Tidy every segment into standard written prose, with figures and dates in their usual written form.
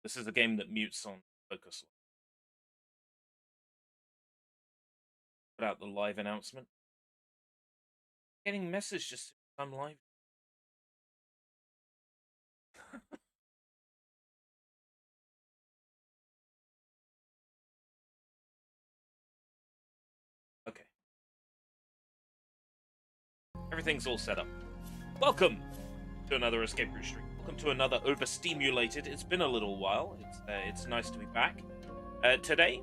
This is a game that mutes on focus. Put out the live announcement. Getting message just I'm live. Okay. Everything's all set up. Welcome to another Escape Route stream. Welcome to another overstimulated. It's been a little while. It's nice to be back. Today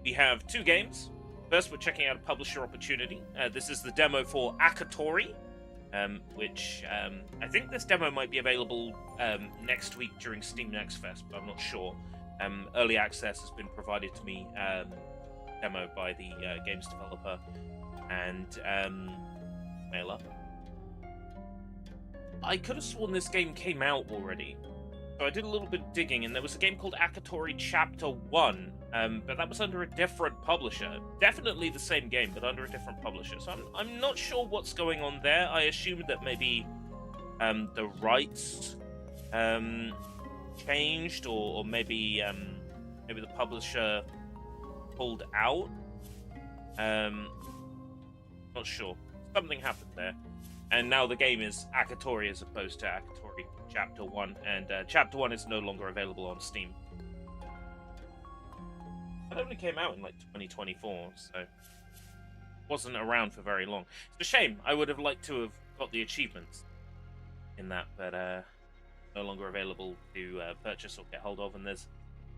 we have two games. First, we're checking out a publisher opportunity. This is the demo for Akatori, which I think this demo might be available next week during Steam Next Fest, but I'm not sure. Early access has been provided to me, demo by the games developer and mailer. I could have sworn this game came out already, so I did a little bit of digging, and there was a game called Akatori Chapter 1, but that was under a different publisher. Definitely the same game, but under a different publisher, so I'm not sure what's going on there. I assumed that maybe the rights changed, or maybe the publisher pulled out. Not sure. Something happened there. And now the game is Akatori as opposed to Akatori Chapter 1, and Chapter 1 is no longer available on Steam. It only came out in like 2024, so it wasn't around for very long. It's a shame. I would have liked to have got the achievements in that, but no longer available to purchase or get hold of, and there's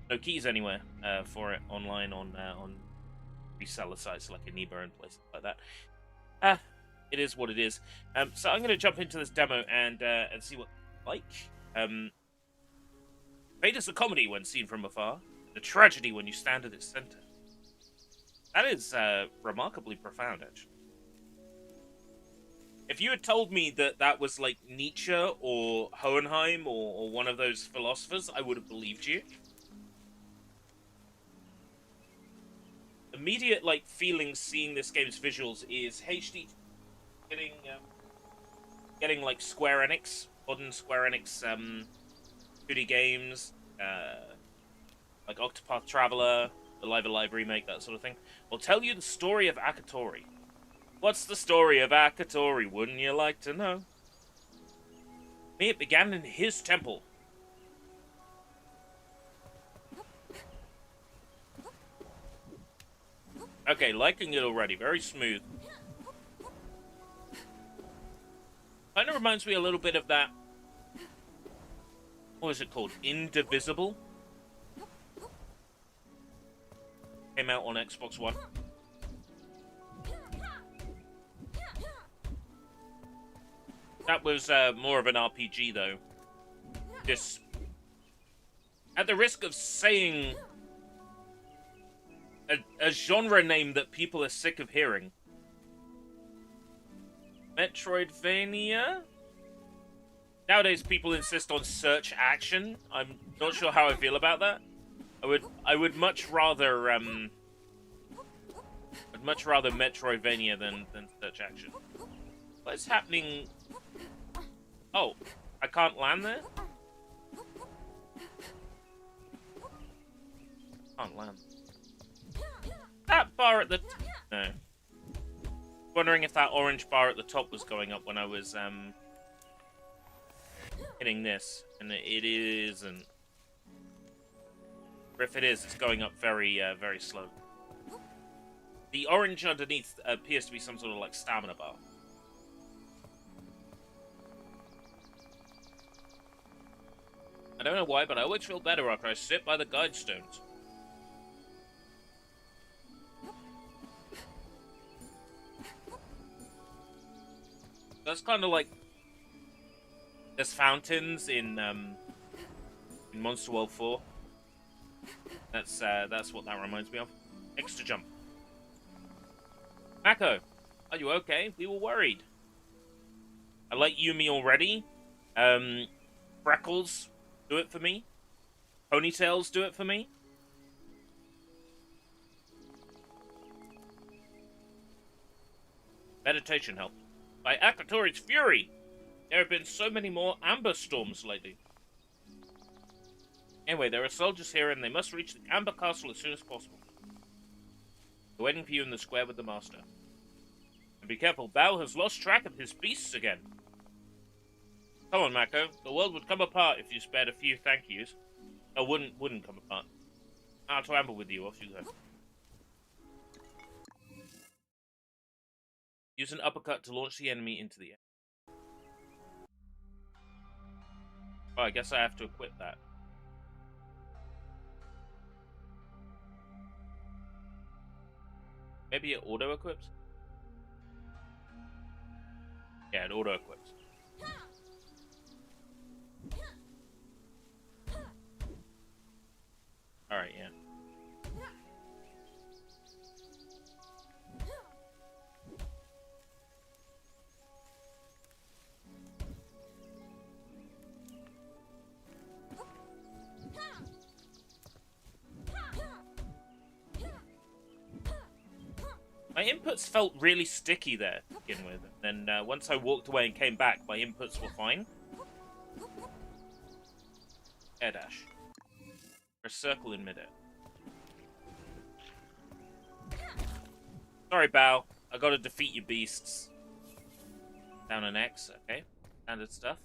no keys anywhere for it online on reseller sites like Aniba and places like that. It is what it is. So I'm going to jump into this demo and see what it's like. Fate is a comedy when seen from afar, a tragedy when you stand at its center. That is remarkably profound, actually. If you had told me that that was like Nietzsche or Hohenheim or one of those philosophers, I would have believed you. Immediate feeling seeing this game's visuals is HD. Getting like Square Enix, modern Square Enix 2D games, like Octopath Traveler, the Live Alive remake, that sort of thing. I'll tell you the story of Akatori. What's the story of Akatori? Wouldn't you like to know? Me, it began in his temple. Okay, liking it already. Very smooth. Kind of reminds me a little bit of that. What is it called? Indivisible. Came out on Xbox One. That was more of an RPG, though. This, at the risk of saying a genre name that people are sick of hearing. Metroidvania? Nowadays, people insist on search action. I'm not sure how I feel about that. I would much rather Metroidvania than search action. What is happening? Oh, I can't land there? Can't land. That bar at the no. Wondering if that orange bar at the top was going up when I was hitting this, and it isn't. Or if it is, it's going up very very slow. The orange underneath appears to be some sort of stamina bar. I don't know why, but I always feel better after I sit by the guide stones. That's kind of like there's fountains in Monster World 4. That's what that reminds me of. Extra jump. Mako, are you okay? We were worried. I like Yumi already. Freckles, do it for me. Ponytails, do it for me. Meditation help. By Akatori's fury! There have been so many more amber storms lately. Anyway, there are soldiers here, and they must reach the Amber Castle as soon as possible. They're waiting for you in the square with the master. And be careful, Bao has lost track of his beasts again. Come on, Mako. The world would come apart if you spared a few thank yous. Oh, wouldn't come apart. I'll to Amber with you. Off you go. Use an uppercut to launch the enemy into the air. Oh, I guess I have to equip that. Maybe it auto-equips? Yeah, it auto-equips. Alright, yeah. My inputs felt really sticky there to begin with. And then once I walked away and came back, my inputs were fine. Air dash. Or circle in midair. Sorry, Bao. I gotta defeat your beasts. Down an X, okay. Standard stuff.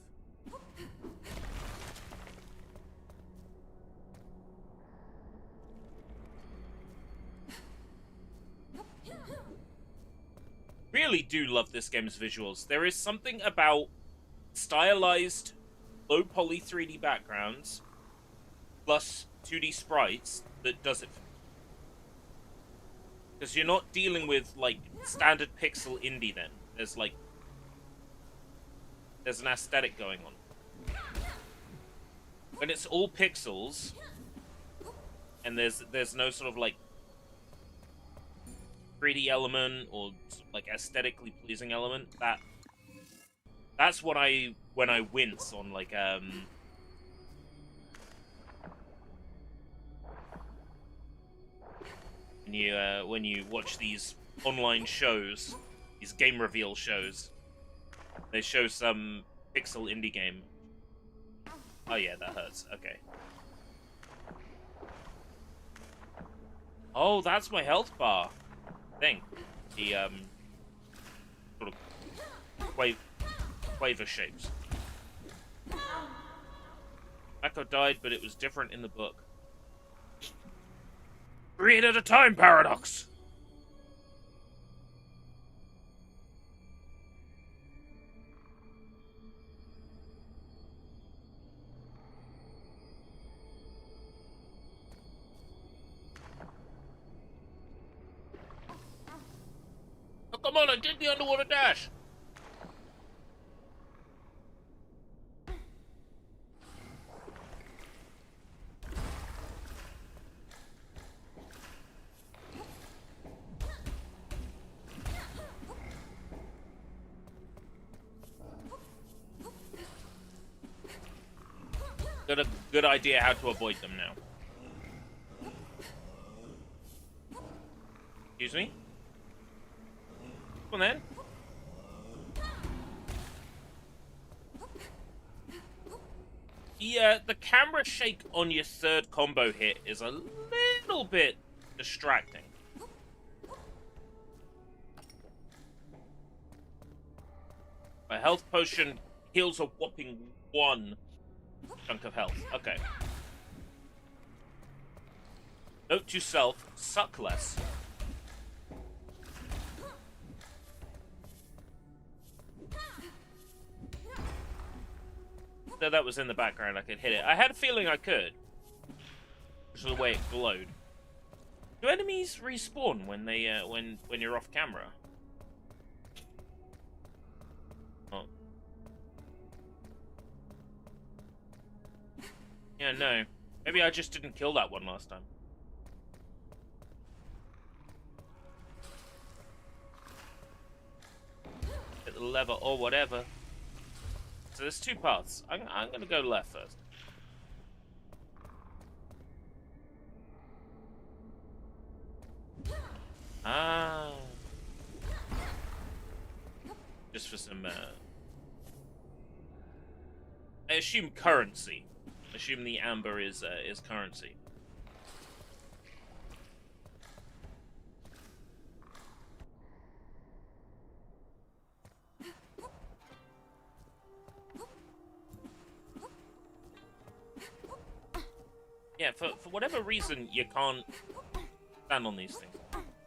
Really do love this game's visuals. There is something about stylized, low-poly 3D backgrounds plus 2D sprites that does it for me. Because you're not dealing with, like, standard pixel indie then. There's, like... There's an aesthetic going on. When it's all pixels, and there's no sort of, like, 3D element or like aesthetically pleasing element, that's what when I wince on like when you watch these online shows, these game reveal shows, they show some pixel indie game. Oh yeah, that hurts. Okay. Oh, that's my health bar thing. The sort of quaver shapes. Mako died, but it was different in the book. Read at a time, Paradox! Oh, come on, I did the underwater dash! Got a good idea how to avoid them now. Excuse me? Come on then. Yeah, the camera shake on your third combo hit is a little bit distracting. My health potion heals a whopping 1 chunk of health. Okay. Note to self, suck less. Though that was in the background, I could hit it. I had a feeling I could. Just the way it glowed. Do enemies respawn when they when you're off camera? Oh. Yeah, no. Maybe I just didn't kill that one last time. Hit the lever or whatever. So there's 2 paths. I'm gonna go left first. Ah. Just for some, I assume currency. Assume the amber is currency. Yeah, for whatever reason, you can't stand on these things.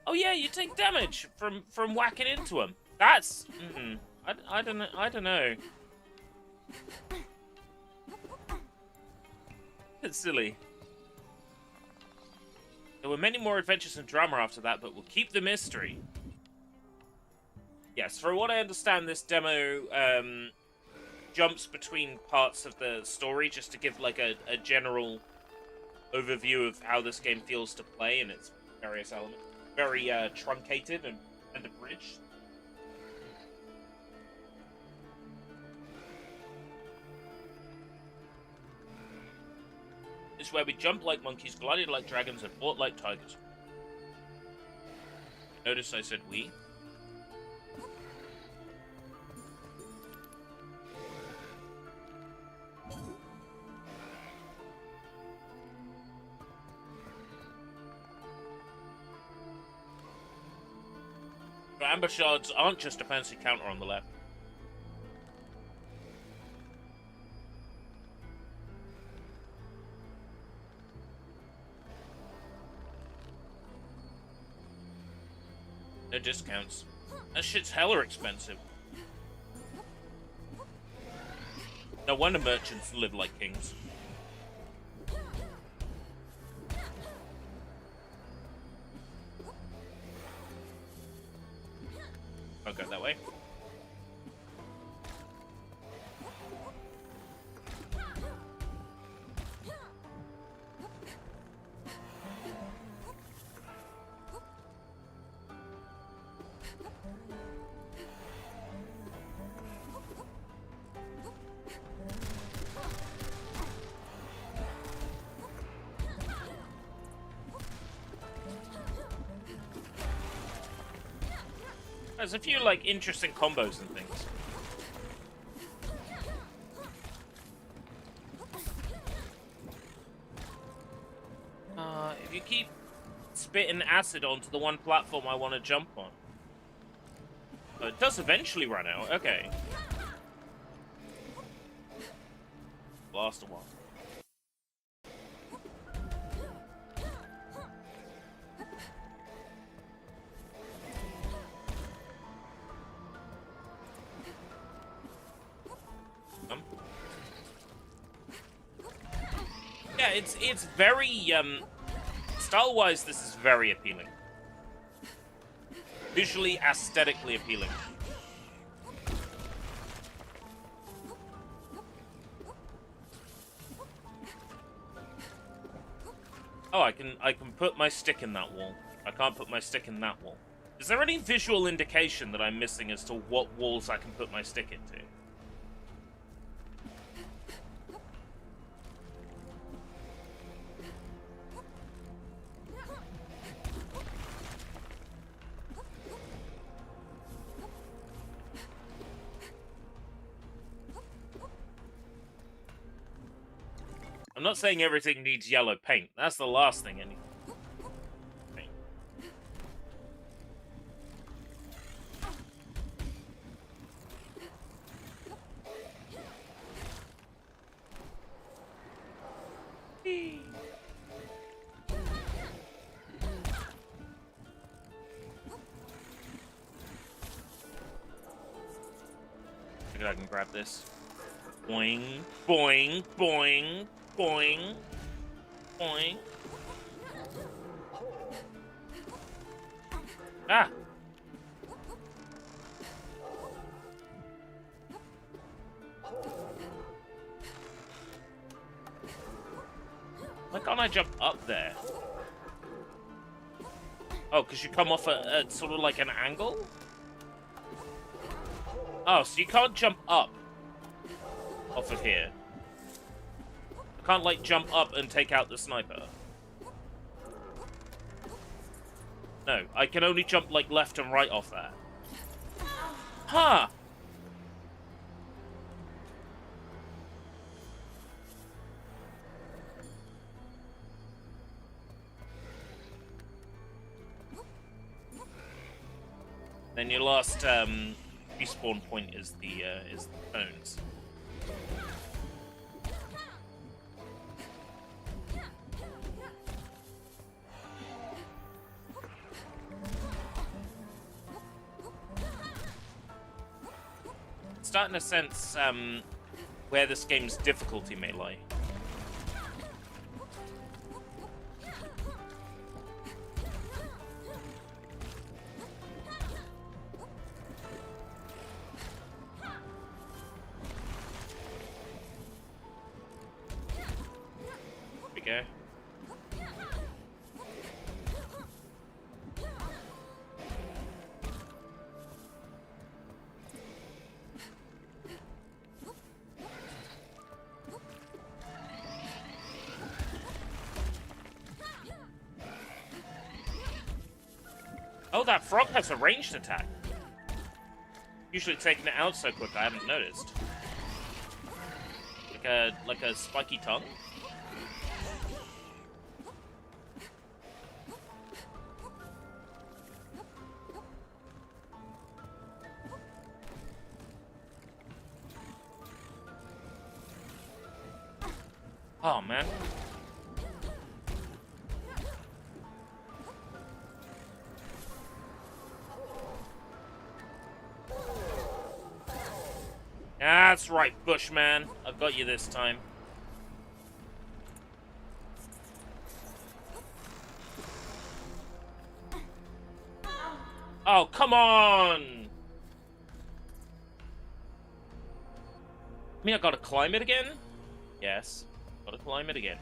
Oh yeah, you take damage from whacking into them. That's I don't know. I don't know. It's silly. There were many more adventures and drama after that, but we'll keep the mystery. Yes, for what I understand, this demo jumps between parts of the story just to give like a general overview of how this game feels to play and its various elements. Very truncated and abridged. This is where we jump like monkeys, glided like dragons, and fought like tigers. Notice I said we. But amber shards aren't just a fancy counter on the left. No discounts. That shit's hella expensive. No wonder merchants live like kings. I'll go that way. There's a few, like, interesting combos and things. If you keep spitting acid onto the one platform I want to jump on. Oh, it does eventually run out. Okay. Last a while. Yeah, it's very style-wise this is very appealing. Visually, aesthetically appealing. Oh, I can put my stick in that wall. I can't put my stick in that wall. Is there any visual indication that I'm missing as to what walls I can put my stick into? I'm not saying everything needs yellow paint. That's the last thing anything. I can grab this. Boing, boing, boing, boing, boing. Ah! Why can't I jump up there? Oh, because you come off a sort of like an angle? Oh, so you can't jump up off of here. I can't, like, jump up and take out the sniper. No, I can only jump, like, left and right off that. Huh! And your last respawn point is the stones. Starting to sense where this game's difficulty may lie. There we go. Oh, that frog has a ranged attack. Usually taking it out so quick, I haven't noticed. Like a spiky tongue. Oh man. That's right, Bushman. I've got you this time. Oh, come on! I mean, I gotta climb it again? Yes, gotta climb it again.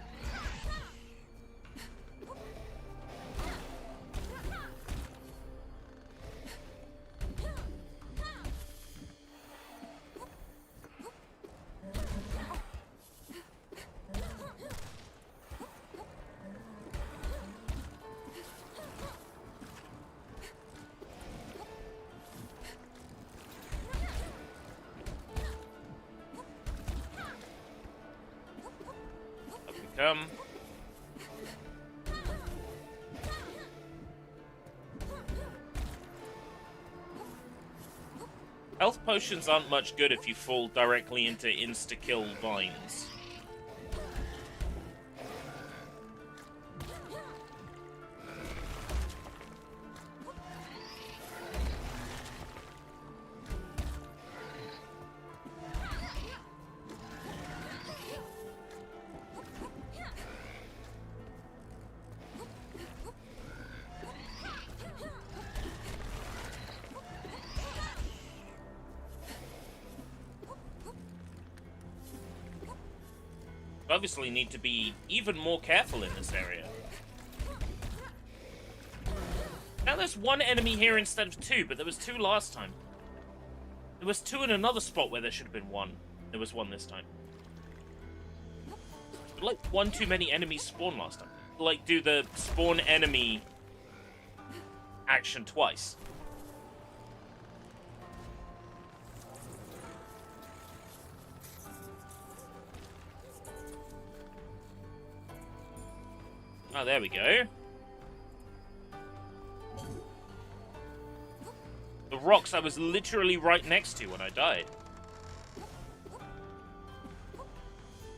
Health potions aren't much good if you fall directly into insta-kill vines. Obviously need to be even more careful in this area. Now there's one enemy here instead of two, but there was two last time. There was two in another spot where there should have been one. There was one this time. But like one too many enemies spawn last time. Like do the spawn enemy action twice. Oh, there we go. The rocks I was literally right next to when I died.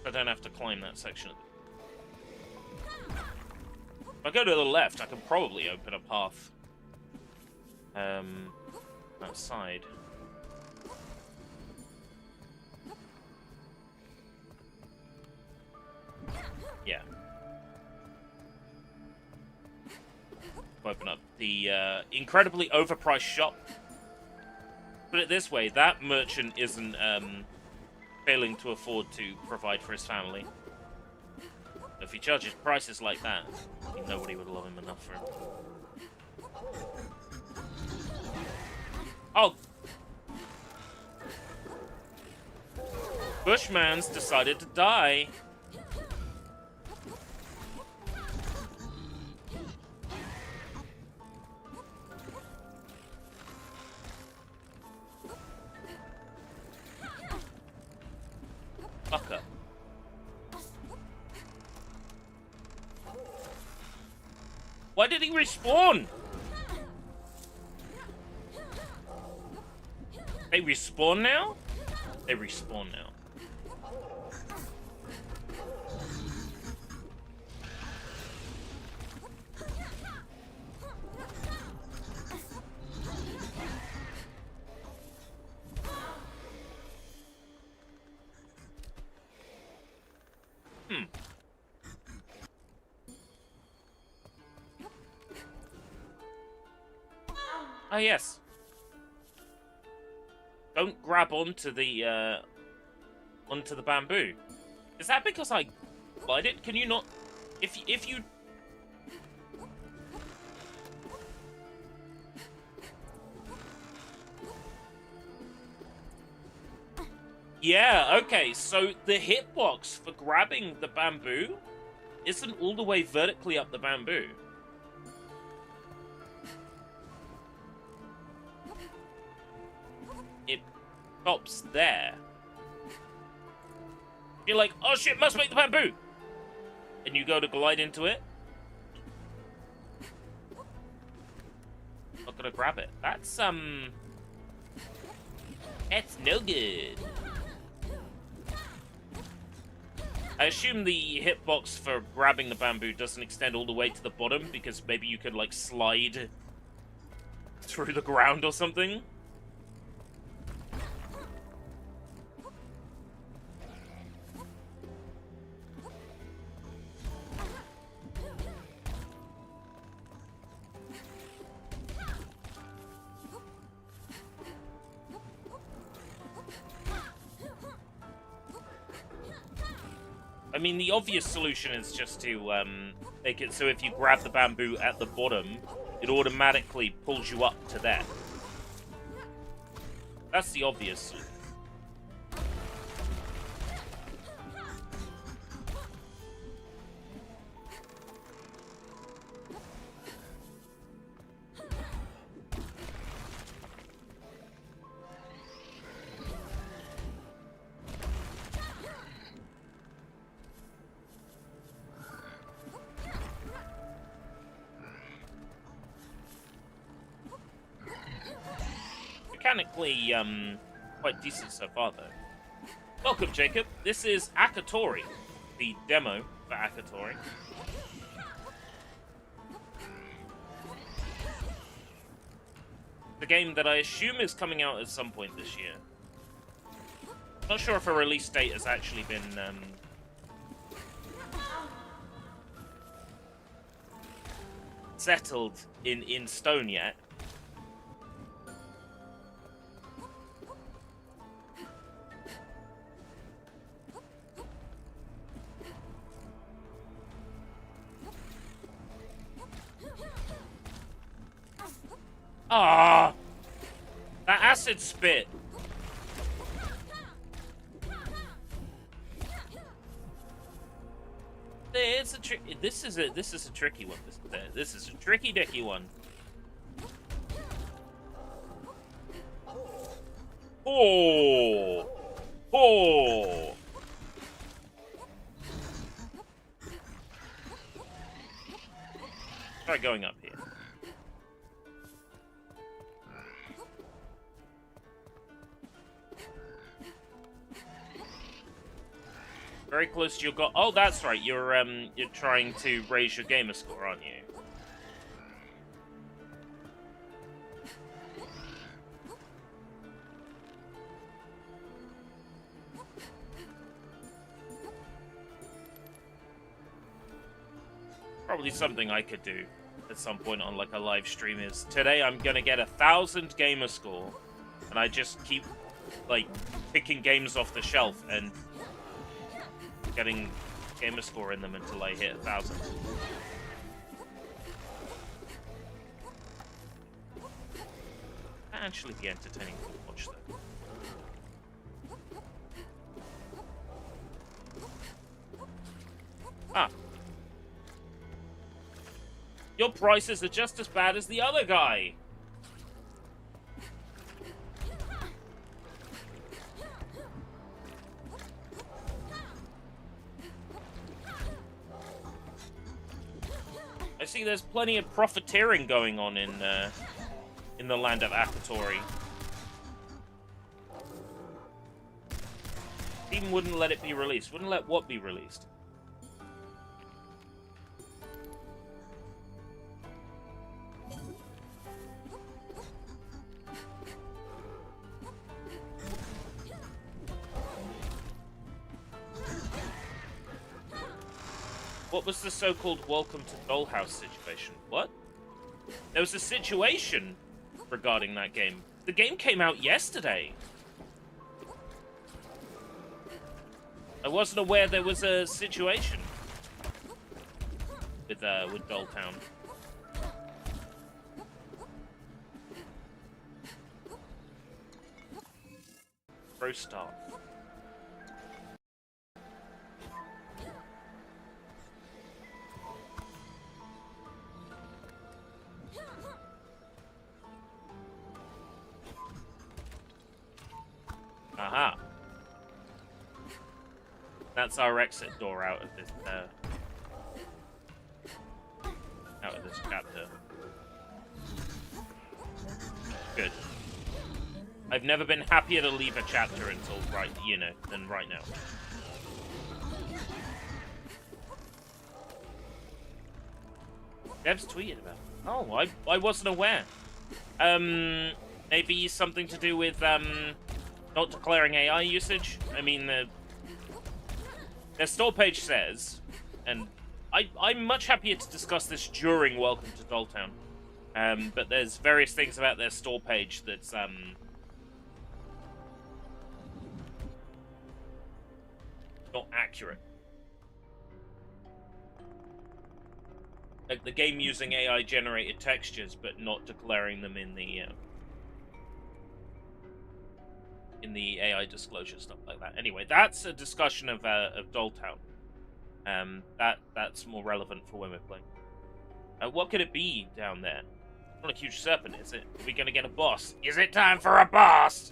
I don't have to climb that section. If I go to the left, I can probably open a path outside. Yeah. Open up the incredibly overpriced shop. Put it this way, that merchant isn't failing to afford to provide for his family. If he charges prices like that, nobody would love him enough for him. Oh! Bushman's decided to die. Fucker. Why did he respawn? They respawn now? They respawn now. Oh, yes. Don't grab onto the bamboo. Is that because I glide it? Can you not? If you. Yeah. Okay. So the hitbox for grabbing the bamboo isn't all the way vertically up the bamboo. It stops there. You're like, oh shit, must make the bamboo! And you go to glide into it. Not gonna grab it. That's no good. I assume the hitbox for grabbing the bamboo doesn't extend all the way to the bottom because maybe you could, like, slide through the ground or something. I mean, the obvious solution is just to make it so if you grab the bamboo at the bottom, it automatically pulls you up to there. That's the obvious solution. Mechanically, quite decent so far, though. Welcome, Jacob. This is Akatori, the demo for Akatori. The game that I assume is coming out at some point this year. Not sure if a release date has actually been settled in stone yet. Ah, that acid spit. It's a This is a tricky one. This is a tricky dicky one. Oh, oh. Try going up here. Very close to your goal. Oh, that's right. You're trying to raise your gamer score, aren't you? Probably something I could do at some point on, like, a live stream is, today I'm gonna get 1,000 gamer score, and I just keep, like, picking games off the shelf and getting gamer score in them until I hit 1,000. That'd actually be entertaining to watch, though. Ah. Your prices are just as bad as the other guy. I see there's plenty of profiteering going on in the land of Akatori. Steam wouldn't let it be released. Wouldn't let what be released? What was the so-called Welcome to Dollhouse situation? What? There was a situation regarding that game. The game came out yesterday. I wasn't aware there was a situation with Dolltown. Pro Star. Aha. That's our exit door out of this chapter. Good. I've never been happier to leave a chapter until than right now. Dev's tweeted about it. Oh, I wasn't aware. Maybe something to do with not declaring AI usage. I mean, their store page says, and I'm much happier to discuss this during Welcome to Dolltown. But there's various things about their store page that's not accurate. Like the game using AI generated textures, but not declaring them in the AI disclosure, stuff like that. Anyway, that's a discussion of Dolltown. That's more relevant for when we're playing. What could it be down there? Not a huge serpent, is it? Are we gonna get a boss? Is it time for a boss?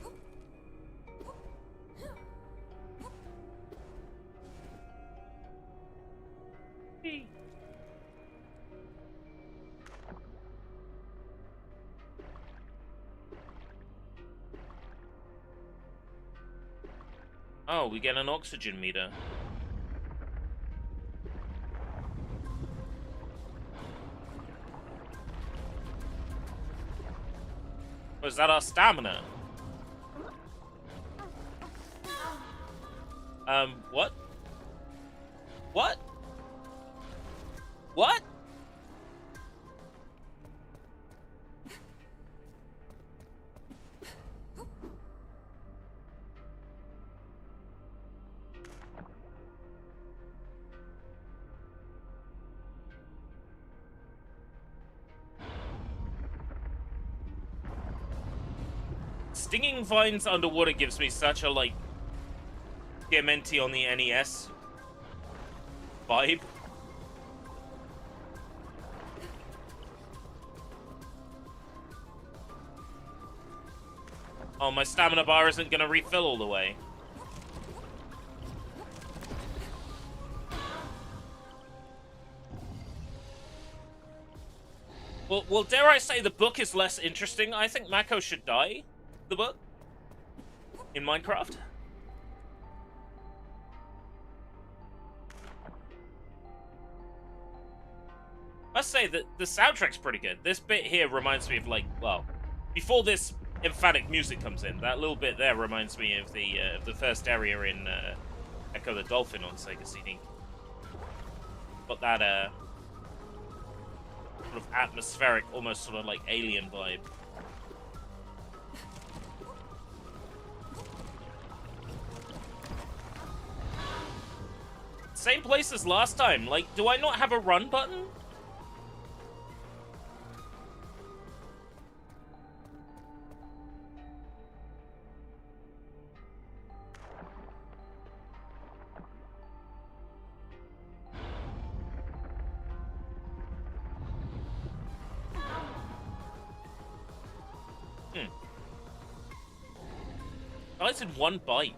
Oh, we get an oxygen meter. Was that our stamina? What? What? What? Stinging vines underwater gives me such a, like, TMNT on the NES vibe. Oh, my stamina bar isn't gonna refill all the way. Well, dare I say the book is less interesting. I think Mako should die. The book in Minecraft. Must say that the soundtrack's pretty good. This bit here reminds me of, like, well, before this emphatic music comes in, that little bit there reminds me of the first area in Echo the Dolphin on Sega CD. Got that sort of atmospheric, almost sort of like alien vibe. Same place as last time. Like, do I not have a run button? Dies in one bite.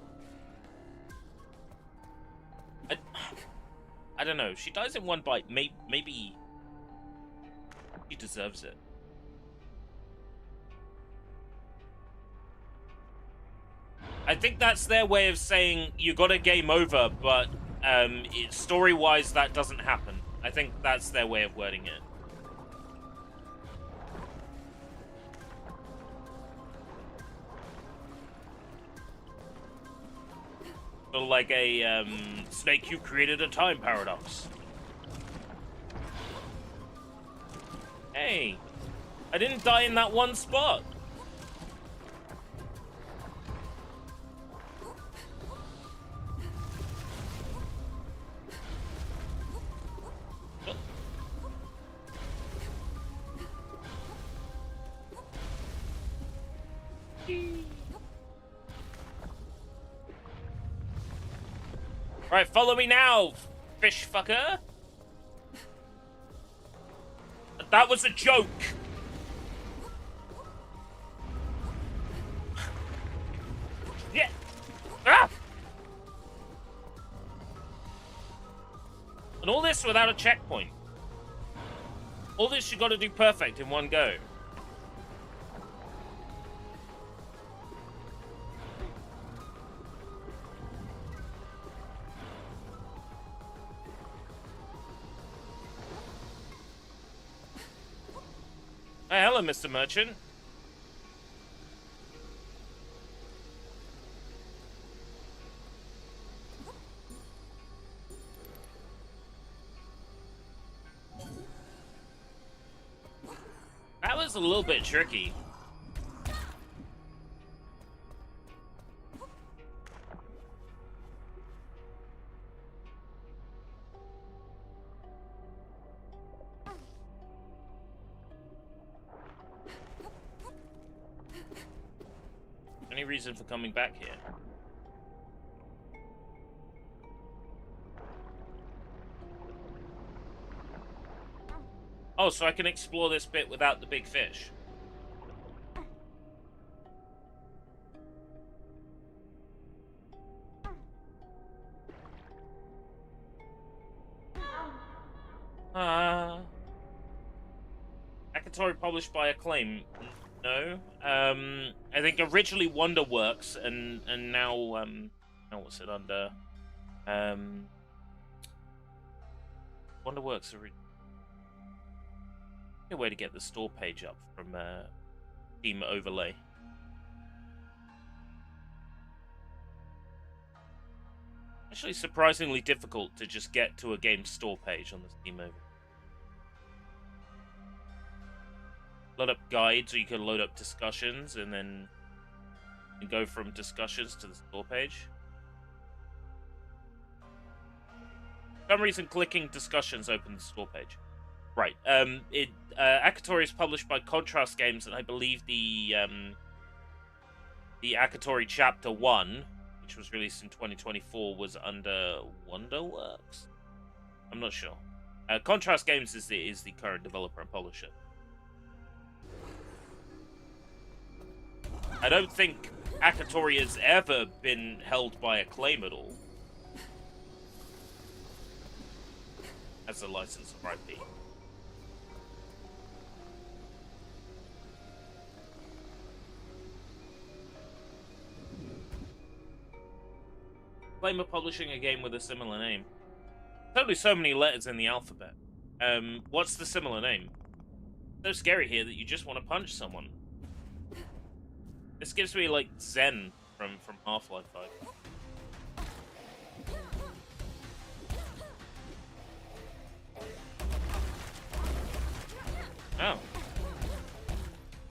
I don't know. She dies in one bite. Maybe she deserves it. I think that's their way of saying you got a game over, but story-wise that doesn't happen. I think that's their way of wording it. Sort of like a Snake, you created a time paradox. Hey, I didn't die in that one spot. Right, follow me now, fish fucker. That was a joke. Yeah. Ah! And all this without a checkpoint. All this you gotta do perfect in one go. Hello, Mr. Merchant. That was a little bit tricky. Any reason for coming back here? Oh, so I can explore this bit without the big fish. Akatori published by Acclaim. No. I think originally Wonderworks and now what's it under? Wonderworks a way to get the store page up from Steam Overlay. Actually surprisingly difficult to just get to a game's store page on the Steam Overlay. Load up guides, or you can load up discussions and then go from discussions to the store page. For some reason, clicking discussions opens the store page. Right. Akatori is published by Contrast Games, and I believe the Akatori Chapter 1, which was released in 2024, was under Wonderworks? I'm not sure. Contrast Games is the current developer and publisher. I don't think Akatori has ever been held by Acclaim at all as a license of IP. Acclaim are publishing a game with a similar name. There's only so many letters in the alphabet. What's the similar name? It's so scary here that you just want to punch someone. This gives me, like, Zen from Half-Life 5. Oh.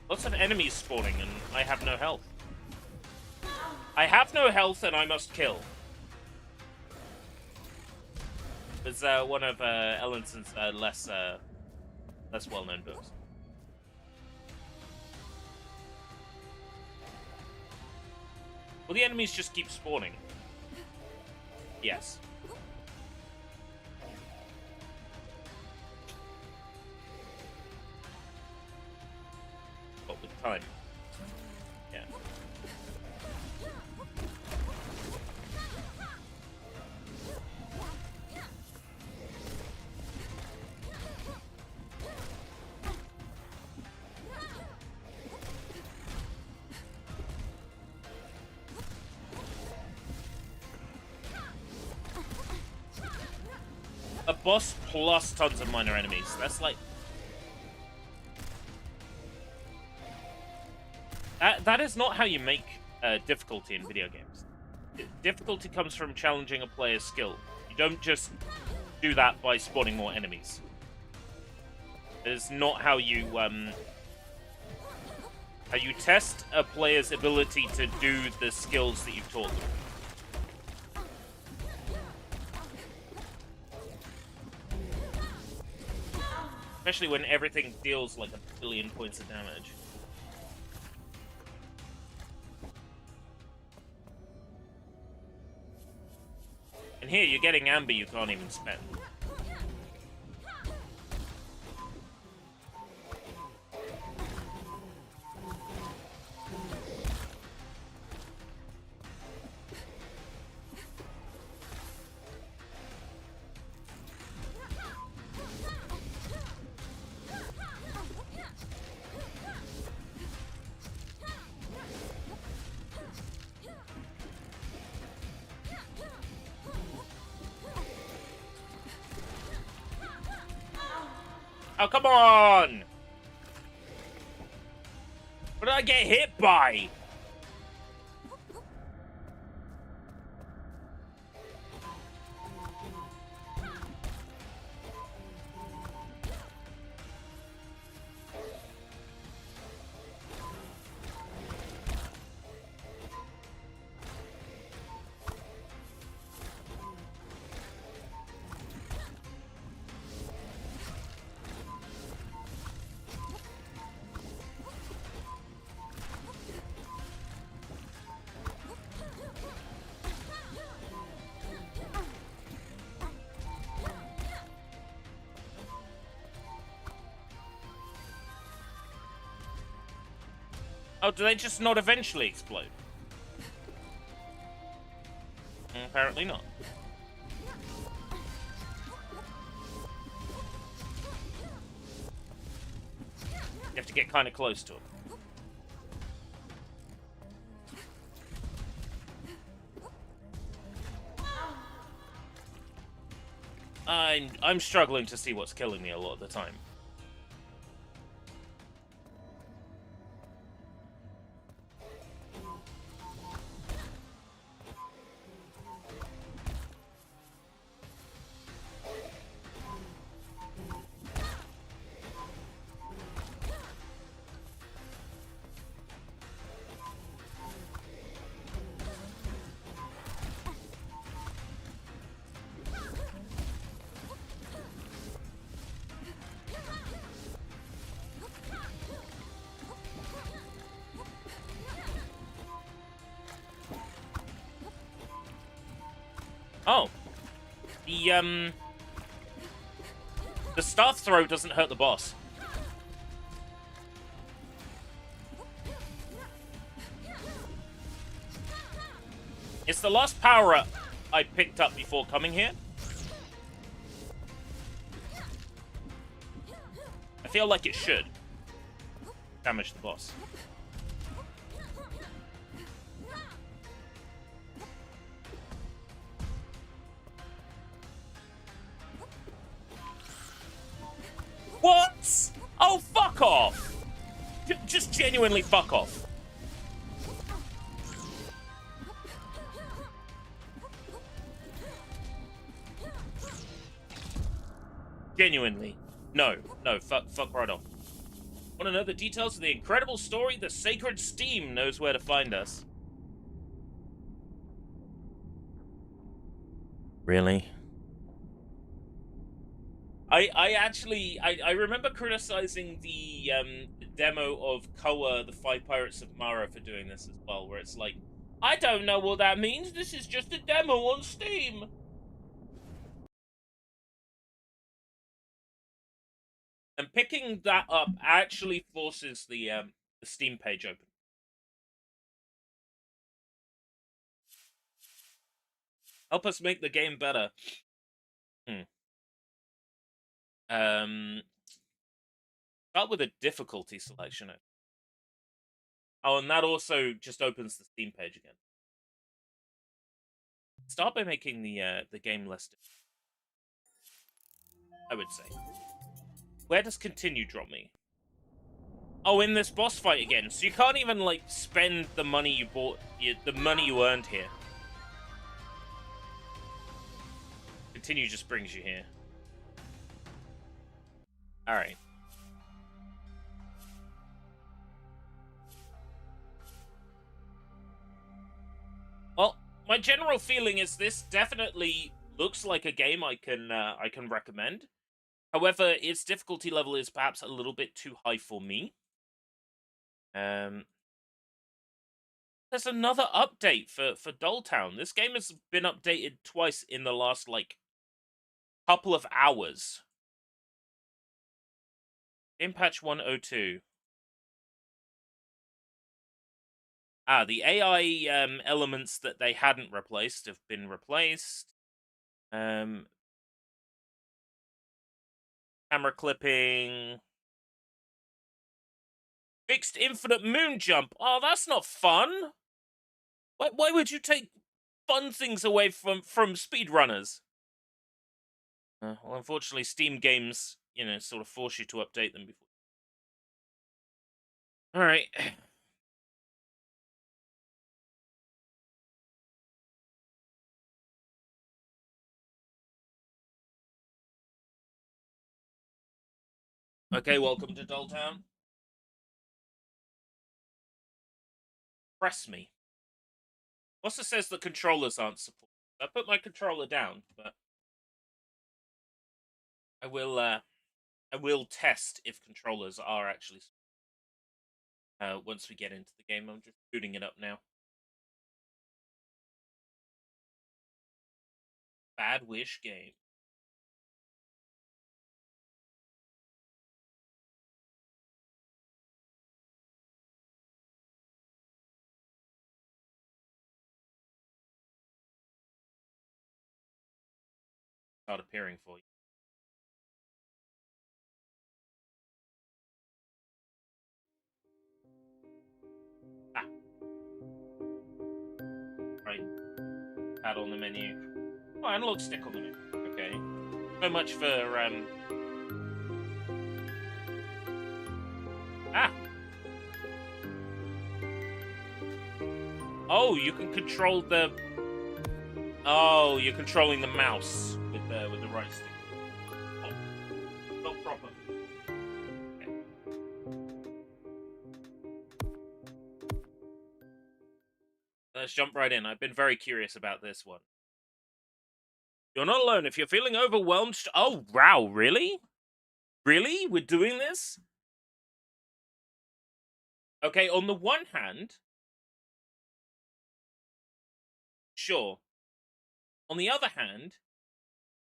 Lots of enemies spawning, and I have no health. I have no health, and I must kill. It's one of Ellinson's less well-known books. Will the enemies just keep spawning? Yes. But with time. Yeah. a boss plus tons of minor enemies. That's like... That is not how you make difficulty in video games. Difficulty comes from challenging a player's skill. You don't just do that by spawning more enemies. It's not how you test a player's ability to do the skills that you've taught them. Especially when everything deals like 1,000,000,000 points of damage. And here, you're getting amber you can't even spend. Oh, come on! What did I get hit by? Oh, do they just not eventually explode? Apparently not. You have to get kind of close to them. I'm struggling to see what's killing me a lot of the time. Oh. The staff throw doesn't hurt the boss. It's the last power-up I picked up before coming here. I feel like it should damage the boss. What? Oh, fuck off! Just genuinely fuck off. Genuinely. No, fuck right off. Want to know the details of the incredible story? The Sacred Steam knows where to find us. Really? I remember criticizing the demo of Koa, the Five Pirates of Mara, for doing this as well, where it's like, I don't know what that means, this is just a demo on Steam. And picking that up actually forces the Steam page open. Help us make the game better. Start with a difficulty selection. Oh, and that also just opens the Steam page again. Start by making the game less difficult. I would say. Where does continue drop me? Oh, in this boss fight again. So you can't even, like, spend the money you bought, the money you earned here. Continue just brings you here. Alright. Well, my general feeling is this definitely looks like a game I can recommend. However, its difficulty level is perhaps a little bit too high for me. There's another update for Dolltown. This game has been updated twice in the last, like, couple of hours. Game patch 102. The AI elements that they hadn't replaced have been replaced. Camera clipping. Fixed infinite moon jump. Oh, that's not fun. Why would you take fun things away from speedrunners? Well, unfortunately, Steam games, sort of force you to update them before. All right. Okay, welcome to Dolltown. Press me. Also says the controllers aren't supported. I put my controller down, but I will test if controllers are actually once we get into the game. I'm just booting it up now. Bad Wish game. Start appearing for you. Ah. Right. Pad on the menu. Oh, analog stick on the menu. Okay. So much for Ah. Oh, you can control the. Oh, you're controlling the mouse with the right stick. Oh, not proper. Okay. Let's jump right in. I've been very curious about this one. You're not alone. If you're feeling overwhelmed, oh wow, really? Really? We're doing this? Okay, on the one hand, sure. On the other hand,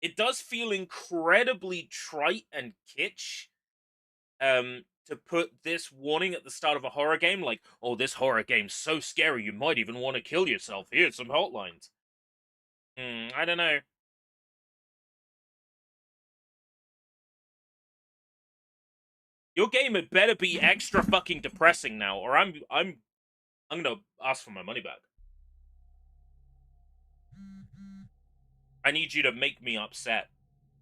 it does feel incredibly trite and kitsch to put this warning at the start of a horror game, like, oh, this horror game's so scary you might even want to kill yourself. Here's some hotlines. I don't know. Your game had better be extra fucking depressing now, or I'm gonna ask for my money back. I need you to make me upset.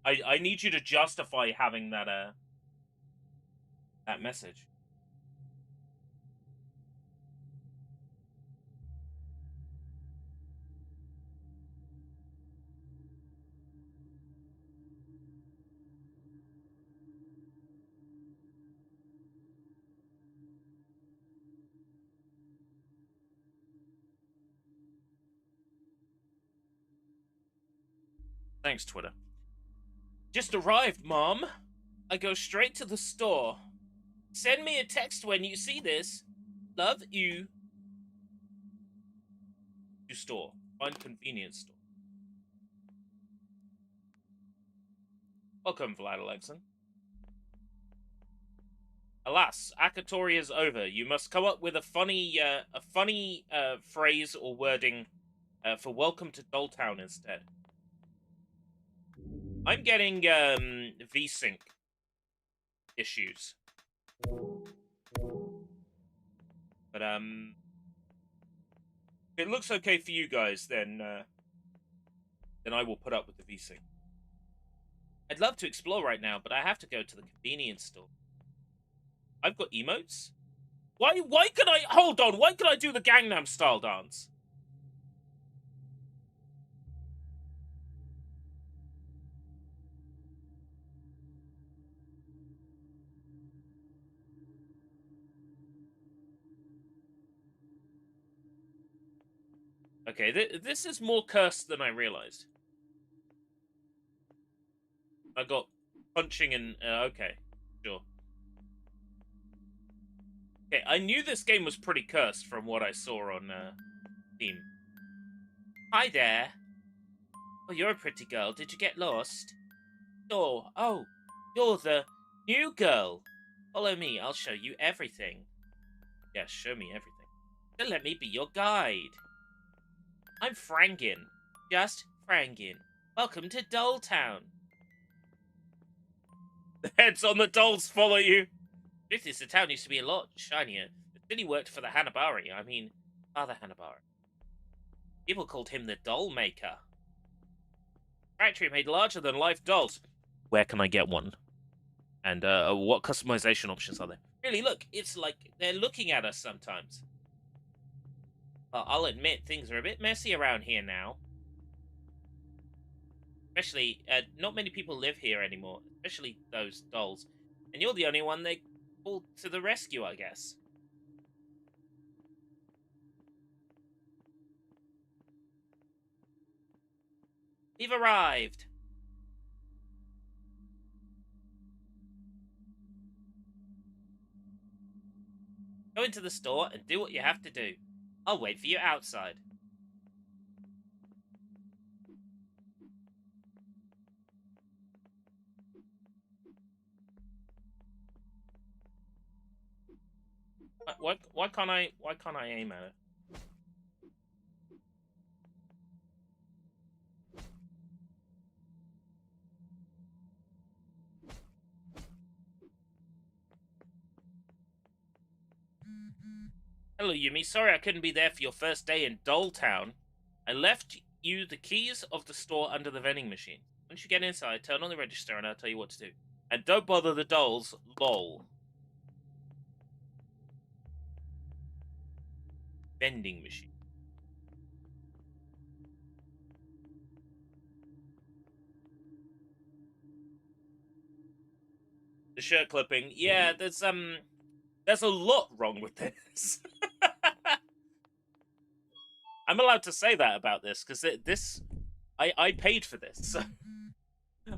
I need you to justify having that message. Thanks, Twitter. Just arrived, Mom. I go straight to the store. Send me a text when you see this. Love you. To store. Find convenience store. Welcome, Vlad Alexan. Alas, Akatori is over. You must come up with a funny phrase or wording for welcome to Dolltown instead. I'm getting VSync issues. But if it looks okay for you guys, then I will put up with the VSync. I'd love to explore right now, but I have to go to the convenience store. I've got emotes? Why can I... Hold on, why can I do the Gangnam Style dance? Okay, this is more cursed than I realized. I got punching and... okay, sure. Okay, I knew this game was pretty cursed from what I saw on Steam. Hi there. Oh, you're a pretty girl. Did you get lost? Oh, you're the new girl. Follow me. I'll show you everything. Yes, show me everything. So let me be your guide. I'm Frangin. Just Frangin. Welcome to Doll Town. The heads on the dolls follow you. Truth is, the town used to be a lot shinier. The city worked for the Hanabari. I mean, Father Hanabari. People called him the doll maker. Factory made larger-than-life dolls. Where can I get one? And what customization options are there? Really, look, it's like they're looking at us sometimes. I'll admit, things are a bit messy around here now. Especially, not many people live here anymore, especially those dolls. And you're the only one they called to the rescue, I guess. We've arrived. Go into the store and do what you have to do. I'll wait for you outside. Why can't I aim at it? Hello, Yumi. Sorry I couldn't be there for your first day in Doll Town. I left you the keys of the store under the vending machine. Once you get inside, turn on the register and I'll tell you what to do. And don't bother the dolls, lol. Vending machine. The shirt clipping. Yeah, there's a lot wrong with this. I'm allowed to say that about this because I paid for this. So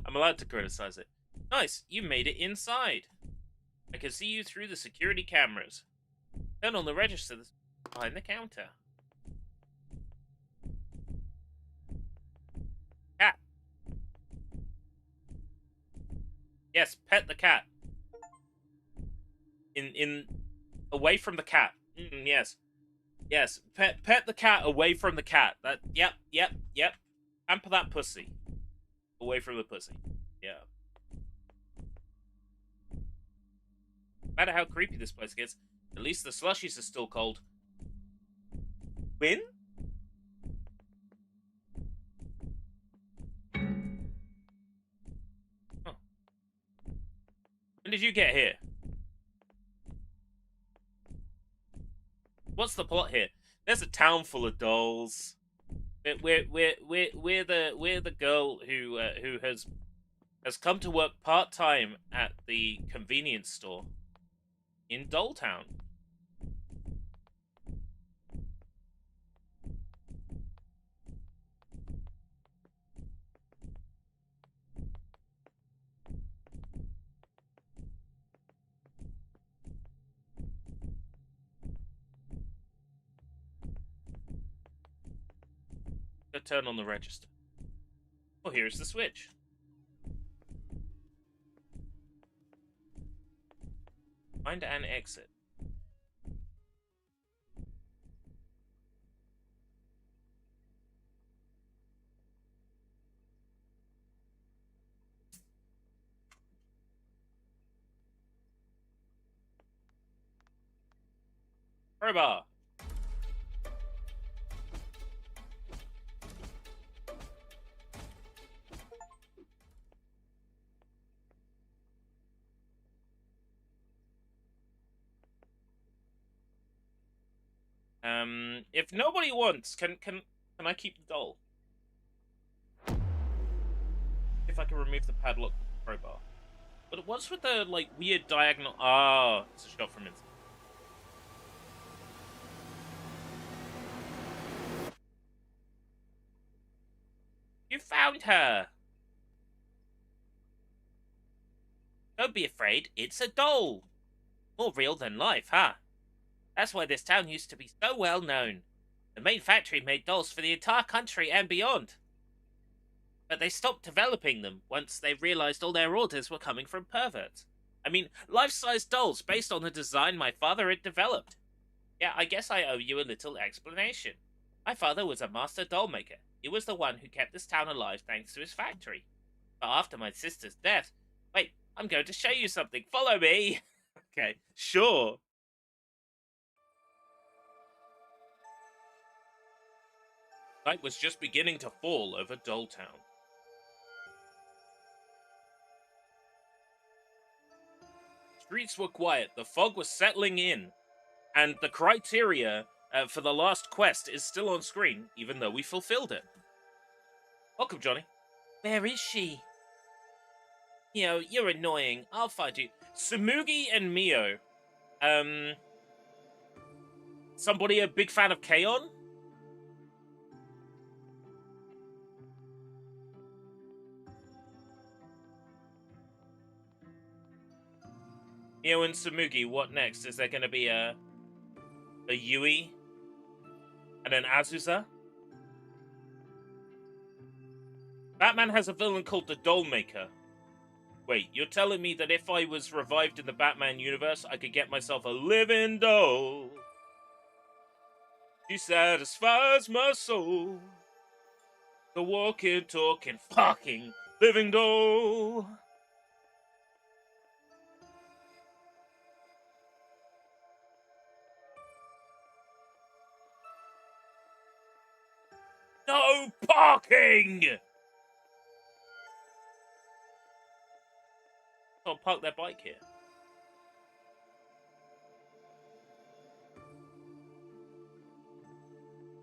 I'm allowed to criticize it. Nice, you made it inside. I can see you through the security cameras. Turn on the register behind the counter. Cat. Yes, pet the cat. Away from the cat. Yes. Yes, pet the cat away from the cat. Yep. Pamper that pussy. Away from the pussy. Yeah. No matter how creepy this place gets, at least the slushies are still cold. Win? Oh. When did you get here? What's the plot here? There's a town full of dolls. We're the girl who has come to work part-time at the convenience store in Doll Town. Go turn on the register. Oh, here's the switch. Find an exit. Crowbar. If nobody wants, can I keep the doll? If I can remove the padlock with the crowbar. But what's with the, like, weird diagonal... Ah, it's a shot from inside. You found her! Don't be afraid, it's a doll! More real than life, huh? That's why this town used to be so well known. The main factory made dolls for the entire country and beyond. But they stopped developing them once they realized all their orders were coming from perverts. I mean, life-size dolls based on the design my father had developed. Yeah, I guess I owe you a little explanation. My father was a master doll maker. He was the one who kept this town alive thanks to his factory. But after my sister's death... Wait, I'm going to show you something. Follow me! Okay, sure. Night was just beginning to fall over Doll Town. Streets were quiet, the fog was settling in, and the criteria for the last quest is still on screen, even though we fulfilled it. Welcome, Johnny. Where is she? You're annoying. I'll find you. Sumugi and Mio. Somebody a big fan of K-On? Mio and Sumugi, what next? Is there going to be a Yui? And an Azusa? Batman has a villain called the Doll Maker. Wait, you're telling me that if I was revived in the Batman universe, I could get myself a living doll? She satisfies my soul. The walking, talking, fucking living doll. No parking! I'll park their bike here.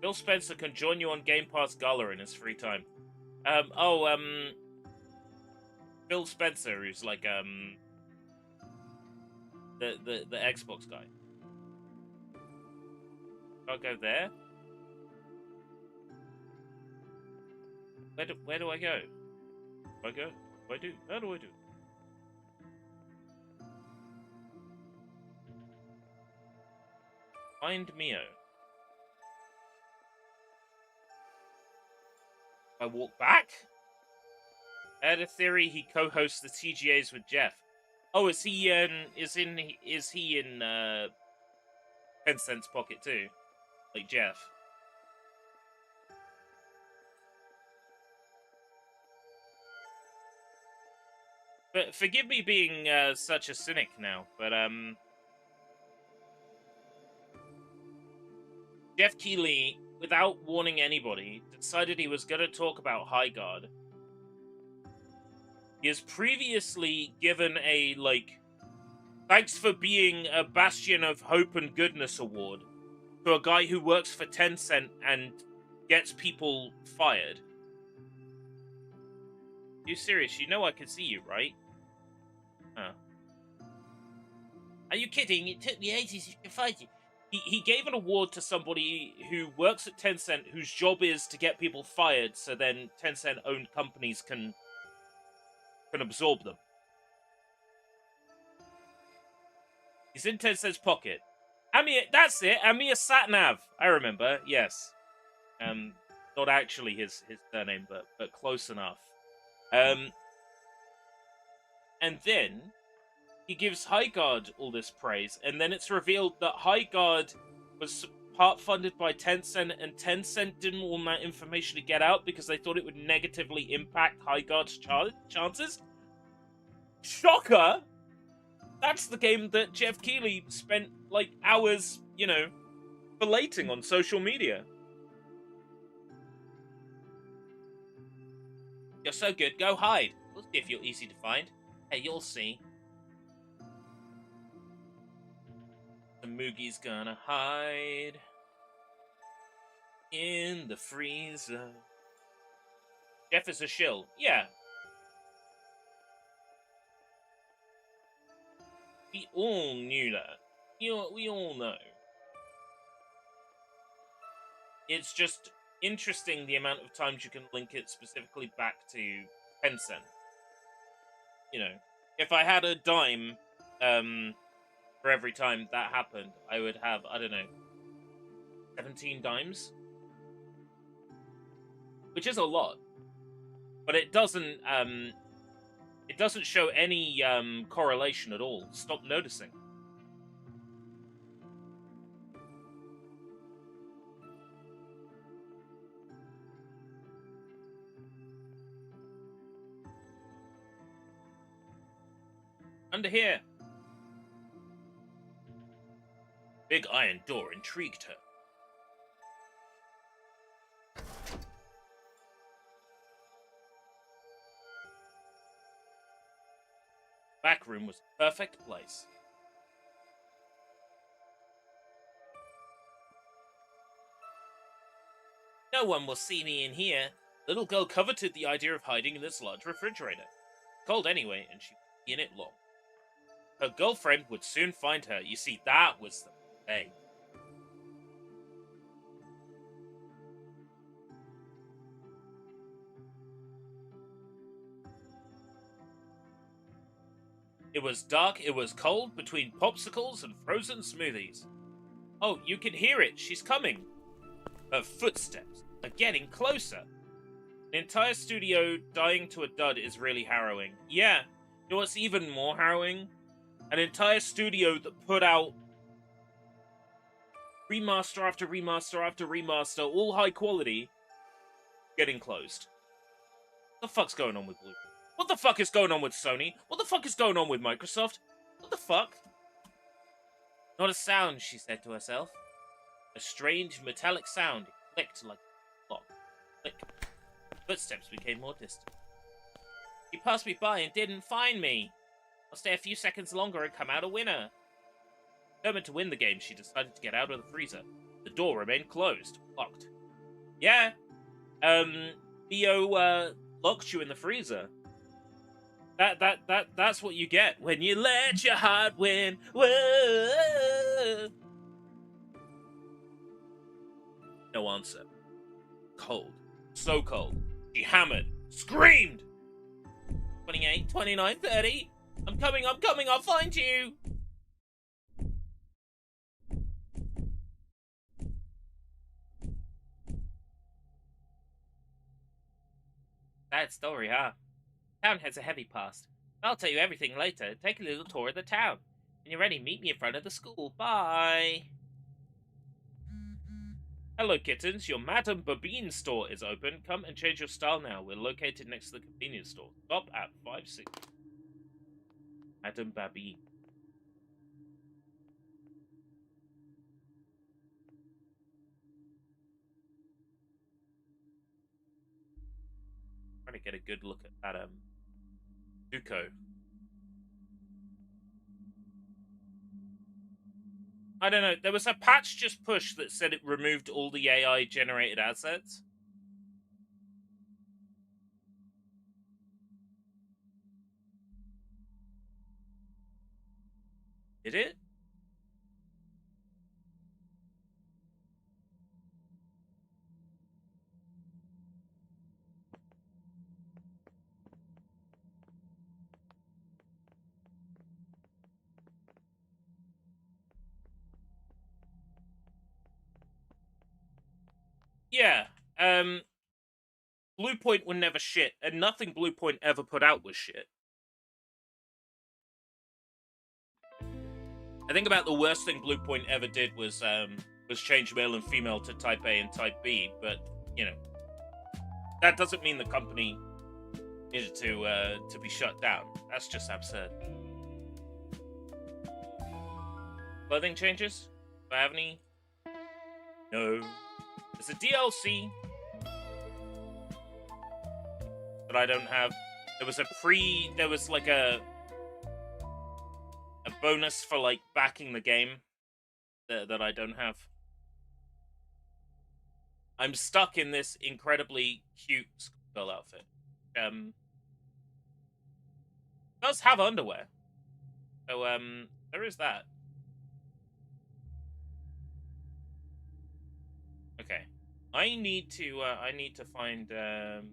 Phil Spencer can join you on Game Pass Gala in his free time. Phil Spencer, who's like, the Xbox guy. I'll go there. Where do I go? Do I go? What do I do? How do I do? Find Mio. I walk back? I had a theory he co-hosts the TGAs with Jeff. Oh, is he in Tencent's pocket too? Like Jeff. But forgive me being such a cynic now, but Jeff Keighley, without warning anybody, decided he was going to talk about High Guard. He has previously given a, like, thanks for being a bastion of hope and goodness award to a guy who works for Tencent and gets people fired. You serious? You know I can see you, right? Huh. Are you kidding? It took me ages to find you. He gave an award to somebody who works at Tencent whose job is to get people fired so then Tencent-owned companies can absorb them. He's in Tencent's pocket. Amir, that's it. Amir Satnav. I remember. Yes. Not actually his surname, but close enough. And then he gives Highguard all this praise, and then it's revealed that Highguard was part funded by Tencent, and Tencent didn't want that information to get out because they thought it would negatively impact Highguard's chances. Shocker! That's the game that Jeff Keighley spent, like, hours, belating on social media. You're so good, go hide. We'll see if you're easy to find. Hey, you'll see. The Mugi's gonna hide. In the freezer. Jeff is a shill. Yeah. We all knew that. We all know. It's just interesting the amount of times you can link it specifically back to Tencent. You know, if I had a dime for every time that happened, I would have, I don't know, 17 dimes? Which is a lot. But it doesn't show any correlation at all. Stop noticing. Under here. Big iron door intrigued her. Back room was the perfect place. No one will see me in here. Little girl coveted the idea of hiding in this large refrigerator. Cold anyway, and she would be in it long. Her girlfriend would soon find her. You see, that was the thing. It was dark, it was cold, between popsicles and frozen smoothies. Oh, you can hear it. She's coming. Her footsteps are getting closer. An entire studio dying to a dud is really harrowing. Yeah, you know what's even more harrowing? An entire studio that put out remaster after remaster after remaster, all high quality, getting closed. What the fuck's going on with Blue? What the fuck is going on with Sony? What the fuck is going on with Microsoft? What the fuck? Not a sound, she said to herself. A strange metallic sound. It clicked like a clock. Click. Footsteps became more distant. He passed me by and didn't find me. I'll stay a few seconds longer and come out a winner. Determined to win the game, she decided to get out of the freezer. The door remained closed, locked. Yeah, Theo locked you in the freezer. That's what you get when you let your heart win. Whoa. No answer. Cold. So cold. She hammered. Screamed! 28, 29, 30. I'm coming, I'll find you! Sad story, huh? Town has a heavy past. I'll tell you everything later. Take a little tour of the town. When you're ready, meet me in front of the school. Bye! Hello, kittens. Your Madame Babine store is open. Come and change your style now. We're located next to the convenience store. Stop at 560. Madame Babine. Trying to get a good look at that, Zuko. I don't know. There was a patch just pushed that said it removed all the AI-generated assets. Did it? Yeah. Bluepoint would never shit, and nothing Bluepoint ever put out was shit. I think about the worst thing Bluepoint ever did was change male and female to Type A and Type B, but you know, that doesn't mean the company needed to be shut down. That's just absurd. Clothing changes? Do I have any? No. There's a DLC that I don't have. There was like a bonus for like backing the game that I don't have. I'm stuck in this incredibly cute schoolgirl outfit. Does have underwear. So there is that. Okay. I need to find that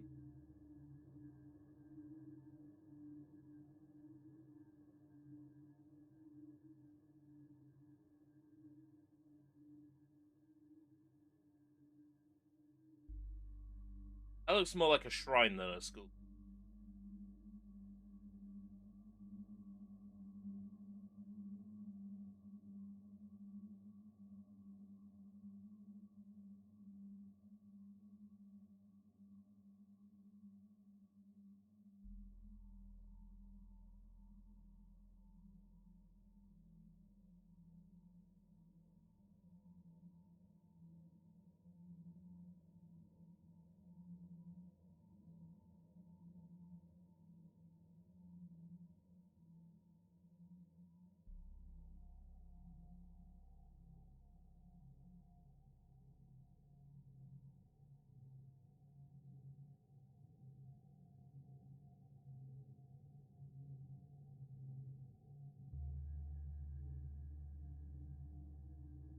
looks more like a shrine than a school.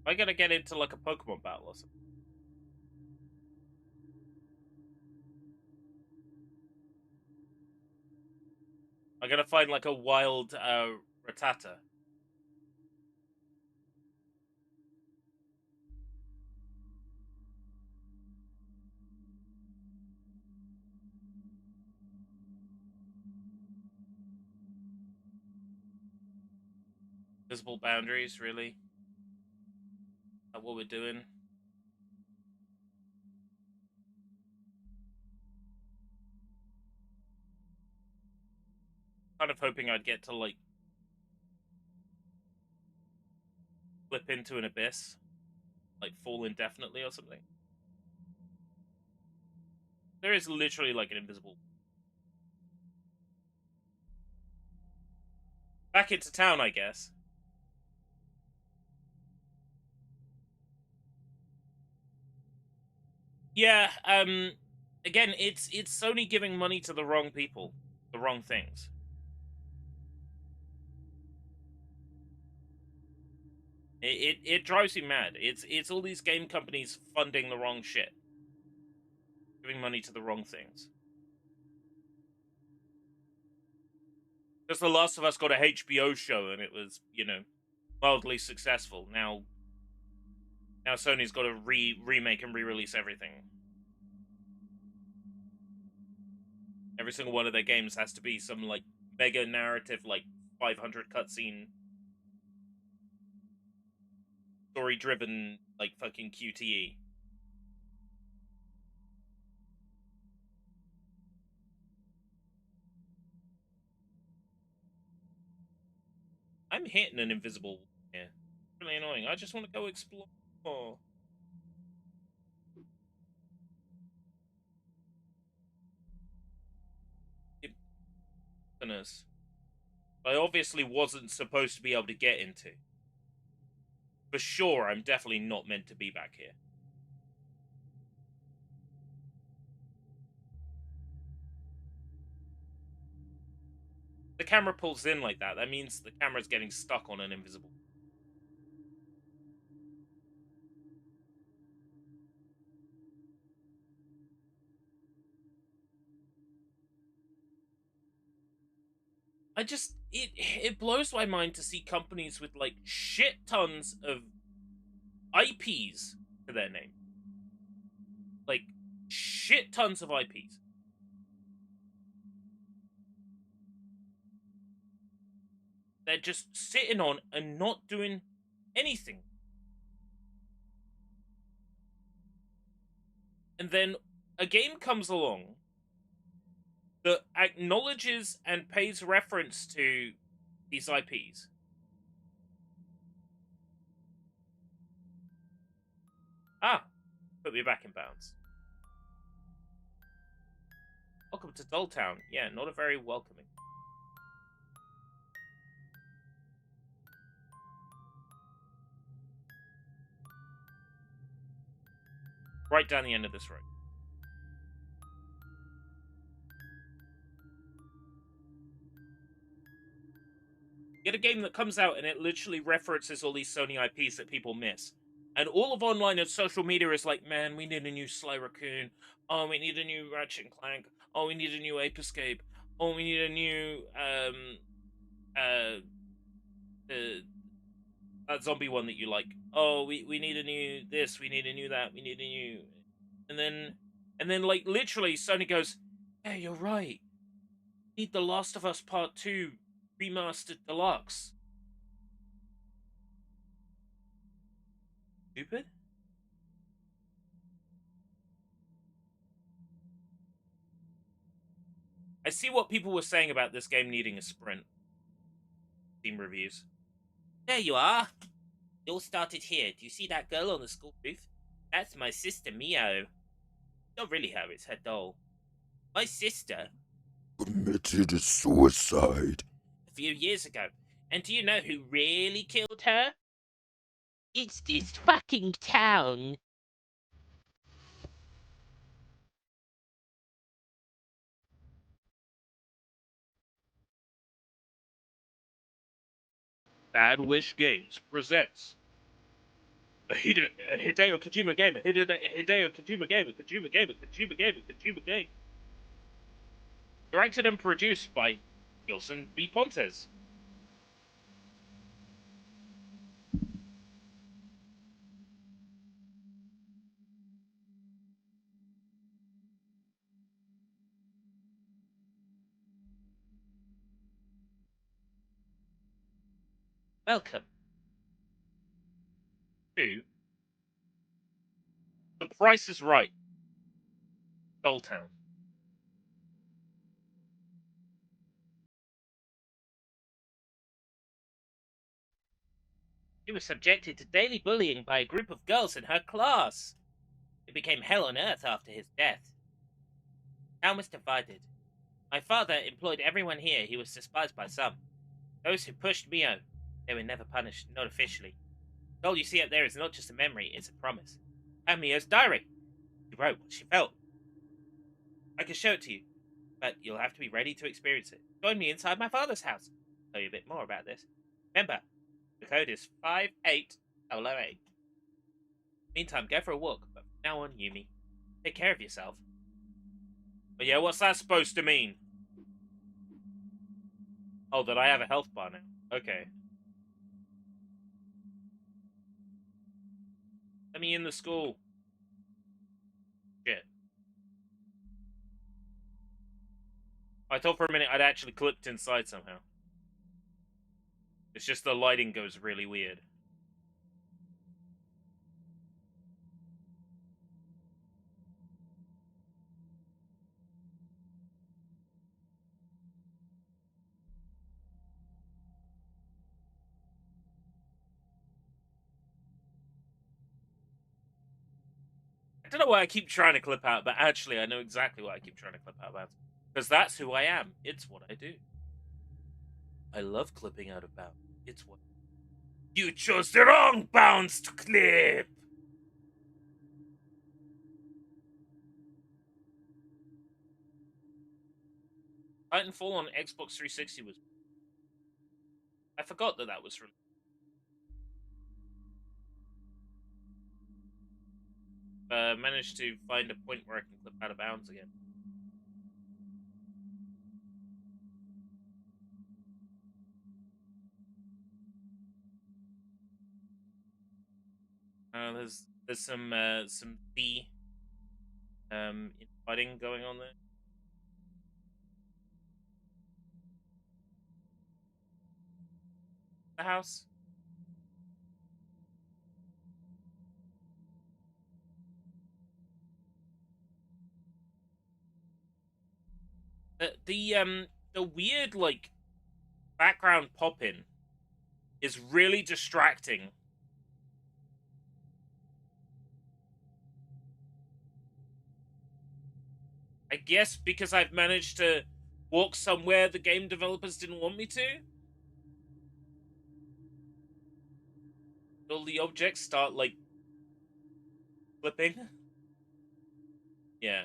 I gotta get into like a Pokemon battle or something. I gotta find like a wild Rattata. Visible boundaries, really? That what we're doing? Kind of hoping I'd get to like flip into an abyss, like fall indefinitely or something. There is literally like an invisible. Back into town, I guess. Yeah. Again, it's Sony giving money to the wrong people, the wrong things. It drives me mad. It's all these game companies funding the wrong shit, giving money to the wrong things. Because The Last of Us got a HBO show and it was, mildly successful. Now Sony's got to remake and re-release everything. Every single one of their games has to be some like mega narrative, like 500 cutscene, story-driven, like fucking QTE. I'm hitting an invisible wall here. Really annoying. I just want to go explore. Goodness. I obviously wasn't supposed to be able to get into. For sure, I'm definitely not meant to be back here. The camera pulls in like that. That means the camera's getting stuck on an invisible. It blows my mind to see companies with like shit tons of IPs to their name. Like shit tons of IPs. They're just sitting on and not doing anything. And then a game comes along that acknowledges and pays reference to these IPs. Ah, put me back in bounds. Welcome to Dulltown. Yeah, not a very welcoming. right down the end of this road. Get a game that comes out and it literally references all these Sony IPs that people miss. And all of online and social media is like, man, we need a new Sly Raccoon. Oh, we need a new Ratchet and Clank. Oh, we need a new Ape Escape. Oh, we need a new uh that zombie one that you like. Oh, we need a new this, we need a new that, we need a new and then like literally Sony goes, yeah, you're right. We need The Last of Us Part 2 remastered deluxe. Stupid? I see what people were saying about this game needing a sprint. Steam reviews. There you are. It all started here. Do you see that girl on the school roof? That's my sister, Mio. Not really her, it's her doll. My sister committed suicide a few years ago. And do you know who really killed her? It's this fucking town. Bad Wish Games presents a Hideo Kojima game, Hideo Kojima game. Directed and produced by Wilson B. Pontes. Welcome to The Price is Right, Soul Town. She was subjected to daily bullying by a group of girls in her class. It became hell on earth after his death. Town was divided. My father employed everyone here. He was despised by some. Those who pushed Mio, they were never punished, not officially. All you see up there is not just a memory, it's a promise. And Mio's diary. She wrote what she felt. I can show it to you, but you'll have to be ready to experience it. Join me inside my father's house. I'll tell you a bit more about this. Remember, the code is 58008. Meantime, go for a walk, but from now on, Yumi, take care of yourself. But yeah, what's that supposed to mean? Oh, that I have a health bar now. Okay. Let me in the school. Shit. I thought for a minute I'd actually clipped inside somehow. It's just the lighting goes really weird. I don't know why I keep trying to clip out, but actually I know exactly what I keep trying to clip out about. Because that's who I am. It's what I do. I love clipping out of bounds. It's what... You chose the wrong bounds to clip! Titanfall on Xbox 360 was... I forgot that was released. Managed to find a point where I can clip out of bounds again. There's some D infighting going on there. The house. The weird like background pop in is really distracting. I guess because I've managed to walk somewhere the game developers didn't want me to. All the objects start like flipping. Yeah.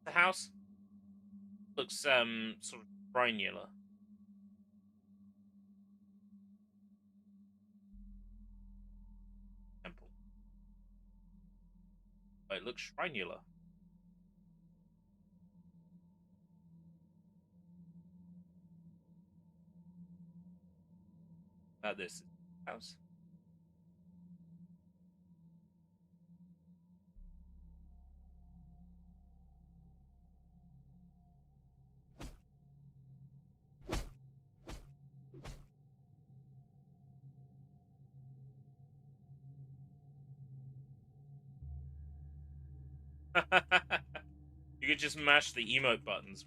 The house looks sort of triangular. Temple. Oh, it looks triangular. This house. You could just mash the emote buttons.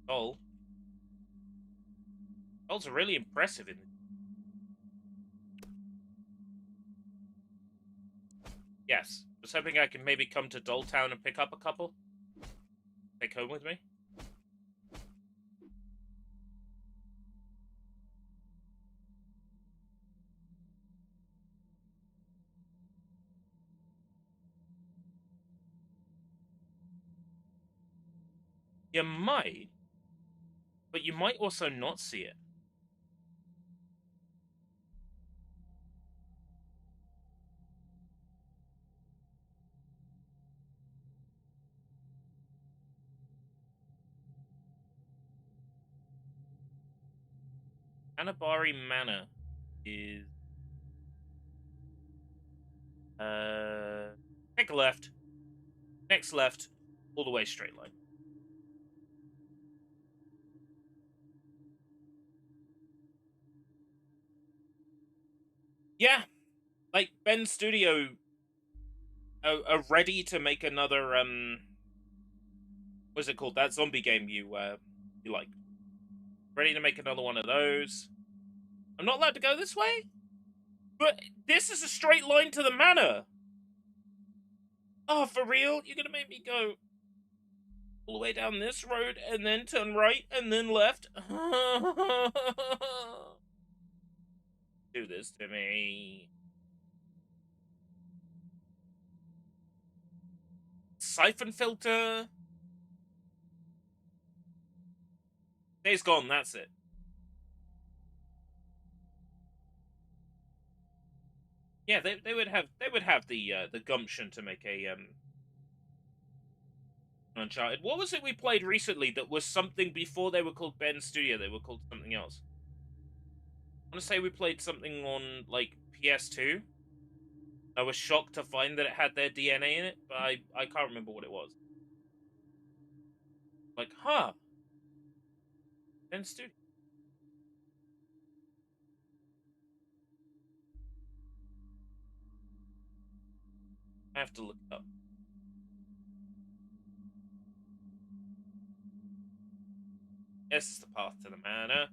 Doll. Dolls are really impressive in. Yes. I was hoping I could maybe come to Doll Town and pick up a couple. Take home with me. You might, but you might also not see it. Anabari Manor is take a left, next left, all the way straight line. Yeah, like Ben's studio are ready to make another what's it called? That zombie game you like. Ready to make another one of those. I'm not allowed to go this way? But this is a straight line to the manor. Oh, for real? You're gonna make me go all the way down this road and then turn right and then left? Do this to me. Siphon filter. Days gone, that's it. Yeah, they would have the gumption to make a Uncharted. What was it we played recently that was something before they were called Ben Studio? They were called something else. I want to say we played something on like PS2. I was shocked to find that it had their DNA in it, but I can't remember what it was. Like, huh? Ben Studio. I have to look it up. This is the path to the manor.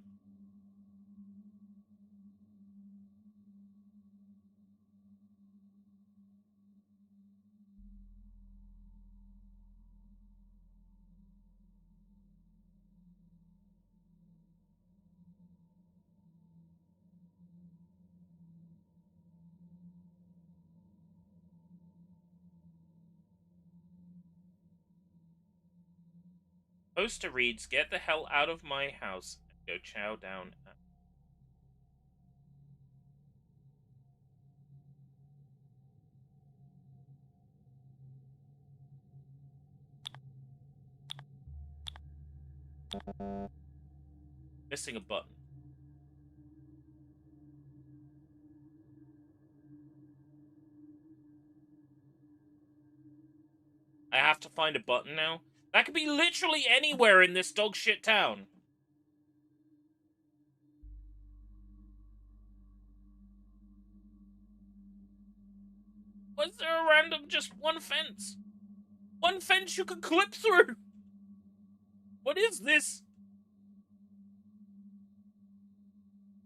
Poster reads, "Get the hell out of my house and go chow down." Missing a button. I have to find a button now. That could be literally anywhere in this dog shit town. Was there random, just one fence. One fence you can clip through. What is this?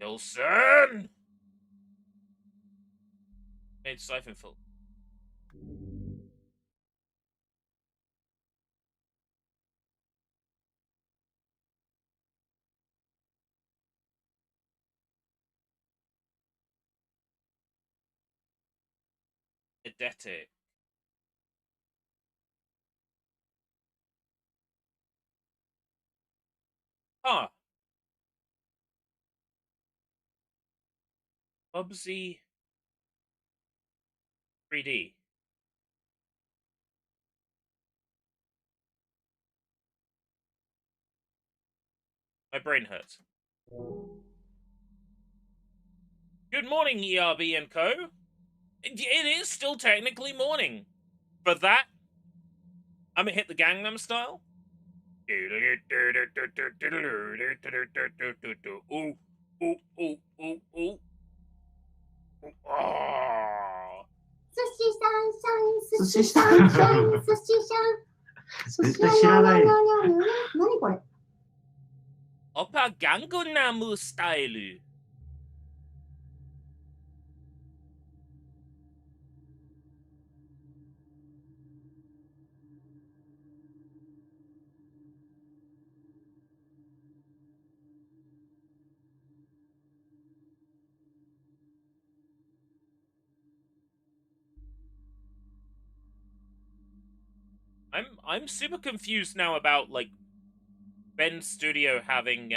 Wilson! Made siphon filter. Eidetic. Huh. Bubsy 3D. My brain hurts. Good morning, ERB and Co. It is still technically morning. For that, I'm gonna hit the Gangnam Style. Ooh, ooh, ooh, ooh, ooh. Oh. 寿司さんさん、寿司さんさん、寿司さん。絶対知らない。何これ Oppa Gangnam Style. I'm super confused now about like Ben's studio having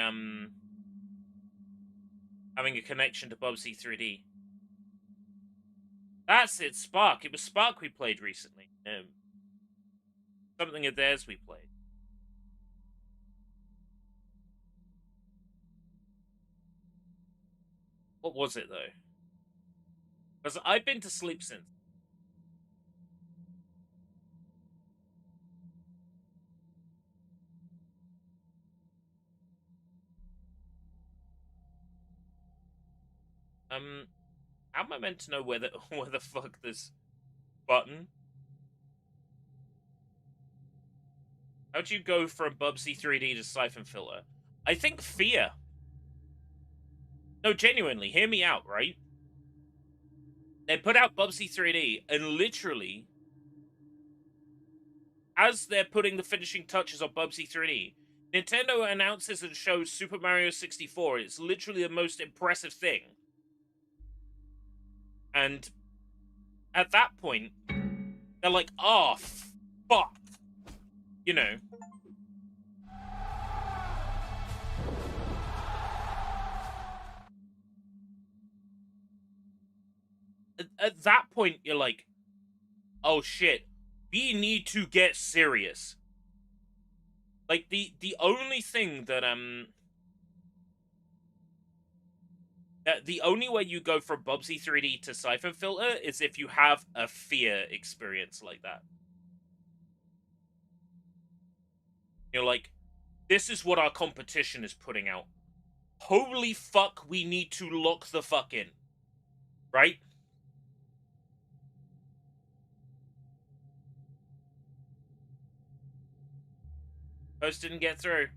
a connection to Bubsy 3D. That's it, Spark. It was Spark we played recently. Something of theirs we played. What was it though? Because I've been to sleep since. How am I meant to know where the fuck this button? How'd you go from Bubsy 3D to Siphon Filter? I think fear. No, genuinely, hear me out, right? They put out Bubsy 3D, and literally, as they're putting the finishing touches on Bubsy 3D, Nintendo announces and shows Super Mario 64. It's literally the most impressive thing. And at that point, they're like, oh, fuck. You know. At that point, you're like, oh shit, we need to get serious. Like, the only thing that, the only way you go from Bubsy 3D to Siphon Filter is if you have a fear experience like that. You're like, this is what our competition is putting out. Holy fuck, we need to lock the fuck in. Right? Post didn't get through.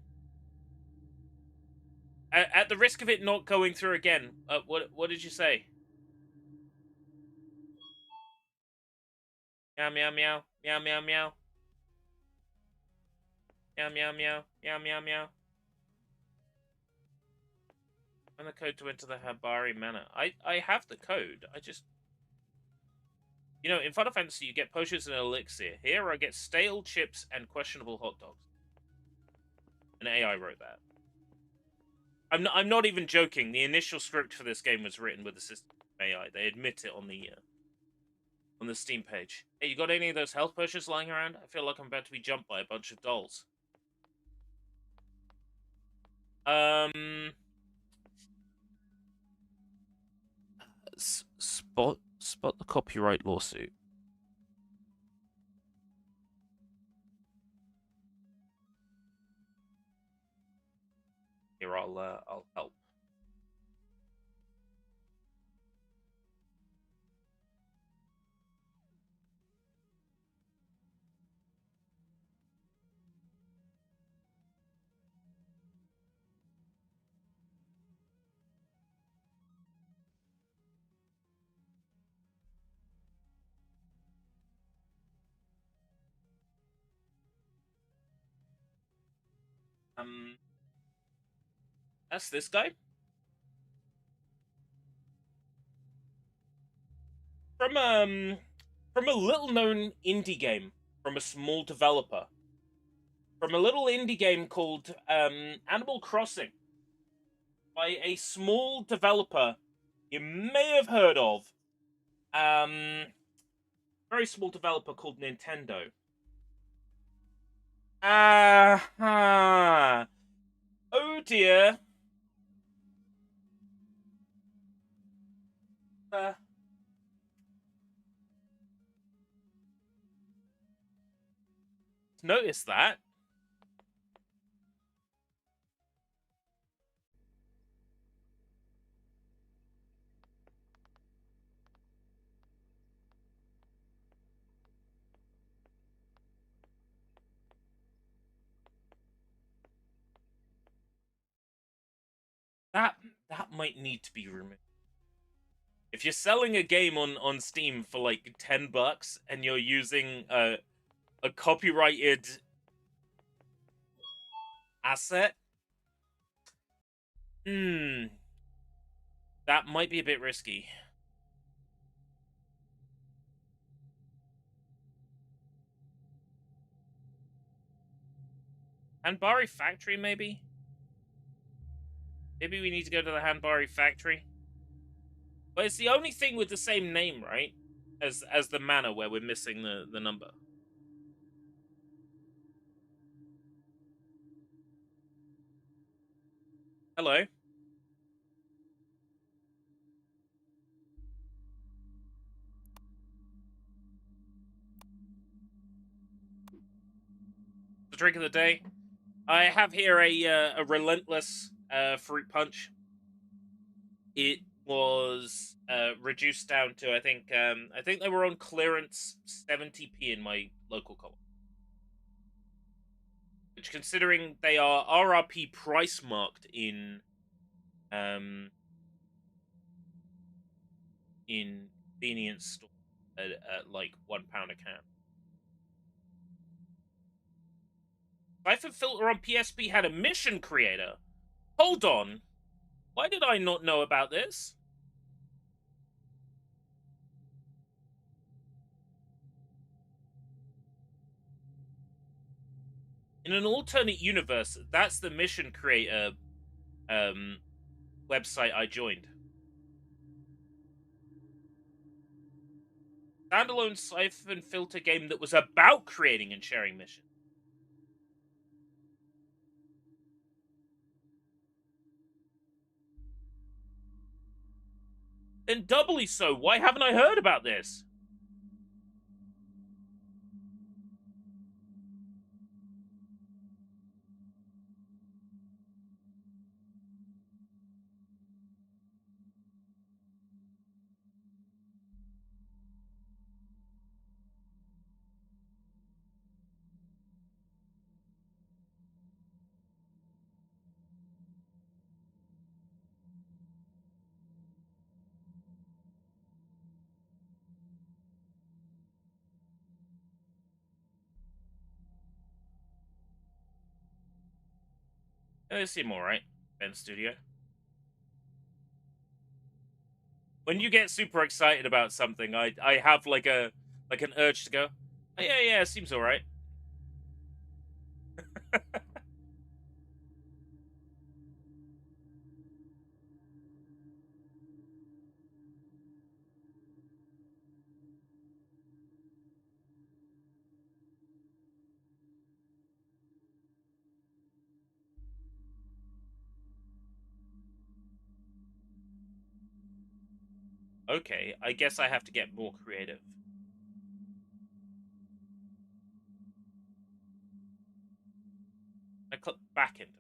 At the risk of it not going through again, what did you say? Meow, meow, meow. Meow, meow, meow. Meow, meow, meow. Meow, meow, meow. And the code to enter the Habari Manor. I have the code. I just... You know, in Final Fantasy, you get potions and elixir. Here, I get stale chips and questionable hot dogs. An AI wrote that. I'm not even joking. The initial script for this game was written with assistance from AI. They admit it on the Steam page. Hey, you got any of those health potions lying around? I feel like I'm about to be jumped by a bunch of dolls. Spot the copyright lawsuit. Here, I'll help. That's this guy. From a little known indie game from a small developer. From a little indie game called Animal Crossing by a small developer you may have heard of. Very small developer called Nintendo. Oh dear. Uh, Notice that. That that might need to be removed. If you're selling a game on Steam for like $10 and you're using a copyrighted asset, that might be a bit risky. Hanbari Factory, maybe? Maybe we need to go to the Hanbari Factory. But it's the only thing with the same name, right? As the manor where we're missing the number. Hello. The drink of the day. I have here a relentless fruit punch. It was reduced down to I think they were on clearance 70p in my local column. Which, considering they are RRP price marked in convenience store at like £1 a can. Siphon Filter on PSP had a mission creator. Hold on. Why did I not know about this? In an alternate universe, that's the mission creator website I joined. Standalone Siphon Filter game that was about creating and sharing missions. Then doubly so, why haven't I heard about this? They seem alright, Ben Studio. When you get super excited about something, I have like an urge to go, oh, yeah, seems alright. Okay, I guess I have to get more creative. I click back into.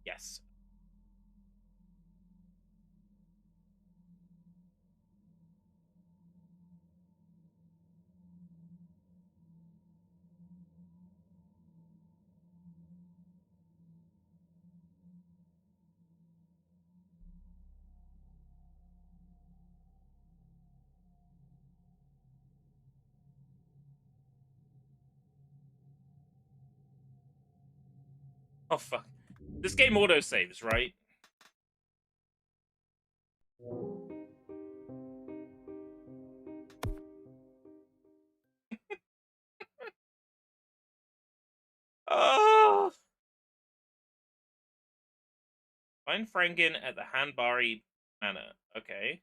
Yes. Oh, fuck. This game auto-saves, right? Oh! Find Franken at the Hanbari Manor. Okay.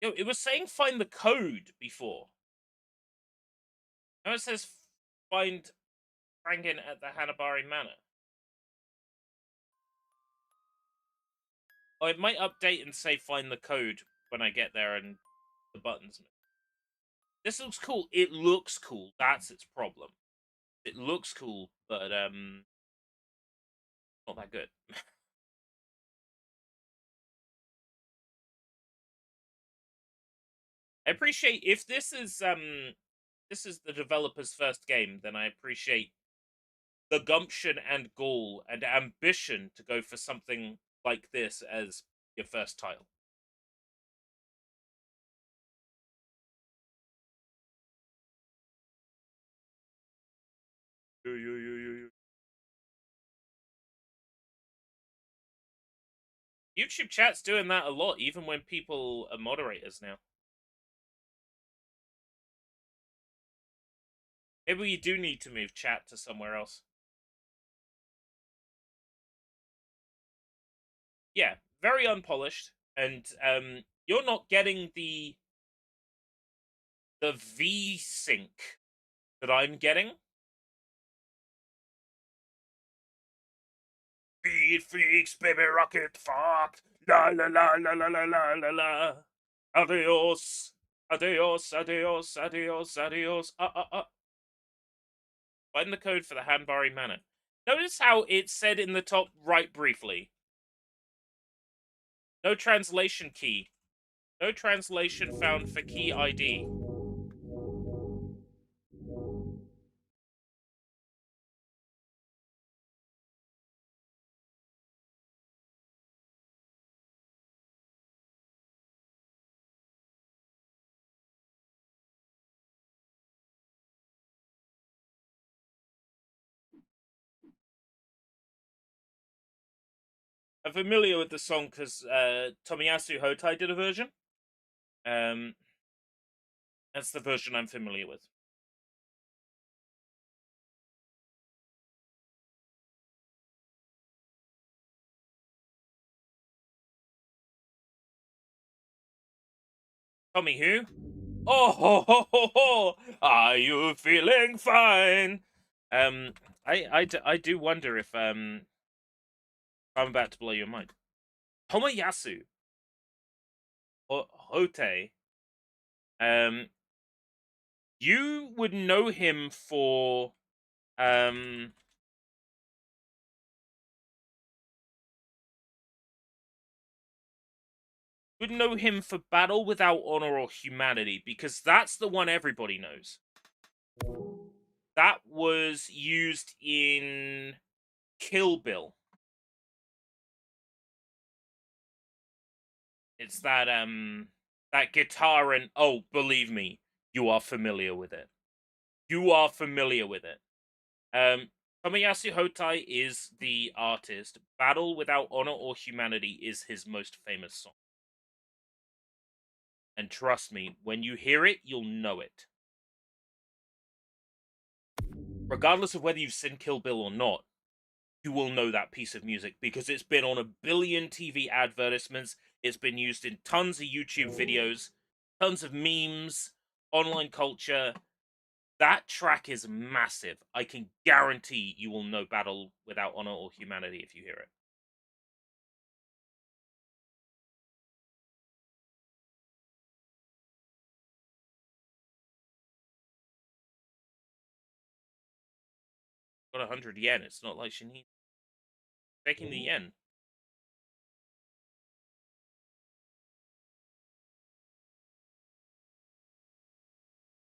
Yo, it was saying find the code before. Now it says find Franken at the Hanbari Manor. Oh, it might update and say find the code when I get there and the buttons. This looks cool. It looks cool. That's its problem. It looks cool, but not that good. I appreciate if this is the developer's first game, then I appreciate the gumption and gall and ambition to go for something like this as your first title. YouTube chat's doing that a lot, even when people are moderators now. Maybe you do need to move chat to somewhere else. Yeah, very unpolished, and you're not getting the V sync that I'm getting. Speed freaks, baby rocket, fuck. La la la la la la la la la. Adios. Adios, adios, adios, adios. Find the code for the Hanbari Manor. Notice how it said in the top right briefly. No translation key. No translation found for key ID. I'm familiar with the song because Tomiyasu Hotai did a version. That's the version I'm familiar with. Tommy who? Oh ho ho ho ho! Are you feeling fine? I do wonder if I'm about to blow your mind. Tomoyasu Hote. You would know him for would know him for Battle Without Honor or Humanity, because that's the one everybody knows. That was used in Kill Bill. It's that that guitar, and oh, believe me, you are familiar with it. You are familiar with it. Tomoyasu Hotai is the artist. Battle Without Honor or Humanity is his most famous song. And trust me, when you hear it, you'll know it. Regardless of whether you've seen Kill Bill or not, you will know that piece of music because it's been on a billion TV advertisements. It's been used in tons of YouTube videos, tons of memes, online culture. That track is massive. I can guarantee you will know Battle Without Honor or Humanity if you hear it. Got 100 yen. It's not like she needs taking the yen.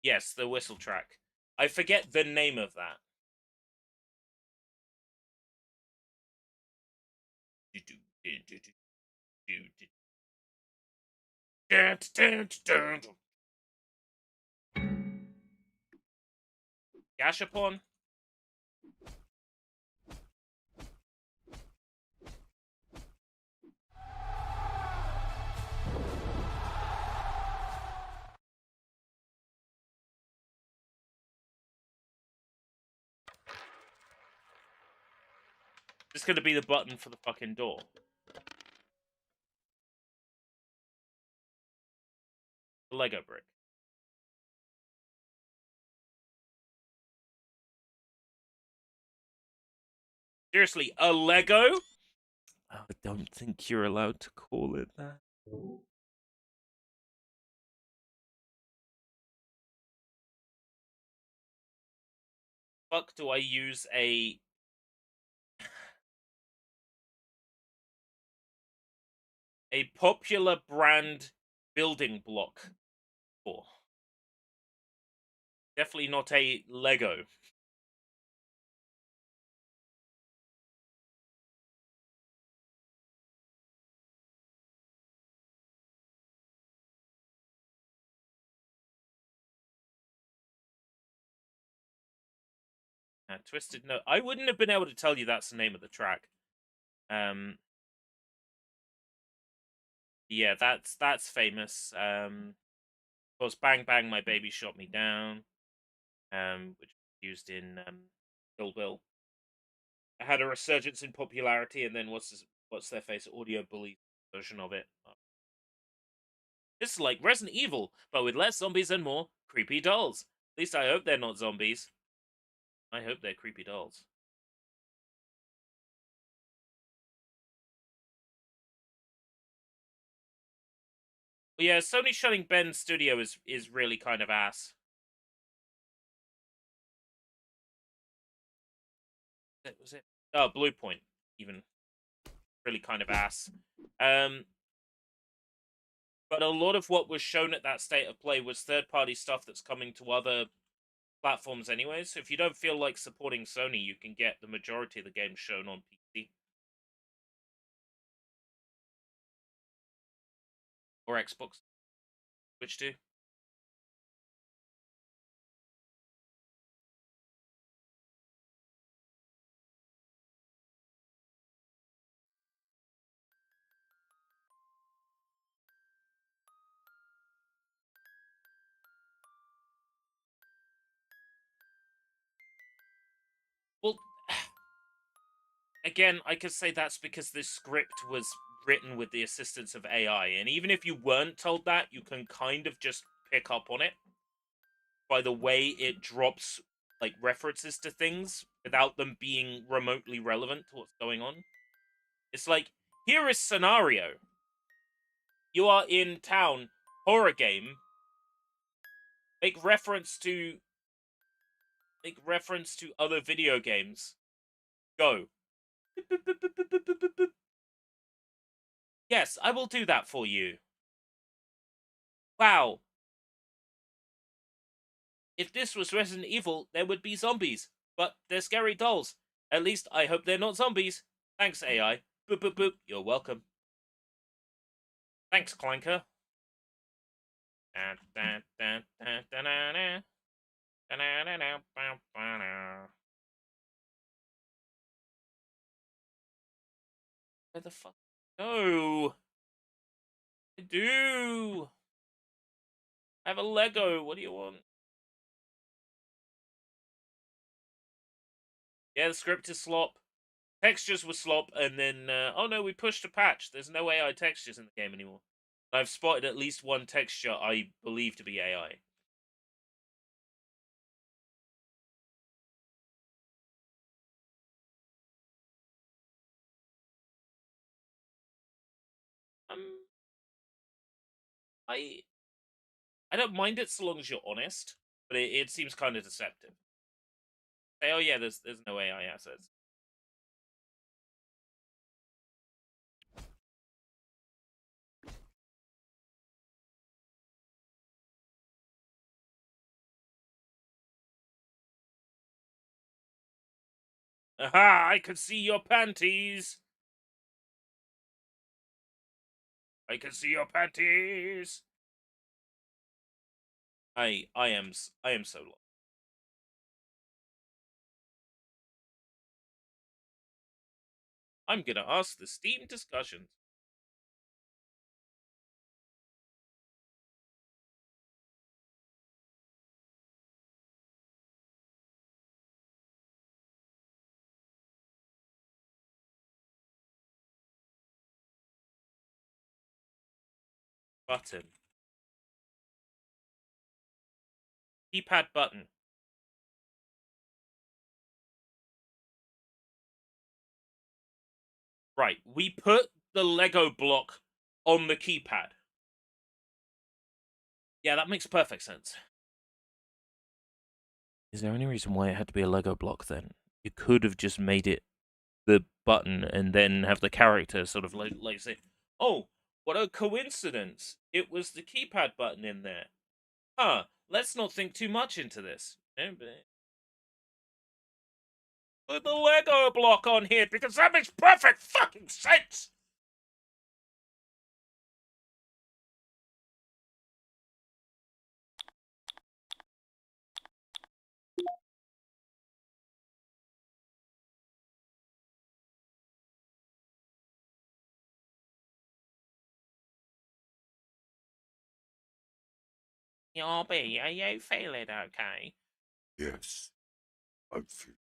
Yes, the whistle track. I forget the name of that. Gashapon? This is gonna be the button for the fucking door. The Lego brick. Seriously, a Lego? Oh, I don't think you're allowed to call it that. Fuck do I use a popular brand building block for? Definitely not a Lego. Twisted Note. I wouldn't have been able to tell you that's the name of the track. Yeah, that's famous. Of course, Bang Bang, My Baby Shot Me Down. Which was used in Kill Bill. It had a resurgence in popularity, and then what's their face audio bully version of it. This is like Resident Evil, but with less zombies and more creepy dolls. At least I hope they're not zombies. I hope they're creepy dolls. But yeah, Sony shutting Ben's studio is really kind of ass. Was it? Oh, Blue Point, even really kind of ass. But a lot of what was shown at that state of play was third-party stuff that's coming to other platforms anyway. So if you don't feel like supporting Sony, you can get the majority of the games shown on PC or Xbox, which do. Well, again, I could say that's because this script was written with the assistance of AI, and even if you weren't told that, you can kind of just pick up on it by the way it drops like references to things without them being remotely relevant to what's going on. It's like, here is scenario. You are in town, horror game. Make reference to other video games. Go. Yes, I will do that for you. Wow. If this was Resident Evil, there would be zombies. But they're scary dolls. At least I hope they're not zombies. Thanks, AI. Boop boop boop. You're welcome. Thanks, Clanker. Where the fuck? No. I do. I have a Lego. What do you want? Yeah, the script is slop. Textures were slop, and then, oh no, we pushed a patch. There's no AI textures in the game anymore. I've spotted at least one texture I believe to be AI. Um, I don't mind it so long as you're honest, but it seems kind of deceptive. Say, oh yeah, there's no AI assets. Aha! I can see your panties. I can see your panties. I am so lost. I'm gonna ask the Steam discussions. Button. Keypad button. Right, we put the Lego block on the keypad. Yeah, that makes perfect sense. Is there any reason why it had to be a Lego block then? You could have just made it the button and then have the character sort of like say, oh, what a coincidence. It was the keypad button in there. Huh, let's not think too much into this. Put the Lego block on here because that makes perfect fucking sense. Yorby, are you feeling okay? Yes, I'm feeling.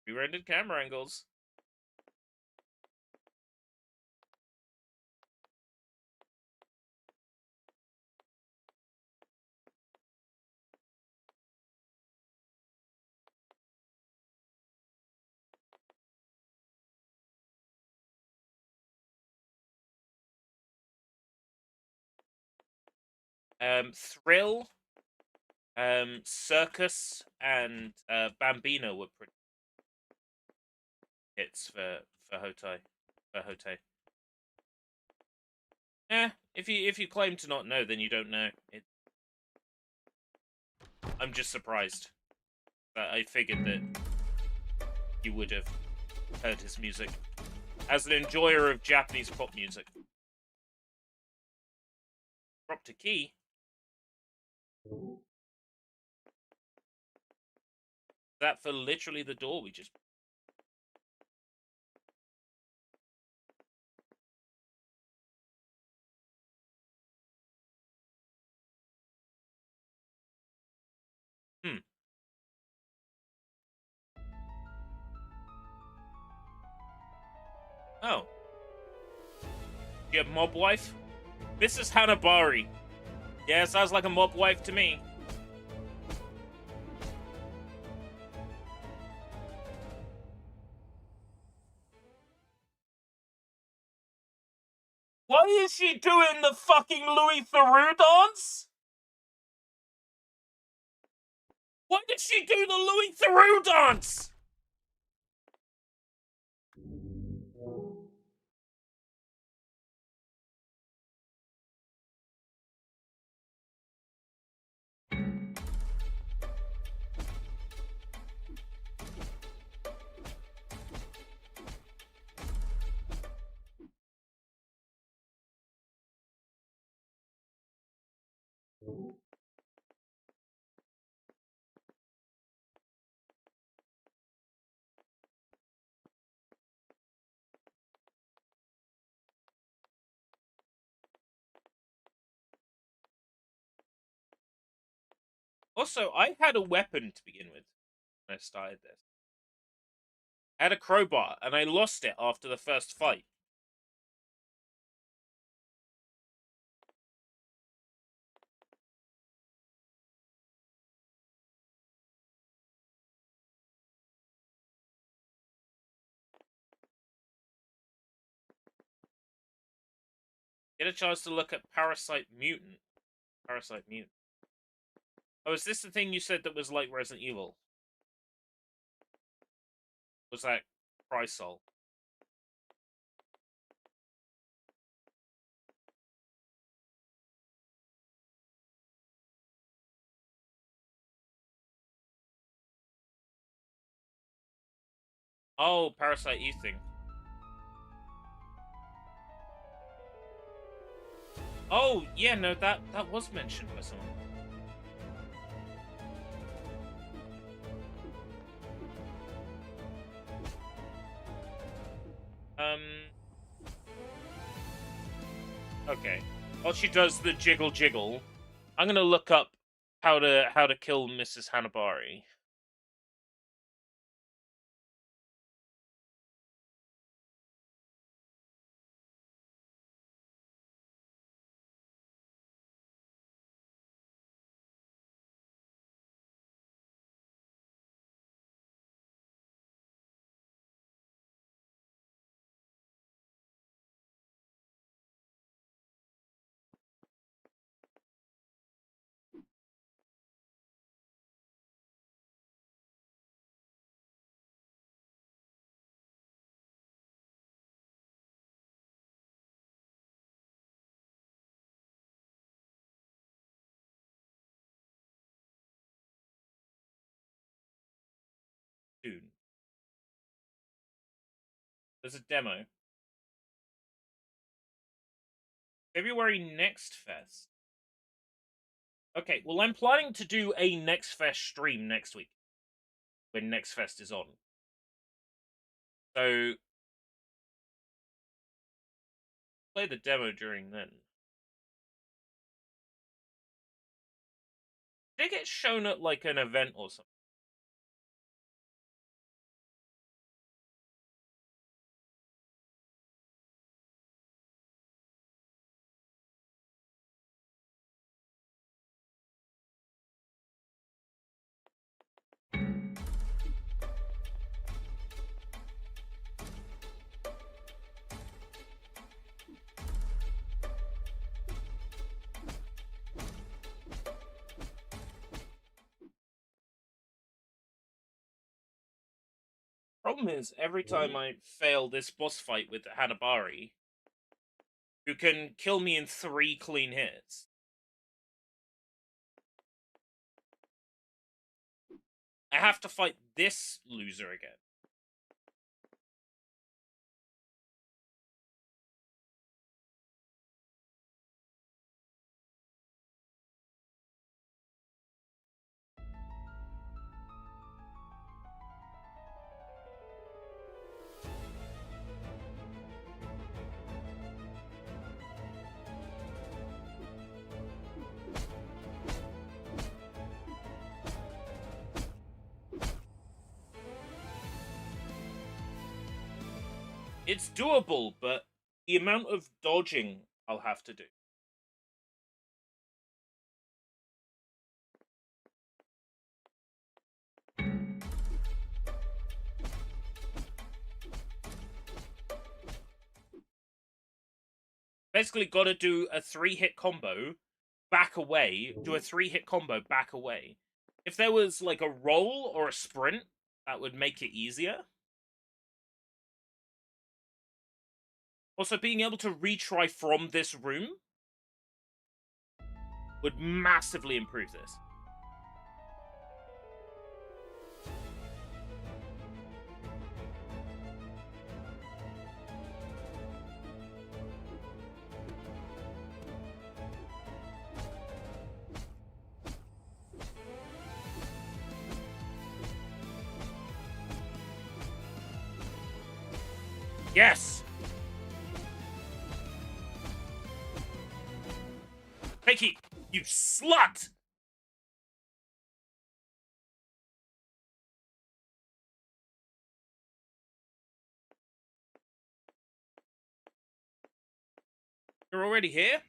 Re-rendered camera angles. Thrill, Circus, and Bambino were pretty hits for Hotai. For Hotai. If you claim to not know, then you don't know. I'm just surprised. I figured that you would have heard his music. As an enjoyer of Japanese pop music. Dropped a key. That for literally the door we just... Hmm. Oh. You have mob wife? This is Hanabari. Yeah, sounds like a mob wife to me. Why is she doing the fucking Louis Theroux dance? Why did she do the Louis Theroux dance? Also, I had a weapon to begin with when I started this. I had a crowbar, and I lost it after the first fight. Get a chance to look at Parasite Mutant. Parasite Mutant. Oh, is this the thing you said that was like Resident Evil? Was that Chrysol? Oh, parasite eating. Oh, yeah, no, that was mentioned by someone. Okay. While she does the jiggle jiggle, I'm gonna look up how to kill Mrs. Hanabari. Soon. There's a demo. February next fest. Okay, well I'm planning to do a next fest stream next week. When next fest is on. So play the demo during then. Did it get shown at like an event or something? Problem is, every time I fail this boss fight with Hanabari, who can kill me in 3 clean hits, I have to fight this loser again. It's doable, but the amount of dodging I'll have to do. Basically got to do a 3-hit combo, back away, do a 3-hit combo, back away. If there was like a roll or a sprint, that would make it easier. Also, being able to retry from this room would massively improve this. Yes! Becky, you slut! You're already here?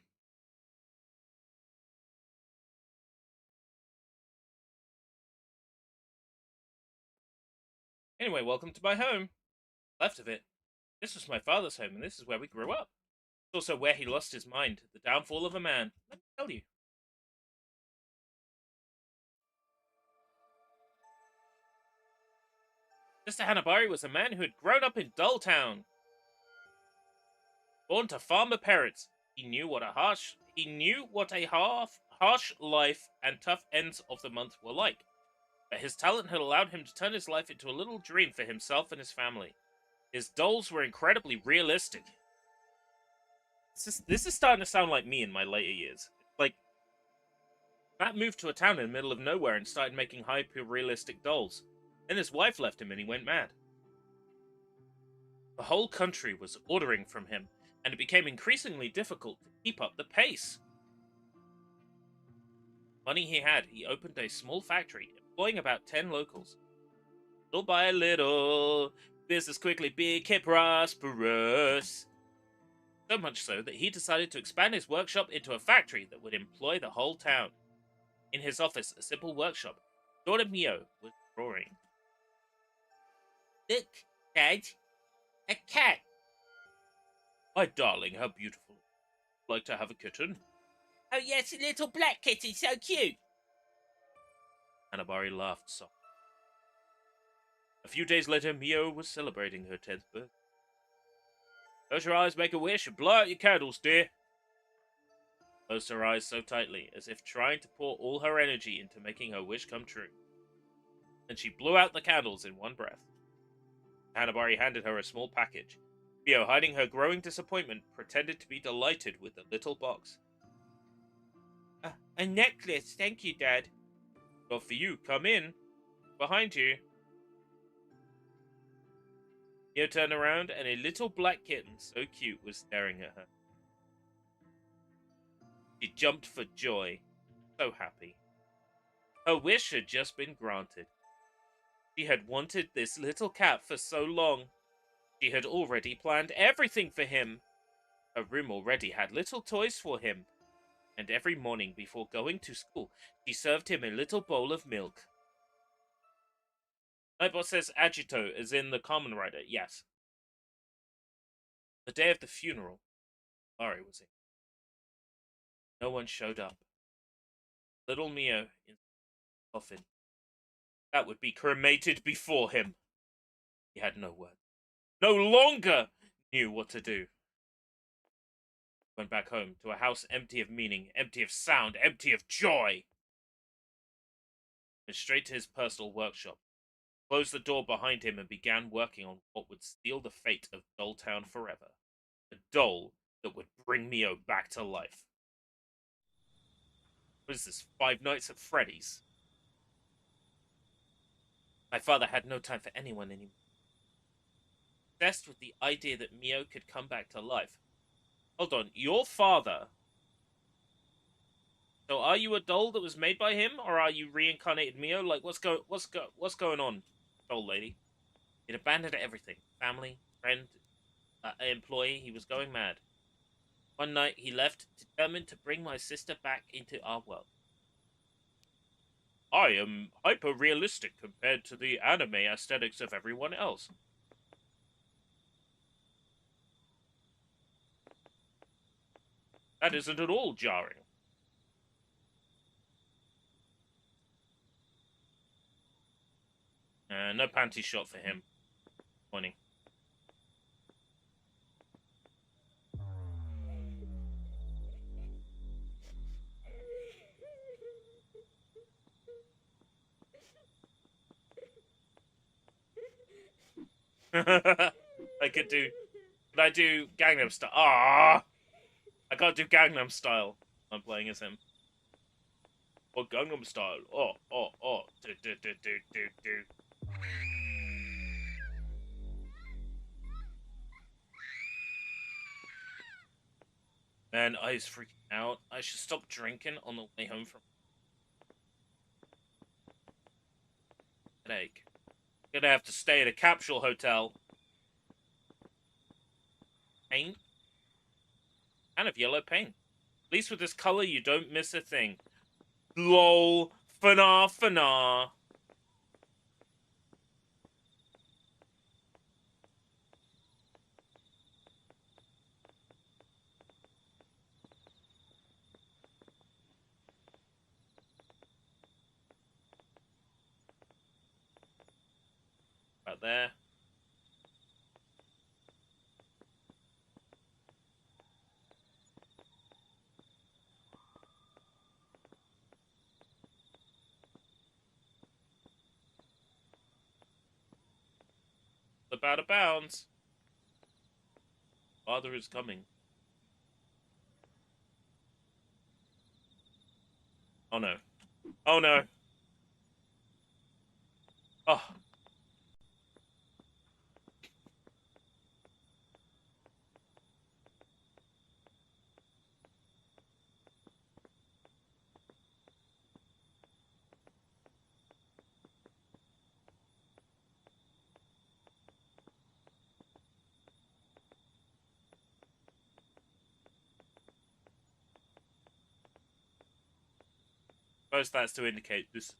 Anyway, welcome to my home. Left of it. This was my father's home, and this is where we grew up. It's also where he lost his mind. The downfall of a man. Let me tell you. Mr. Hanabari was a man who had grown up in Dulltown. Born to farmer parents, he knew what a harsh life and tough ends of the month were like. But his talent had allowed him to turn his life into a little dream for himself and his family. His dolls were incredibly realistic. This is starting to sound like me in my later years. Like, Matt moved to a town in the middle of nowhere and started making hyper-realistic dolls. Then his wife left him and he went mad. The whole country was ordering from him, and it became increasingly difficult to keep up the pace. Money he had, he opened a small factory, employing about 10 locals. Little by little, business quickly became prosperous. So much so that he decided to expand his workshop into a factory that would employ the whole town. In his office, a simple workshop, daughter Mio was drawing. Look, Dad, a cat. My darling, how beautiful. Like to have a kitten? Oh yes, a little black kitten, so cute. Hanabari laughed softly. A few days later, Mio was celebrating her 10th birthday. Close your eyes, make a wish, and blow out your candles, dear. Closed her eyes so tightly, as if trying to pour all her energy into making her wish come true. And she blew out the candles in one breath. Hanabari handed her a small package. Mio, hiding her growing disappointment, pretended to be delighted with the little box. A necklace, thank you, Dad. Well, for you, come in. Behind you. Mio turned around, and a little black kitten, so cute, was staring at her. She jumped for joy, so happy. Her wish had just been granted. She had wanted this little cat for so long. She had already planned everything for him. Her room already had little toys for him. And every morning before going to school, she served him a little bowl of milk. Nightbot says agito, as in the Kamen Rider. Yes. The day of the funeral, Ari was in. No one showed up. Little Mio in the coffin. That would be cremated before him. He had no word. No longer knew what to do. Went back home to a house empty of meaning, empty of sound, empty of joy. Went straight to his personal workshop, closed the door behind him, and began working on what would seal the fate of Dolltown forever. A doll that would bring Mio back to life. What is this, Five Nights at Freddy's? My father had no time for anyone anymore. Obsessed with the idea that Mio could come back to life. Hold on, your father? So are you a doll that was made by him, or are you reincarnated Mio? Like, what's going on, doll lady? He'd abandoned everything. Family, friend, employee. He was going mad. One night, he left, determined to bring my sister back into our world. I am hyper-realistic compared to the anime aesthetics of everyone else. That isn't at all jarring. No panty shot for him. Funny. Could I do Gangnam Style? Ah, I can't do Gangnam Style. I'm playing as him. Or Gangnam Style. Oh. Do. Man, I was freaking out. I should stop drinking on the way home from headache. Gonna have to stay at a capsule hotel. Paint? Kind of yellow paint. At least with this color, you don't miss a thing. LOL. Fana. Right there. Slip out of bounds. Father is coming. Oh no. Oh no. Oh. Suppose that's to indicate this.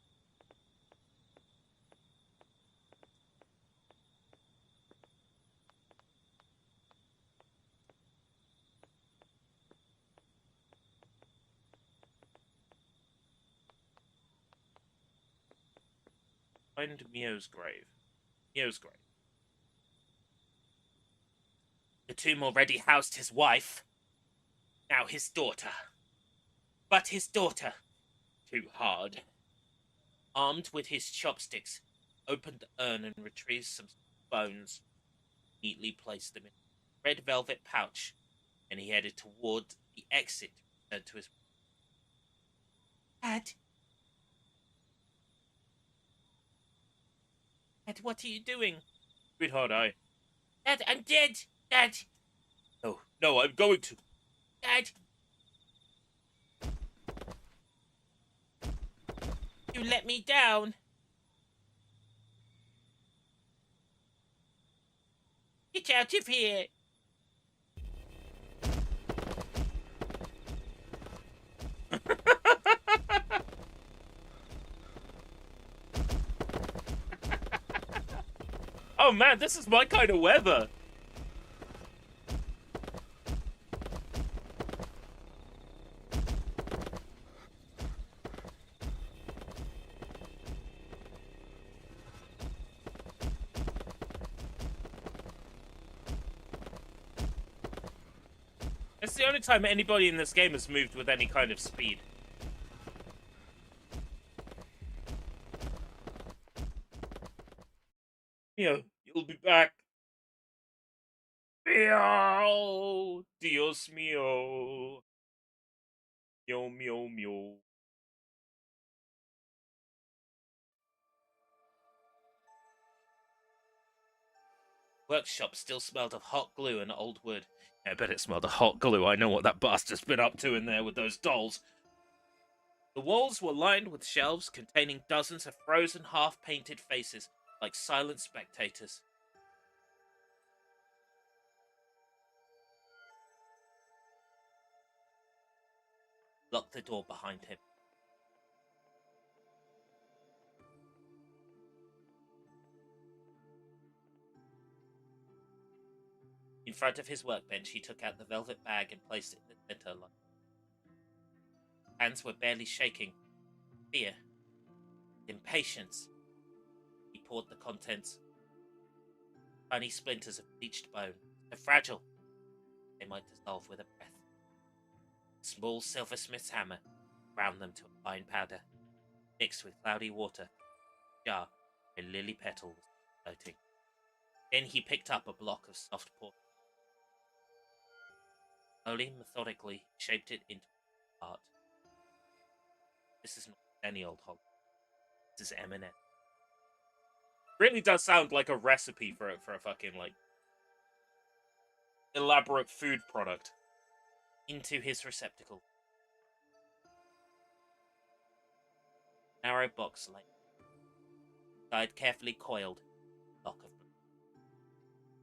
Find Mio's grave. Mio's grave. The tomb already housed his wife. Now his daughter. But his daughter. Too hard. Armed with his chopsticks, opened the urn and retrieved some bones. Neatly placed them in a red velvet pouch, and he headed toward the exit to return to his. Dad? Dad, what are you doing? Sweetheart, Dad, I'm dead! Dad! No, no, I'm going to. Dad! You let me down! Get out of here! Oh man, this is my kind of weather! It's the only time anybody in this game has moved with any kind of speed. Mio, you'll be back. Meow! Dios mio. Meow, meow, meow. Workshop still smelled of hot glue and old wood. Yeah, I bet it smelled of hot glue. I know what that bastard's been up to in there with those dolls. The walls were lined with shelves containing dozens of frozen, half-painted faces, like silent spectators. Locked the door behind him. In front of his workbench, he took out the velvet bag and placed it in the center. Hands were barely shaking. Fear. Impatience. He poured the contents. Tiny splinters of bleached bone. So fragile, they might dissolve with a breath. A small silversmith's hammer ground them to a fine powder, mixed with cloudy water. A jar where lily petal was floating. Then he picked up a block of soft porcelain. Slowly, methodically, shaped it into art. This is not any old hog. This is M&M. Really does sound like a recipe for a fucking, like, elaborate food product. Into his receptacle. Narrow box length. Side carefully coiled. Lock of blue.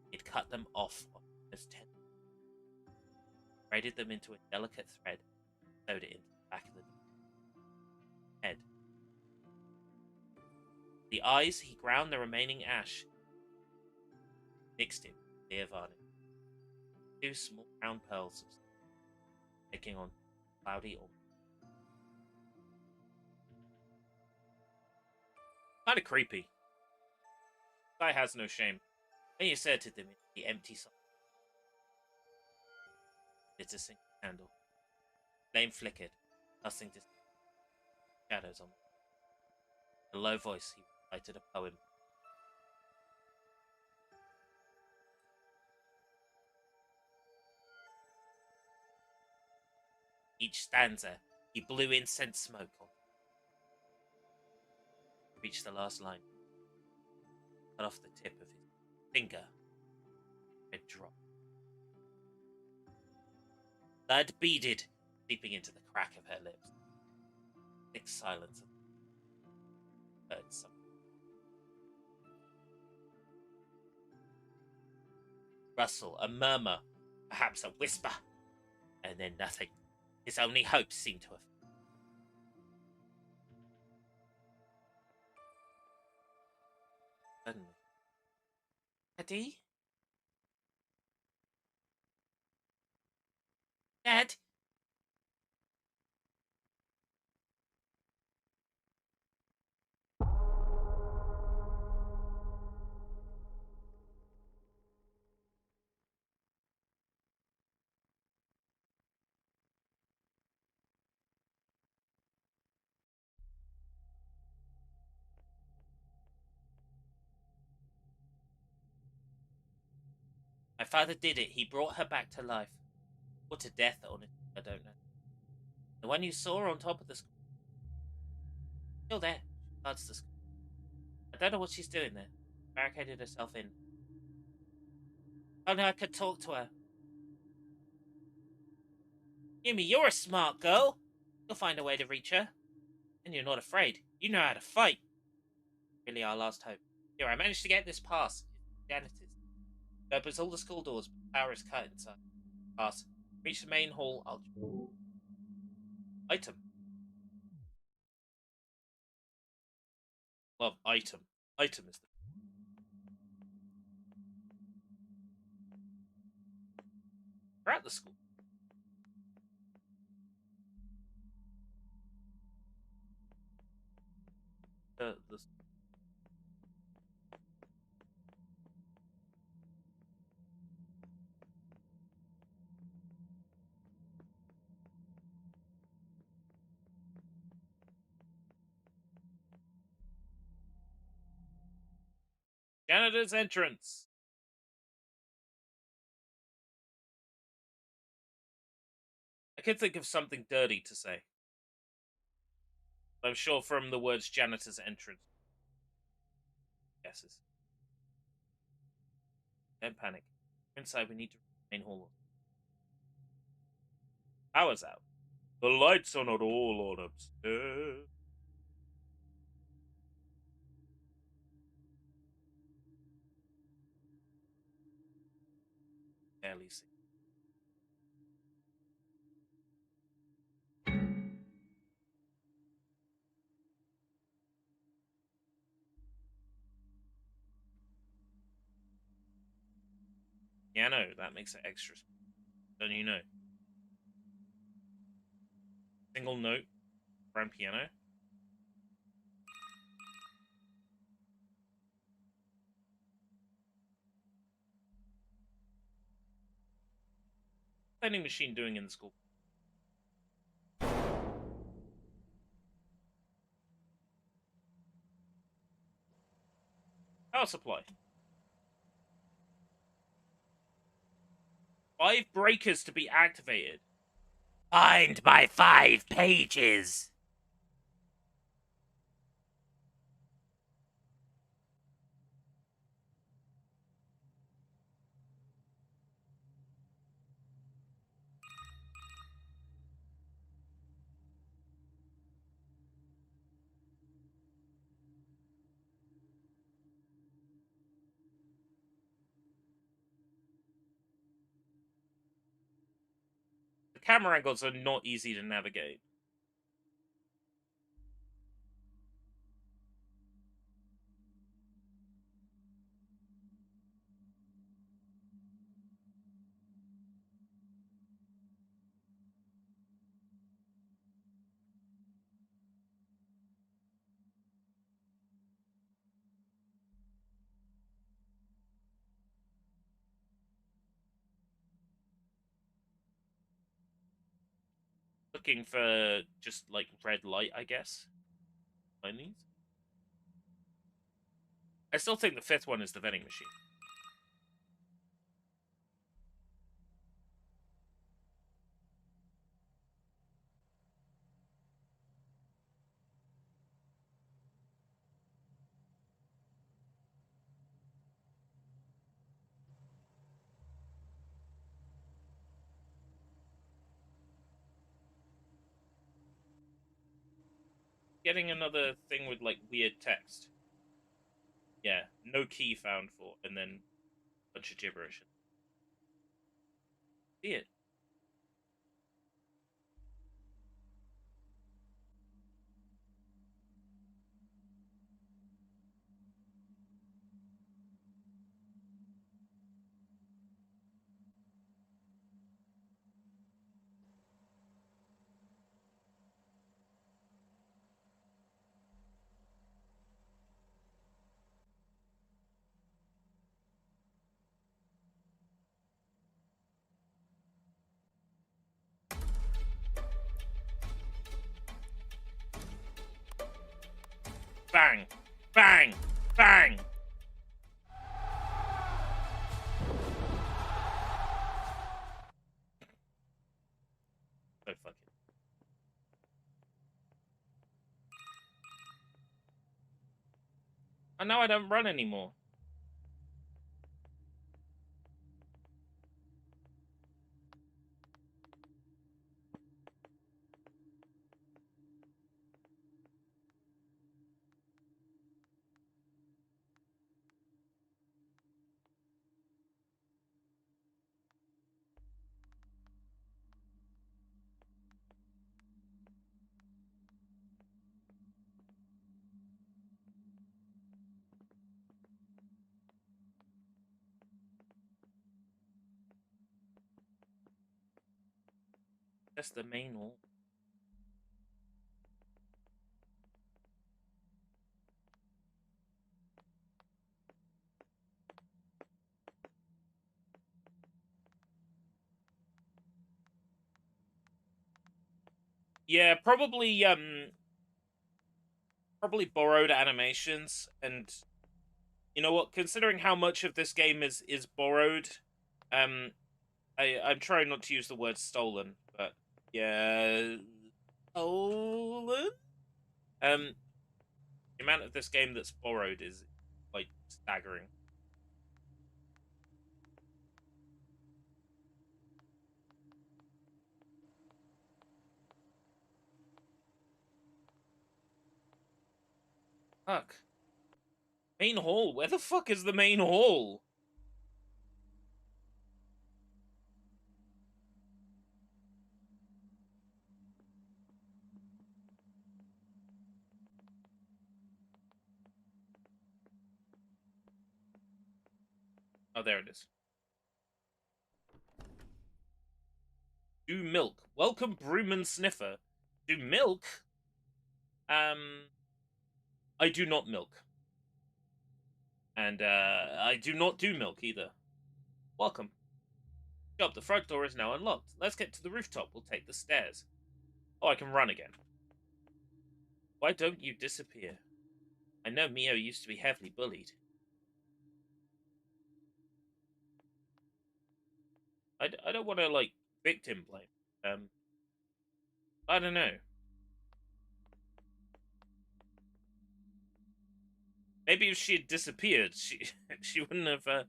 He'd cut them off on his tent. Braided them into a delicate thread. Sewed it into the back of the head. The eyes, he ground the remaining ash. Mixed it with clear varnish. 2 small round pearls, taking on cloudy or kind of creepy. Guy has no shame. Then he inserted them in the empty socket. Lit a single candle. Flame flickered, casting shadows on them. In a low voice, he recited a poem. Each stanza, he blew incense smoke on. Reached the last line. Cut off the tip of his finger. Red drop. Blood beaded, seeping into the crack of her lips. Thick silence. Heard something. Rustle, a murmur, perhaps a whisper, and then nothing. His only hope seemed to have. Suddenly, Daddy? Dad? My father did it. He brought her back to life. Or to death, honestly, I don't know. The one you saw on top of the school. Still there. She guards the school. I don't know what she's doing there. Barricaded herself in. Only I could talk to her. Yumi, you're a smart girl. You'll find a way to reach her. And you're not afraid. You know how to fight. Really our last hope. Here, I managed to get this pass. Janitors. It opens all the school doors, but the power is cut inside. Pass. Reach the main hall. I'll... Item. Love item. Item is the... We're at the school. The janitor's entrance. I could think of something dirty to say. I'm sure from the words janitor's entrance. Guesses. Don't panic. Inside, we need to main hall. Power's out. The lights are not all on upstairs. Barely see. Piano, that makes it extra. Don't you know? Single note, grand piano. Vending machine doing in the school. Power supply. 5 breakers to be activated. Find my 5 pages. The camera angles are not easy to navigate. Looking for just like red light, I guess. Find these. I still think the 5th one is the vending machine. getting another thing with like weird text. Yeah, no key found for, and then a bunch of gibberish. See it. Bang! Bang! Bang! Oh, fuck it. And now I don't run anymore. That's the main hall. Yeah, probably borrowed animations, and you know what? Considering how much of this game is borrowed, um, I'm trying not to use the word stolen, but yeah, stolen. The amount of this game that's borrowed is like staggering. Fuck. Main hall. Where the fuck is the main hall? Oh, there it is. Do milk. Welcome, Broom and Sniffer. Do milk? I do not milk. And, I do not do milk either. Welcome. Job, the front door is now unlocked. Let's get to the rooftop. We'll take the stairs. Oh, I can run again. Why don't you disappear? I know Mio used to be heavily bullied. I don't want to, like, victim blame. I don't know. Maybe if she had disappeared, she wouldn't have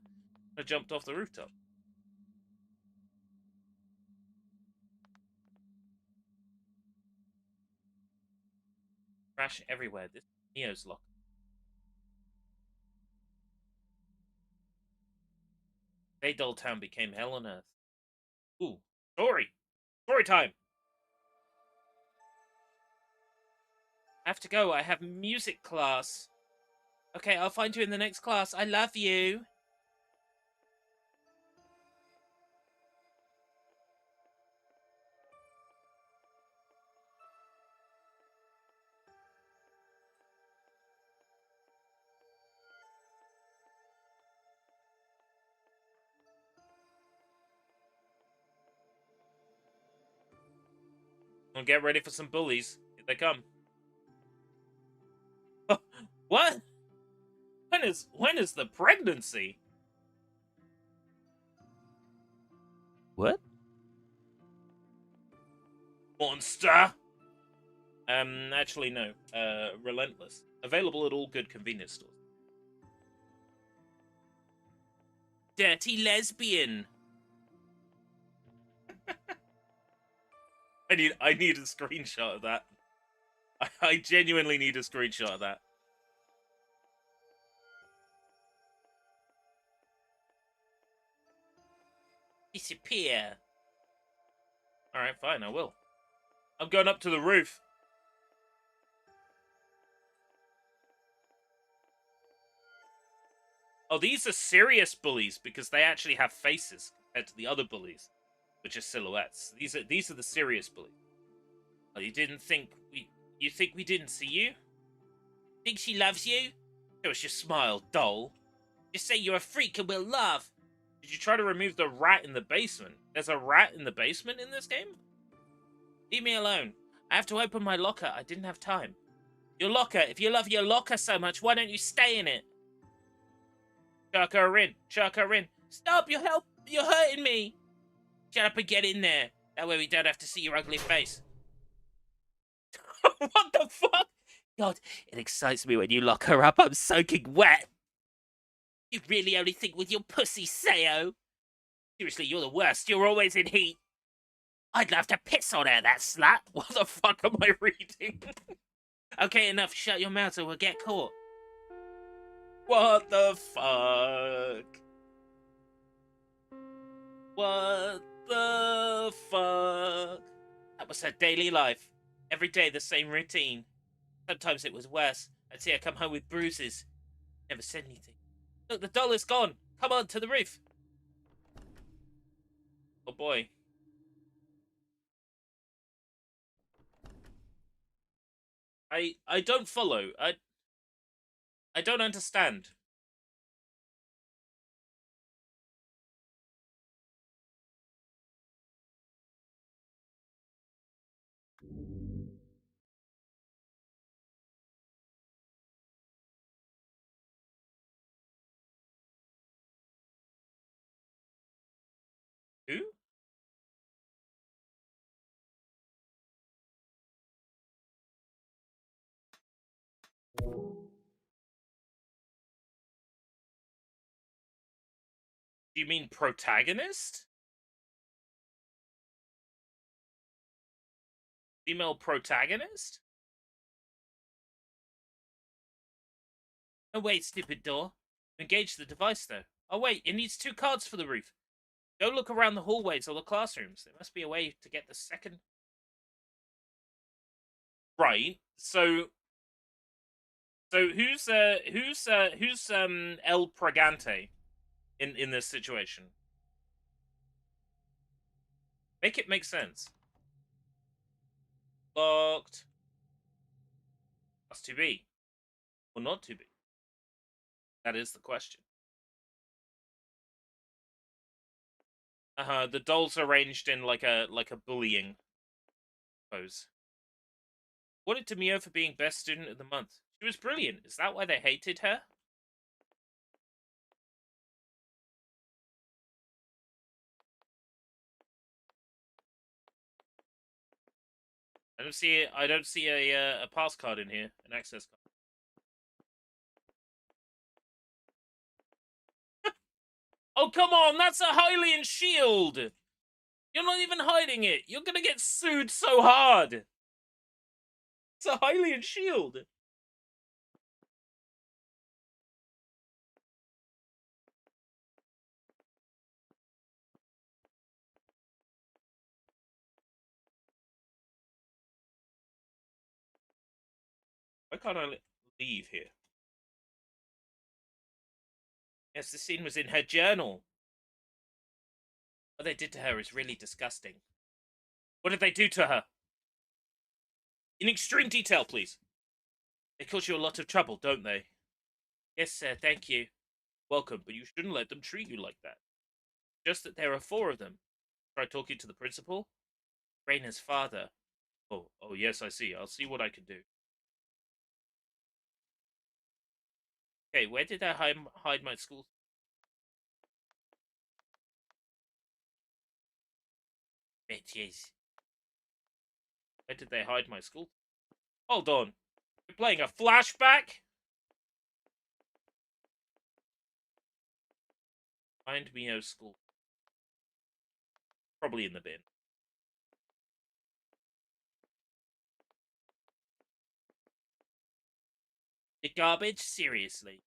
jumped off the rooftop. Trash everywhere. This is Mio's locker. Day Town became hell on earth. Ooh, story! Story time! I have to go. I have music class. Okay, I'll find you in the next class. I love you. Well, get ready for some bullies. Here they come. What? When is the pregnancy? What? Monster. Actually no. Relentless. Available at all good convenience stores. Dirty lesbian. I need a screenshot of that. I genuinely need a screenshot of that. Disappear. Alright, fine, I will. I'm going up to the roof. Oh, these are serious bullies because they actually have faces compared to the other bullies, which are silhouettes. These are the serious bullies. Oh, you think we didn't see you? Think she loves you? Show us your smile, doll. Just say you're a freak and we'll laugh. Did you try to remove the rat in the basement? There's a rat in the basement in this game? Leave me alone. I have to open my locker. I didn't have time. Your locker. If you love your locker so much, why don't you stay in it? Chuck her in. Chuck her in. Stop! You're hurting me. Shut up and get in there. That way we don't have to see your ugly face. What the fuck? God, it excites me when you lock her up. I'm soaking wet. You really only think with your pussy, Sayo? Seriously, you're the worst. You're always in heat. I'd love to piss on her, that slut. What the fuck am I reading? Okay, enough. Shut your mouth or we'll get caught. What the fuck? What the fuck? That was her daily life. Every day the same routine. Sometimes it was worse. I'd see her come home with bruises. Never said anything. Look, the doll is gone. Come on, to the roof. Oh boy. I don't follow. I don't understand. Who? Do you mean protagonist? Female protagonist? Oh wait, stupid door. Engage the device though. Oh wait, it needs 2 cards for the roof. Go look around the hallways or the classrooms. There must be a way to get the second. Right. So who's El Pregante in this situation? Make it make sense. Locked. That's to be. Or not to be. That is the question. The dolls arranged in like a bullying pose. Awarded to Mio for being best student of the month. She was brilliant. Is that why they hated her? I don't see a pass card in here, an access card. Oh come on, that's a Hylian shield. You're not even hiding it. You're gonna get sued so hard. It's a Hylian shield. Why can't I leave here? Yes, the scene was in her journal. What they did to her is really disgusting. What did they do to her? In extreme detail, please. They cause you a lot of trouble, don't they? Yes, sir, thank you. Welcome, but you shouldn't let them treat you like that. Just that there are 4 of them. Try talking to the principal? Raina's father. Oh, yes, I see. I'll see what I can do. Okay, where did I hide my school? Bitches. Where did they hide my school? Hold on. You're playing a flashback? Find Mio's school. Probably in the bin. The garbage? Seriously.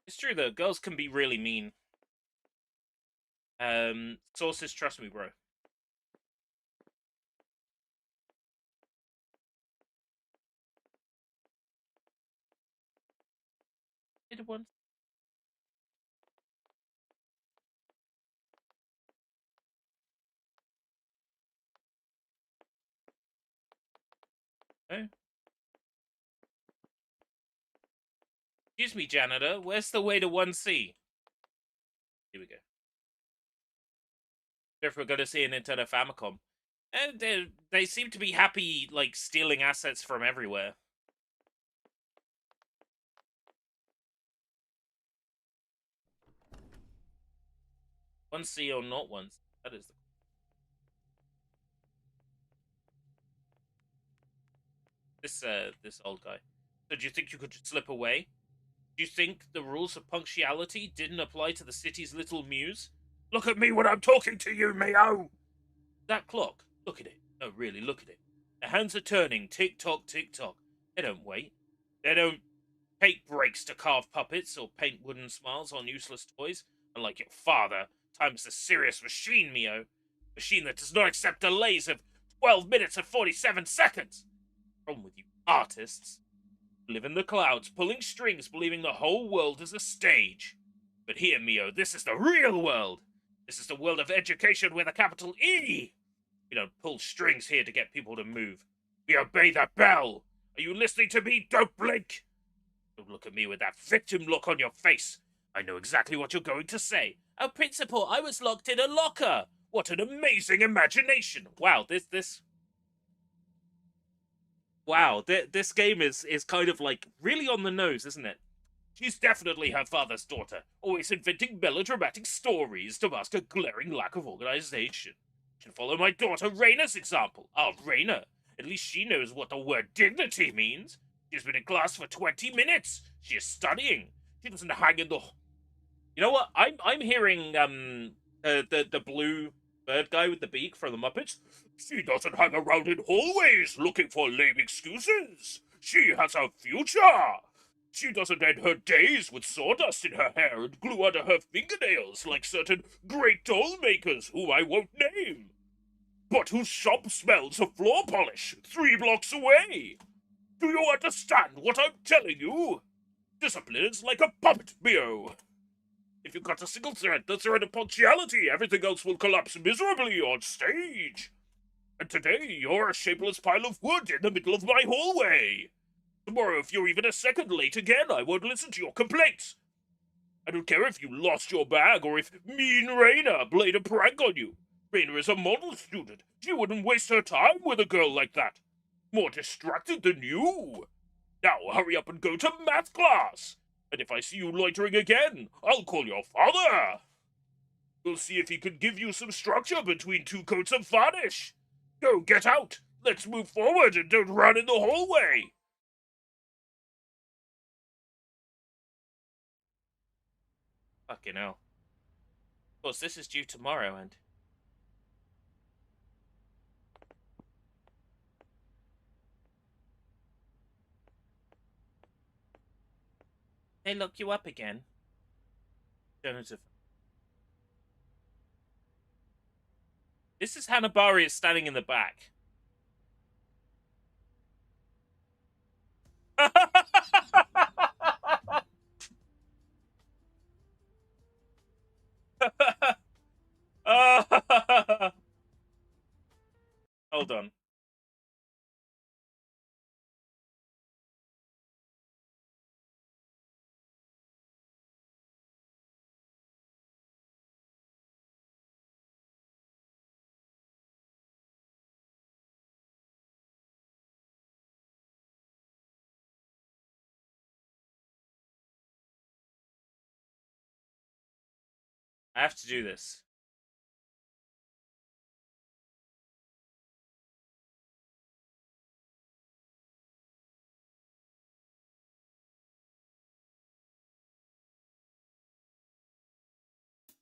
It's true though, girls can be really mean. Sources, trust me, bro. Did it once. Oh. Excuse me, janitor. Where's the way to 1C? Here we go. If we're gonna see a Nintendo Famicom. And they seem to be happy, like, stealing assets from everywhere. One C or not once. That is this old guy. So do you think you could slip away? Do you think the rules of punctuality didn't apply to the city's little muse? Look at me when I'm talking to you, Mio! That clock. Look at it. No, really, look at it. The hands are turning. Tick tock, tick tock. They don't wait. They don't take breaks to carve puppets or paint wooden smiles on useless toys. Unlike your father, time is a serious machine, Mio. Machine that does not accept delays of 12 minutes and 47 seconds. Problem with you artists. Live in the clouds, pulling strings, believing the whole world is a stage. But here, Mio, this is the real world. This is the world of education with a capital E. We don't pull strings here to get people to move. We obey the bell. Are you listening to me? Don't blink. Don't look at me with that victim look on your face. I know exactly what you're going to say. Oh, Principal, I was locked in a locker. What an amazing imagination. Wow, this game is kind of like really on the nose, isn't it? She's definitely her father's daughter, always inventing melodramatic stories to mask a glaring lack of organization. Should follow my daughter Raina's example. Ah, Raina. At least she knows what the word dignity means. She's been in class for 20 minutes. She is studying. She doesn't hang in the. You know what? I'm hearing the blue bird guy with the beak from the Muppets. She doesn't hang around in hallways looking for lame excuses. She has a future. She doesn't end her days with sawdust in her hair and glue under her fingernails like certain great doll makers whom I won't name, but whose shop smells of floor polish 3 blocks away. Do you understand what I'm telling you? Discipline is like a puppet, Mio. If you cut a single thread, the thread of punctuality, everything else will collapse miserably on stage. And today, you're a shapeless pile of wood in the middle of my hallway. Tomorrow, if you're even a second late again, I won't listen to your complaints. I don't care if you lost your bag or if mean Raina played a prank on you. Raina is a model student. She wouldn't waste her time with a girl like that. More distracted than you. Now, hurry up and go to math class. And if I see you loitering again, I'll call your father. We'll see if he can give you some structure between 2 coats of varnish. Go, get out. Let's move forward and don't run in the hallway. Fucking hell. Of course, this is due tomorrow, and they lock you up again. Alternative. This is Hanabari is standing in the back. Hold on. I have to do this.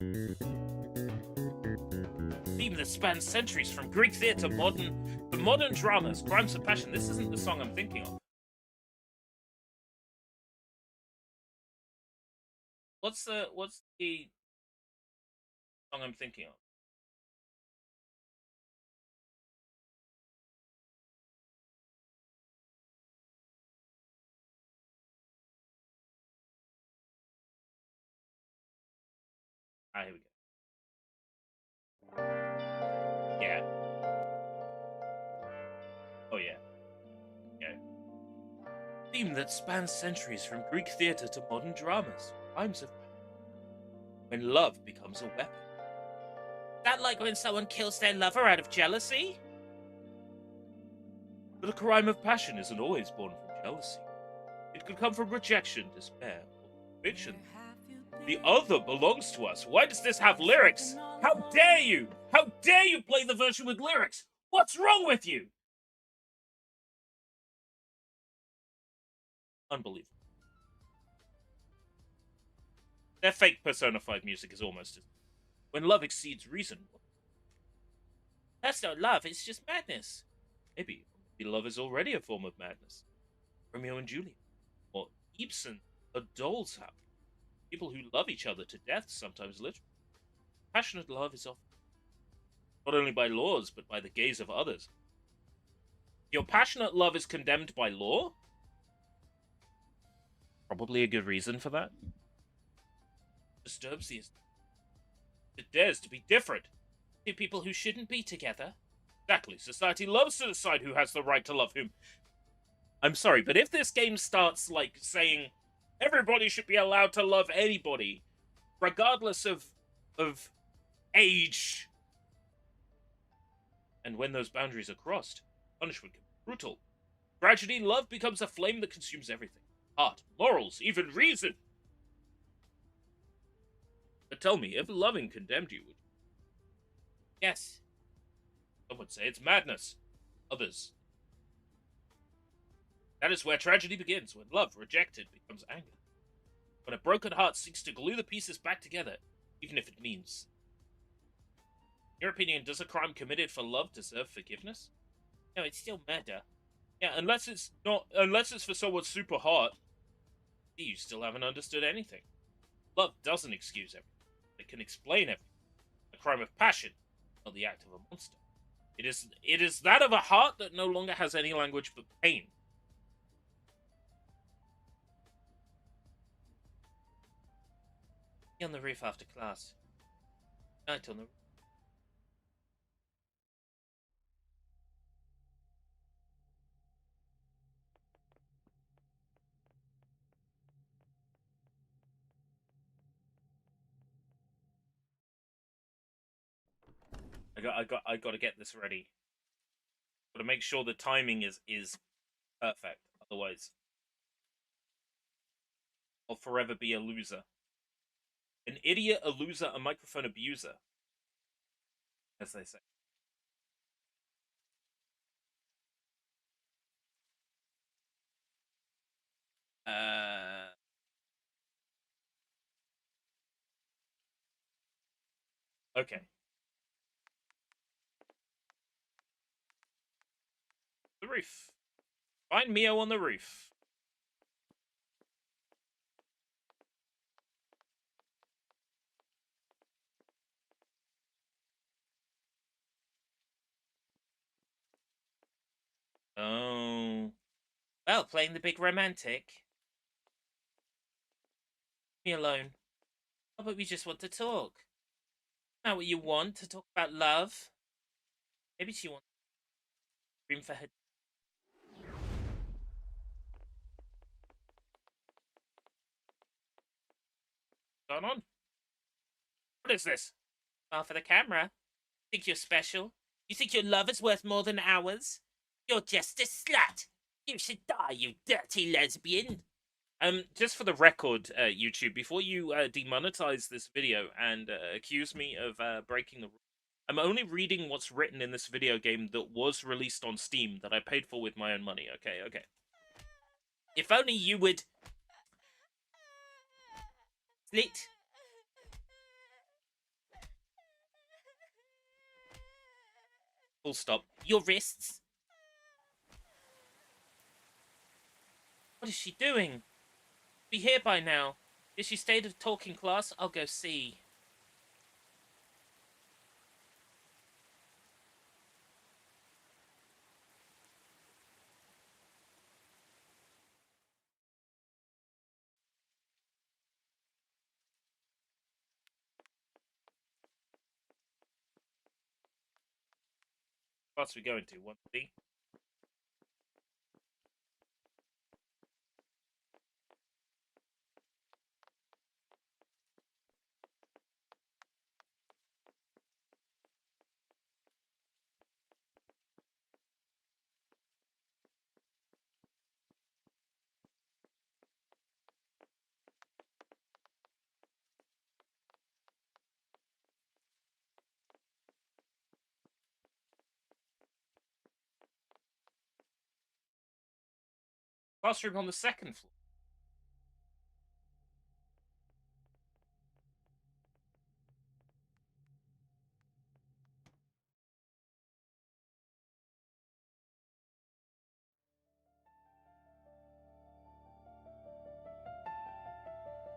Theme that spans centuries from Greek theatre to modern dramas, crimes of passion. This isn't the song I'm thinking of. What's the song I'm thinking of? Ah, here we go. Yeah. Oh yeah. Yeah. Theme that spans centuries from Greek theatre to modern dramas, crimes of when love becomes a weapon. Is that like when someone kills their lover out of jealousy? But a crime of passion isn't always born from jealousy. It could come from rejection, despair, or conviction. The other belongs to us. Why does this have lyrics? How dare you? How dare you play the version with lyrics? What's wrong with you? Unbelievable. Their fake Persona 5 music is almost as... When love exceeds reason. That's not love, it's just madness. Maybe love is already a form of madness. Romeo and Juliet. Or Ibsen, A Doll's House. People who love each other to death, sometimes literally. Passionate love is often not only by laws, but by the gaze of others. Your passionate love is condemned by law? Probably a good reason for that. Disturbs the... It dares to be different. Two people who shouldn't be together. Exactly. Society loves to decide who has the right to love whom. I'm sorry, but if this game starts, like, saying everybody should be allowed to love anybody, regardless of age, and when those boundaries are crossed, punishment can be brutal. Tragedy, love becomes a flame that consumes everything. Art, morals, even reason. But tell me, if loving condemned you, would you? Yes. Some would say it's madness. Others. That is where tragedy begins, when love, rejected, becomes anger. When a broken heart seeks to glue the pieces back together, even if it means. In your opinion, does a crime committed for love deserve forgiveness? No, it's still murder. Yeah, unless it's for someone super hot. You still haven't understood anything. Love doesn't excuse everything. It can explain everything. A crime of passion, not the act of a monster. It is that of a heart that no longer has any language but pain. Be on the roof after class. Night on the roof. I got to get this ready. Got to make sure the timing is perfect. Otherwise, I'll forever be a loser. An idiot, a loser, a microphone abuser, as they say. Okay. The roof. Find Mio on the roof. Oh. Well, playing the big romantic. Me alone. Oh, but we just want to talk. Not what you want, to talk about love. Maybe she wants room for her. What's going on? What is this? Well, for the camera. Think you're special? You think your love is worth more than ours? You're just a slut. You should die, you dirty lesbian. Just for the record, YouTube, before you demonetize this video and accuse me of breaking the rules, I'm only reading what's written in this video game that was released on Steam that I paid for with my own money. Okay, okay. If only you would... Slit. Full stop. Your wrists. What is she doing? Be here by now. Is she stayed of talking class? I'll go see. Class we going to? 1C? Classroom on the second floor.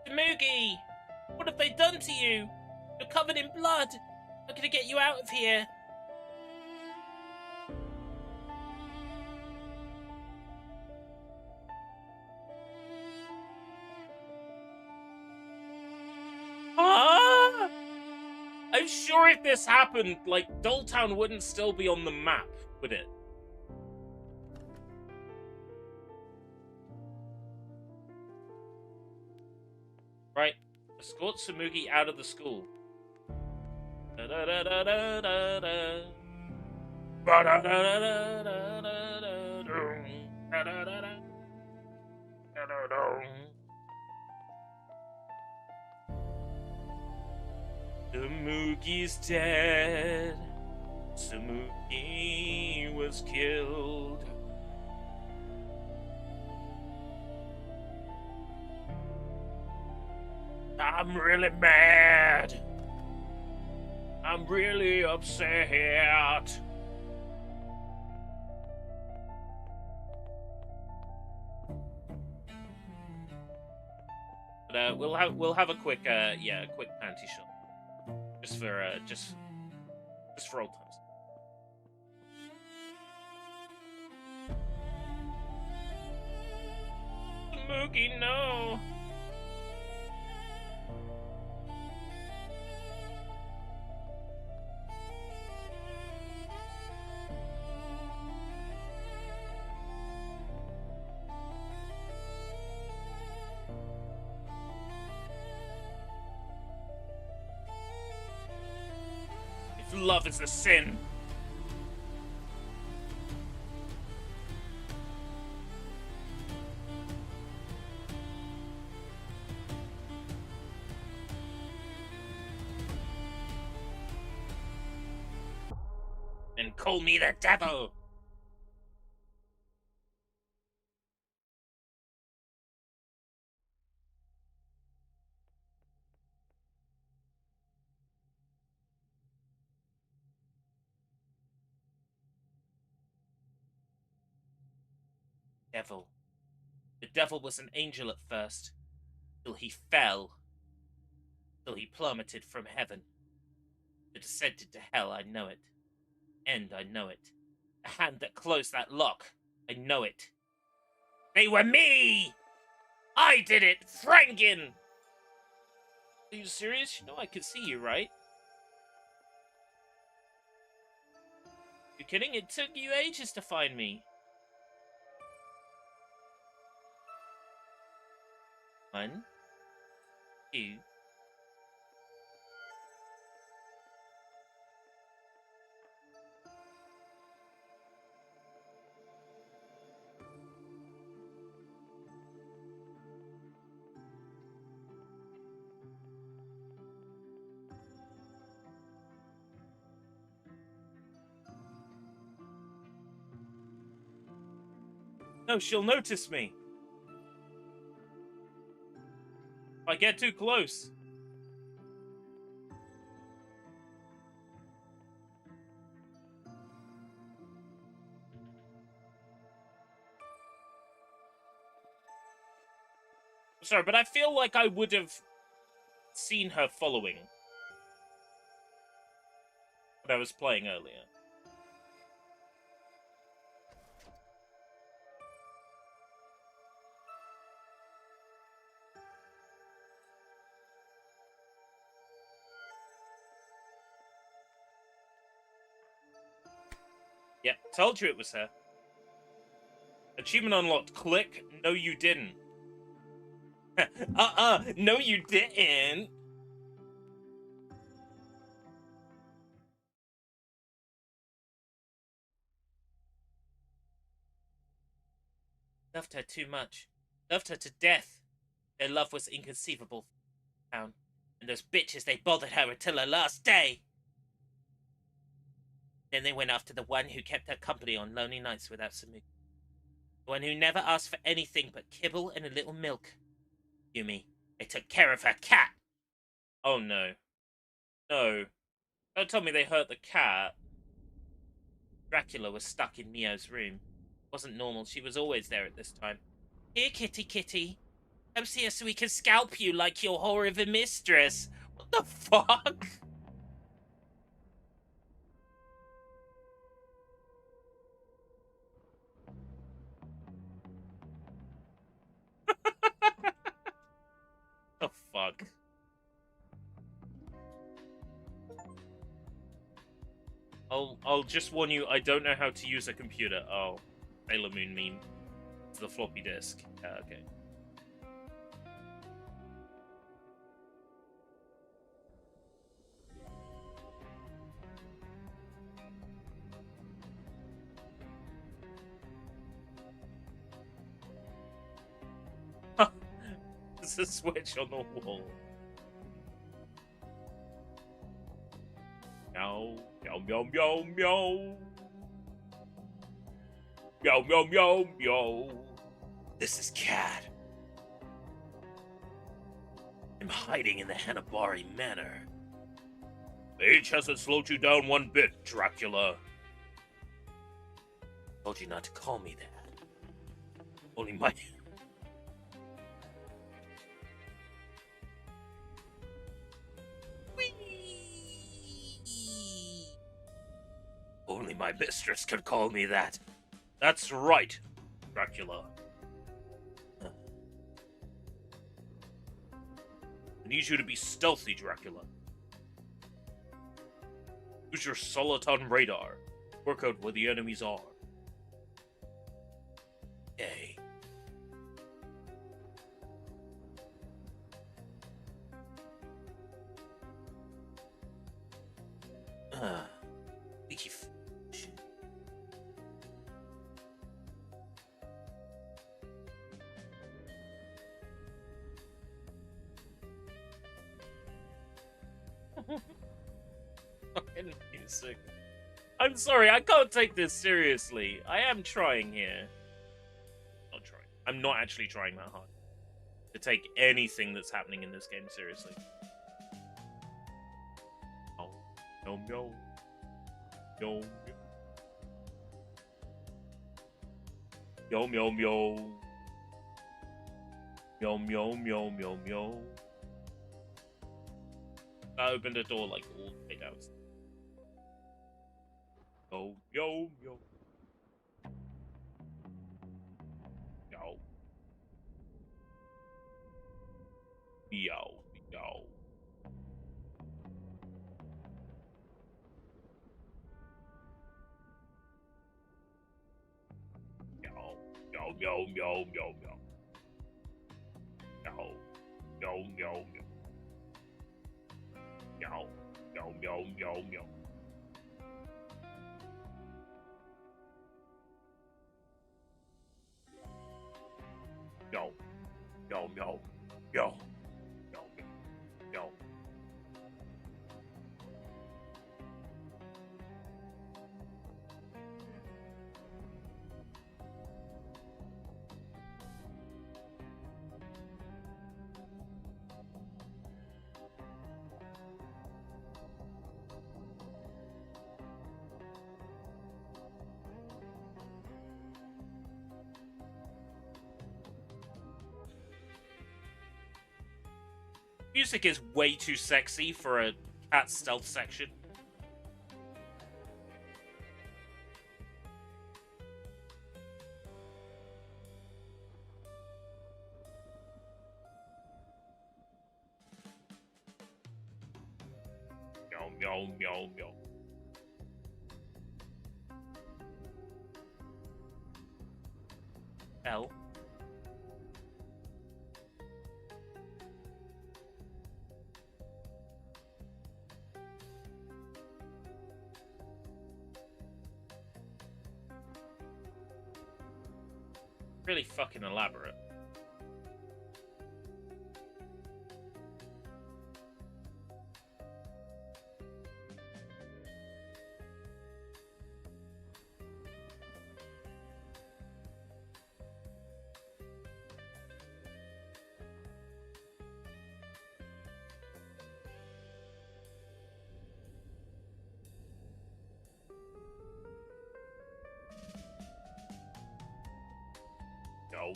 Tamugi! What have they done to you? You're covered in blood. I'm gonna get you out of here. Ah! I'm sure if this happened, like, Dolltown wouldn't still be on the map, would it? Right. Escort Samugi out of the school. Samugi's dead. Samugi was killed. I'm really mad. I'm really upset. But we'll have a quick a quick panty shot. Just for old times. Moogie, no. If love is a sin, then call me the devil. Devil. The devil was an angel at first, till he fell, till he plummeted from heaven. The descended to hell, I know it. And I know it. The hand that closed that lock, I know it. They were me! I did it, Franken! Are you serious? You know I could see you, right? You kidding? It took you ages to find me. 1, 2. No, she'll notice me. If I get too close. Sorry, but I feel like I would have seen her following what I was playing earlier. Yep, told you it was her. Achievement unlocked. Click. No, you didn't. No, you didn't. Loved her too much. Loved her to death. Their love was inconceivable. And those bitches, they bothered her until her last day. Then they went after the one who kept her company on lonely nights without Samu. The one who never asked for anything but kibble and a little milk. Yumi, they took care of her cat. Oh no. No. Don't tell me they hurt the cat. Dracula was stuck in Mio's room. It wasn't normal. She was always there at this time. Here, kitty, kitty. Come see us so we can scalp you like your whore of a mistress. What the fuck? The fuck? I'll just warn you, I don't know how to use a computer. Oh, Sailor Moon meme. It's the floppy disk. Okay. There's a switch on the wall. Meow, meow, meow, meow, meow. Meow, meow, meow, meow. This is Cat. I'm hiding in the Hanabari Manor. Age hasn't slowed you down one bit, Dracula. Told you not to call me that. Only my... Only my mistress could call me that. That's right, Dracula. I need you to be stealthy, Dracula. Use your Soliton radar. Work out where the enemies are. Hey. Leaky fish. Fucking music. I'm sorry, I can't take this seriously. I am trying here. Not trying. I'm not actually trying that hard to take anything that's happening in this game seriously. Oh, no, no. Yo, yo, yo, yo. Yo, yo, yo, yo, yo. I opened a door like all the way downstairs. Yo, yo, yo. Yo. Yo, yo. Yo, yo, yo, yo, yo. Yo, yo, yo, yo. Yo, yo, yo, yo, yo. Yo, yo, yo, yo, yo, yo. Music is way too sexy for a cat stealth section. Meow, meow, meow, meow. L. Really fucking elaborate.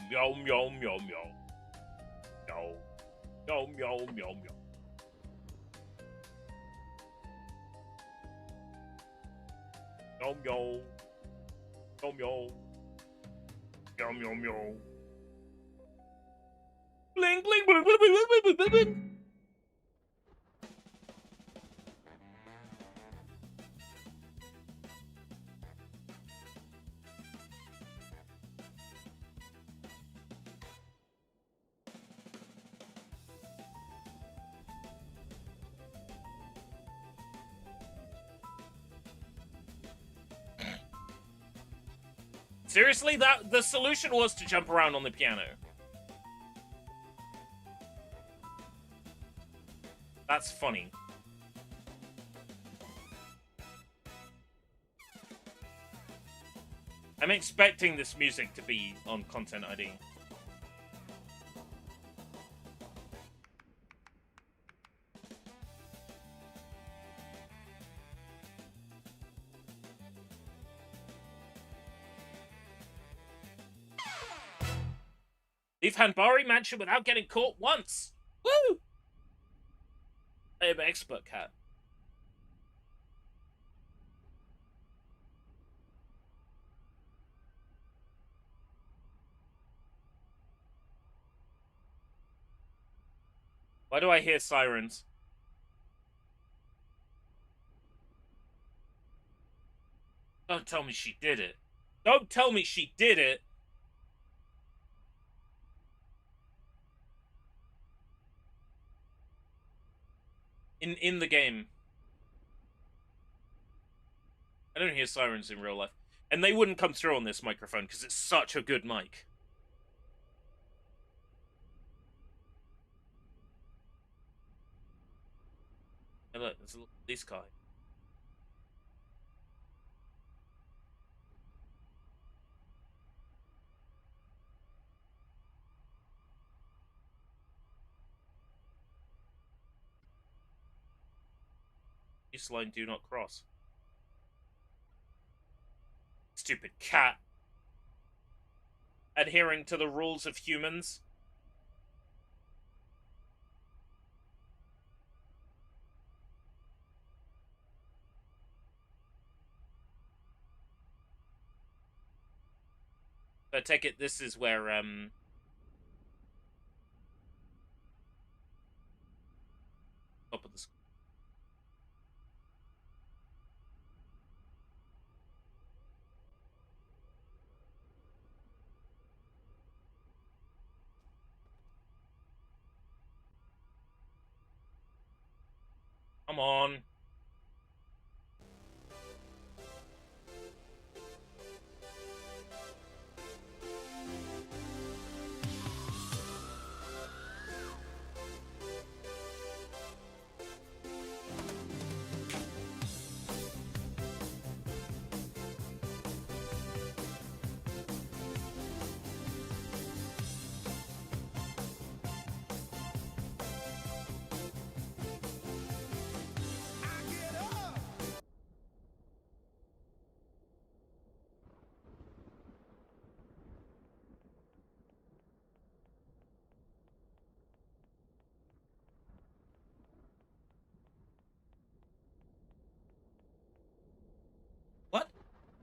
Meow, meow, meow, meow, meow. Meow, meow, meow, meow, meow. Meow, meow. Meow, meow. Meow, meow, meow. Bling, bling, bling, bling, bling, bling, bling, bling. Seriously, that the solution was to jump around on the piano. That's funny. I'm expecting this music to be on Content ID. Leave Hanbari Mansion without getting caught once. Woo! I am expert cat. Why do I hear sirens? Don't tell me she did it. Don't tell me she did it. In the game. I don't hear sirens in real life. And they wouldn't come through on this microphone because it's such a good mic. Hey look, there's a little police car. This line do not cross. Stupid cat. Adhering to the rules of humans. I take it this is where, top of the screen. Come on.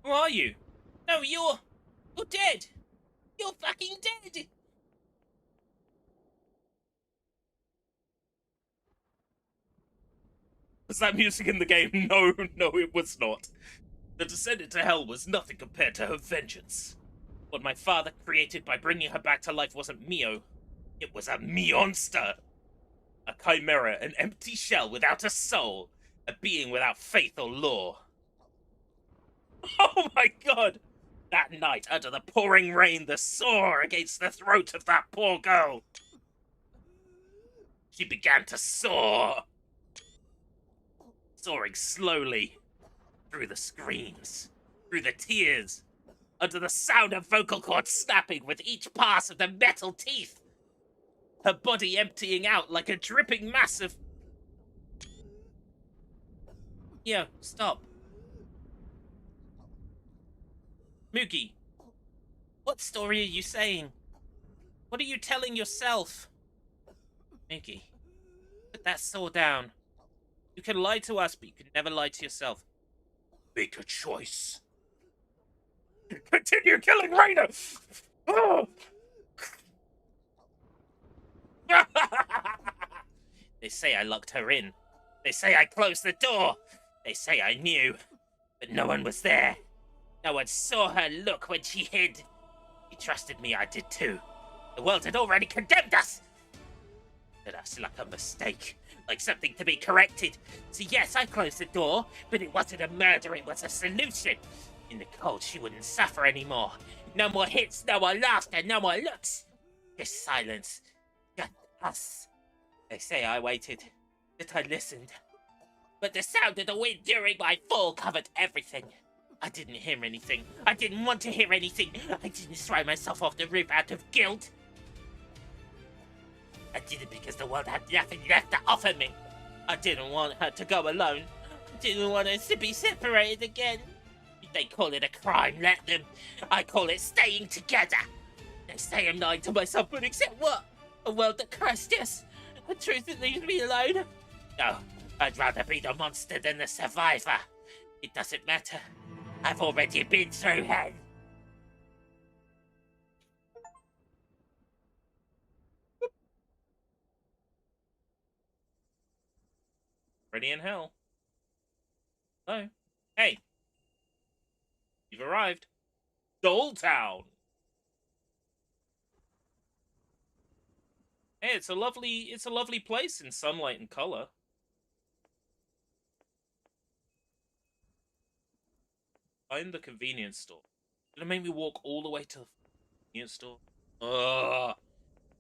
Who are you? No, you're dead. You're fucking dead. Was that music in the game? No, it was not. The descent into hell was nothing compared to her vengeance. What my father created by bringing her back to life wasn't Mio. It was a Meonster. A chimera, an empty shell without a soul. A being without faith or law. Oh my god! That night, under the pouring rain, the saw against the throat of that poor girl. She began to soar. Soaring slowly. Through the screams. Through the tears. Under the sound of vocal cords snapping with each pass of the metal teeth. Her body emptying out like a dripping mass of... Yo, stop. Moogie, what story are you saying? What are you telling yourself? Moogie, put that saw down. You can lie to us, but you can never lie to yourself. Make a choice. Continue killing Raina! Oh. They say I locked her in. They say I closed the door. They say I knew. But no one was there. No one saw her look when she hid. She trusted me, I did too. The world had already condemned us. At us like a mistake. Like something to be corrected. So yes, I closed the door, but it wasn't a murder, it was a solution. In the cold, she wouldn't suffer anymore. No more hits, no more laughter, no more looks. Just silence. Just us. They say I waited, that I listened. But the sound of the wind during my fall covered everything. I didn't hear anything. I didn't want to hear anything. I didn't throw myself off the roof out of guilt. I did it because the world had nothing left to offer me. I didn't want her to go alone. I didn't want us to be separated again. If they call it a crime, let them. I call it staying together. They say I'm lying to myself, but accept what? A world that cursed us. A truth that leaves me alone. No, I'd rather be the monster than the survivor. It doesn't matter. I've already been through hell. Already in hell. Hello. Hey. You've arrived. Dolltown. Hey, it's a lovely place in sunlight and color. Find the convenience store. Gonna make me walk all the way to the convenience store. Ugh.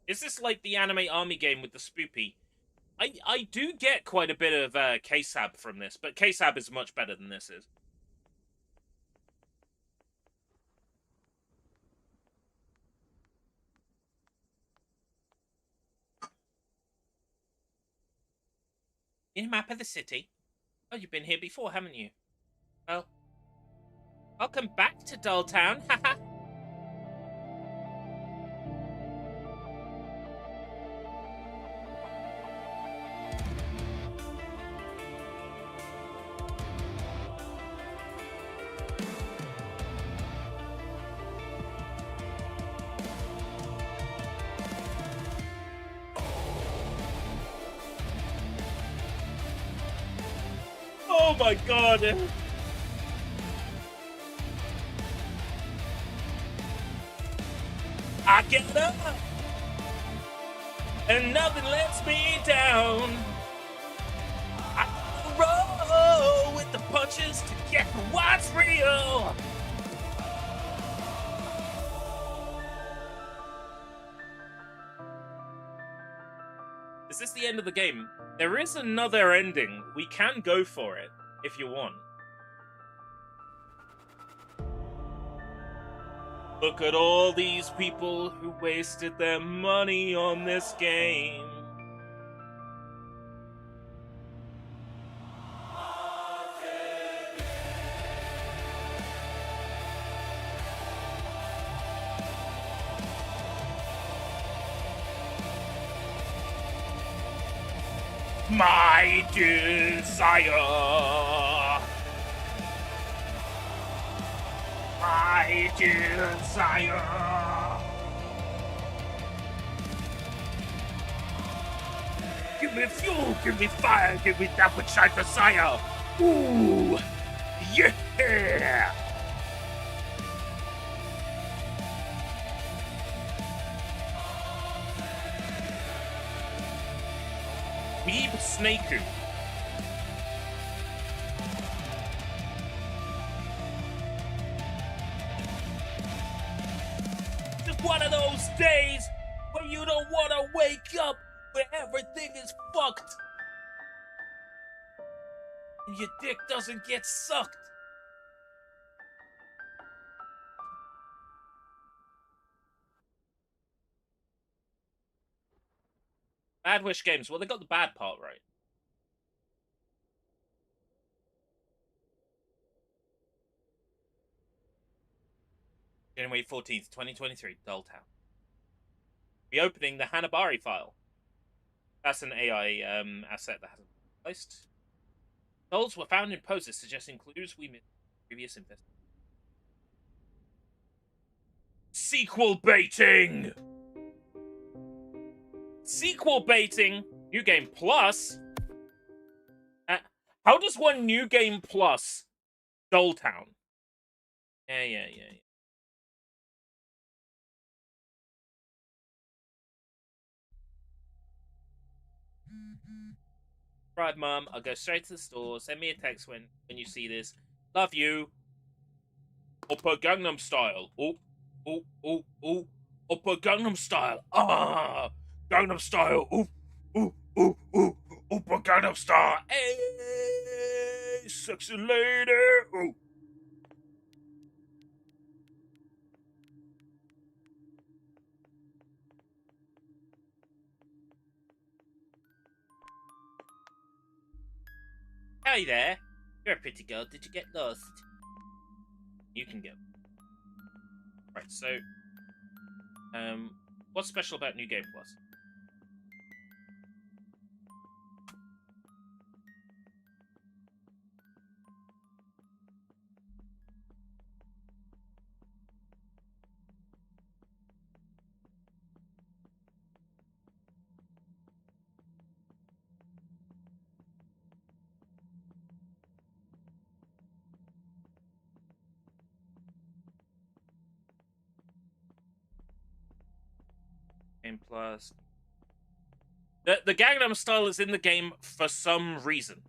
Is this like the anime army game with the spoopy? I do get quite a bit of KSAB from this, but KSAB is much better than this is. In a map of the city? Oh, you've been here before, haven't you? Well, welcome back to Dolltown, haha. Oh my god! I get up, and nothing lets me down. I roll with the punches to get what's real. Is this the end of the game? There is another ending. We can go for it, if you want. Look at all these people who wasted their money on this game. My desire. fight you, sire! Give me fuel, give me fire, give me that which I desire! Ooh! Yeah! Weeb Snaku. Just one of those days where you don't want to wake up, where everything is fucked. And your dick doesn't get sucked. Bad Wish Games. Well, they got the bad part right. January 14th, 2023, Dulltown. Reopening the Hanabari file. That's an AI asset that hasn't been replaced. Dolls were found in poses suggesting clues we missed in previous investigation. Sequel baiting! Sequel baiting! New Game Plus? How does one New Game Plus Dulltown? Yeah. Right, Mum, I'll go straight to the store. Send me a text when you see this. Love you. Oppa Gangnam Style. Oh. Oppa Gangnam Style. Ah! Gangnam Style. Ooh. Oppa Gangnam Style. Hey, sexy lady. Ooh. Hey there. You're a pretty girl. Did you get lost? You can go. Right, so, what's special about New Game Plus? Game Plus. The Gangnam Style is in the game for some reason.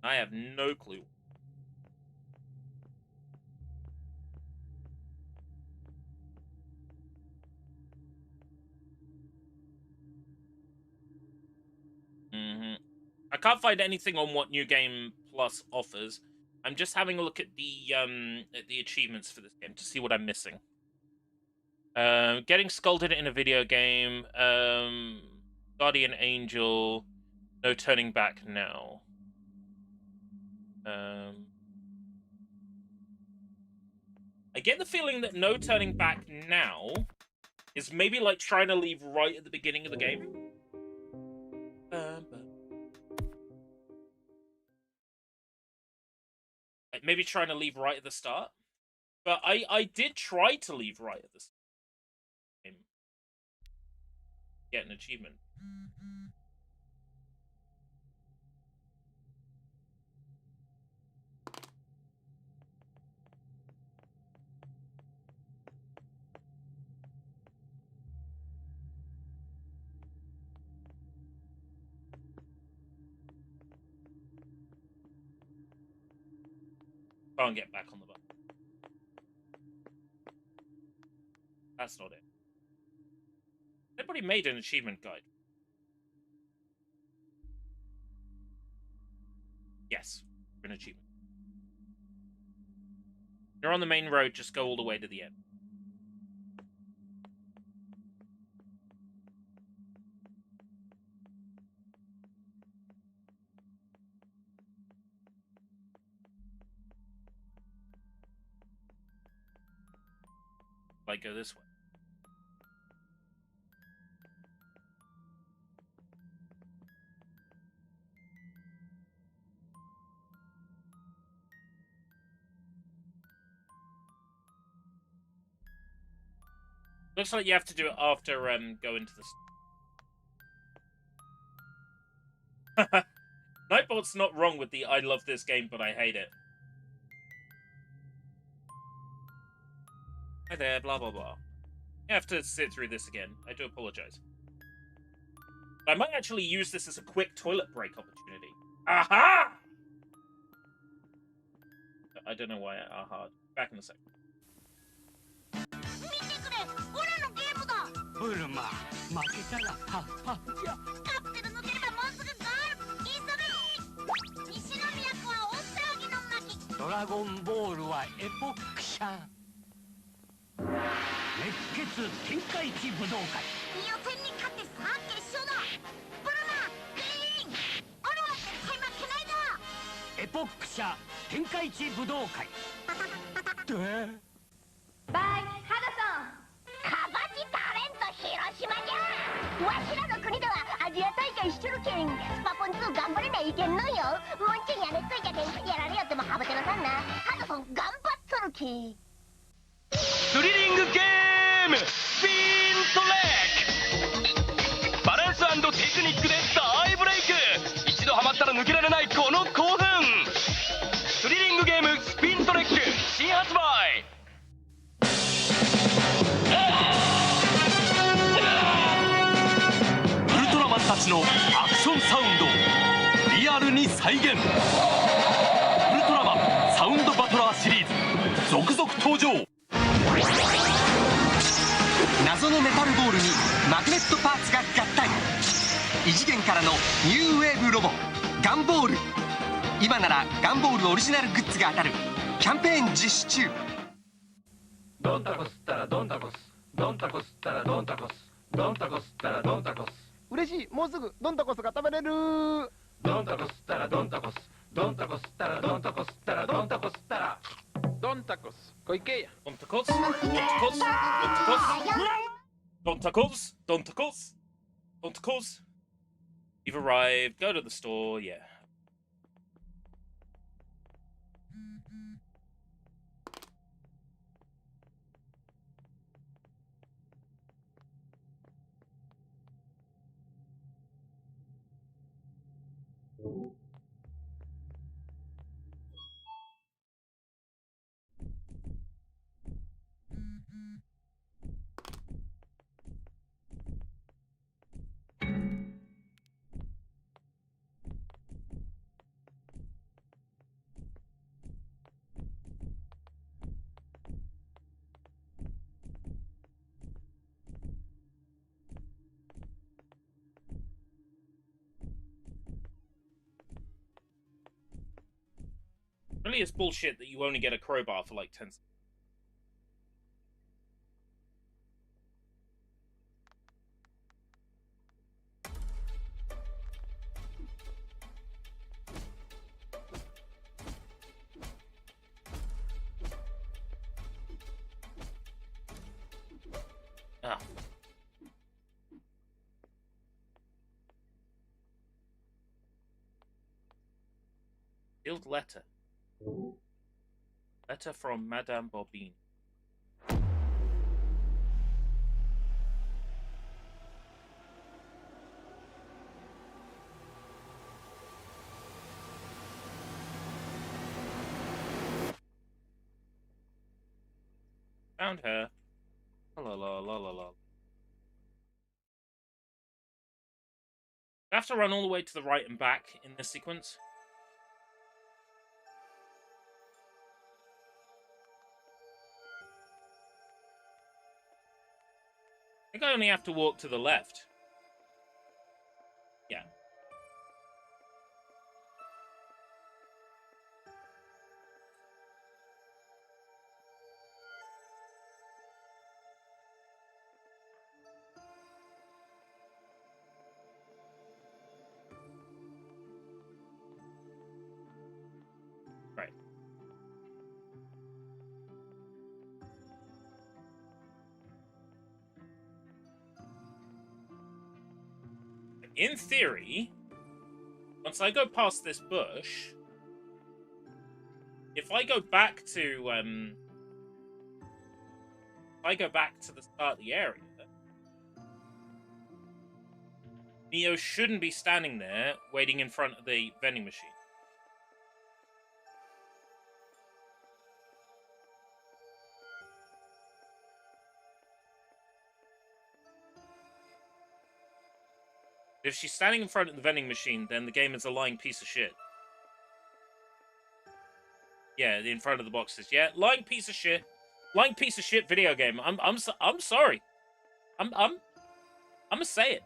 I have no clue. I can't find anything on what New Game Plus offers. I'm just having a look at the achievements for this game to see what I'm missing. Getting scolded in a video game. Guardian Angel. No turning back now. I get the feeling that no turning back now is maybe like trying to leave right at the beginning of the game. Like maybe trying to leave right at the start. But I did try to leave right at the start. Get an achievement. Can't get back on the button. That's not it. Everybody made an achievement guide. Yes, an achievement. You're on the main road, just go all the way to the end. Like, go this way. Looks like you have to do it after going to the. Nightbot's not wrong with the "I love this game, but I hate it." Hi there, blah blah blah. You have to sit through this again. I do apologize. But I might actually use this as a quick toilet break opportunity. Aha! I don't know why. Aha. Back in a second. ブルマ負けたらハッハッやカプセル抜ければもうすぐゴール急げ西の都は大騒ぎの巻ドラゴンボールはエポック社熱血天下一武道会予選に勝ってさあ決勝だブルマグリーン俺は絶対負けないぞエポック社天下一武道会でバイハドソンカバチタレント広島じゃわしらの国ではアジア大会しちょるけんスパコン2頑張れないけんのよもんちんやれっといたけんやられよってもハブテロさんなハドソン頑張っとるけスリリングゲームスピントレックバランス&テクニックで大ブレイク一度ハマったら抜けられないこの興奮スリリングゲームスピントレック新発売ウルトラマンたちのアクションサウンドをリアルに再現ウルトラマンサウンドバトラーシリーズ続々登場謎のメタルボールにマグネットパーツが合体異次元からのニューウェーブロボガンボール今ならガンボールオリジナルグッズが当たるキャンペーン実施中ドンタコスったらドンタコスドンタコスったらドンタコスドンタコスったらドンタコス嬉しいもうすぐドンタコスが食べれるドンタコスったらドンタコスドンタコスったらドンタコスったらドンタコスったらドンタコス小池屋ドンタコスドンタコスドンタコスドンタコスドンタコスドンタコス You've arrived. Go to the store. Yeah. Really, it's bullshit that you only get a crowbar for like 10 seconds. Ah. Sealed letter. Letter from Madame Bobine. Found her. La la la la la. I have to run all the way to the right and back in this sequence. I think I only have to walk to the left. Yeah. Right. In theory, once I go past this bush, if I go back to I go back to the start of the area, Neo shouldn't be standing there waiting in front of the vending machine. If she's standing in front of the vending machine, then the game is a lying piece of shit. Yeah, in front of the boxes. Yeah, lying piece of shit. Lying piece of shit video game. I'm sorry. I'm gonna say it.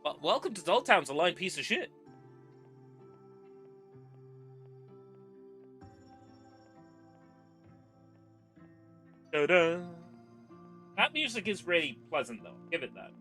Well, welcome to Dolltown's a lying piece of shit. Da-da. That music is really pleasant, though. Give it that.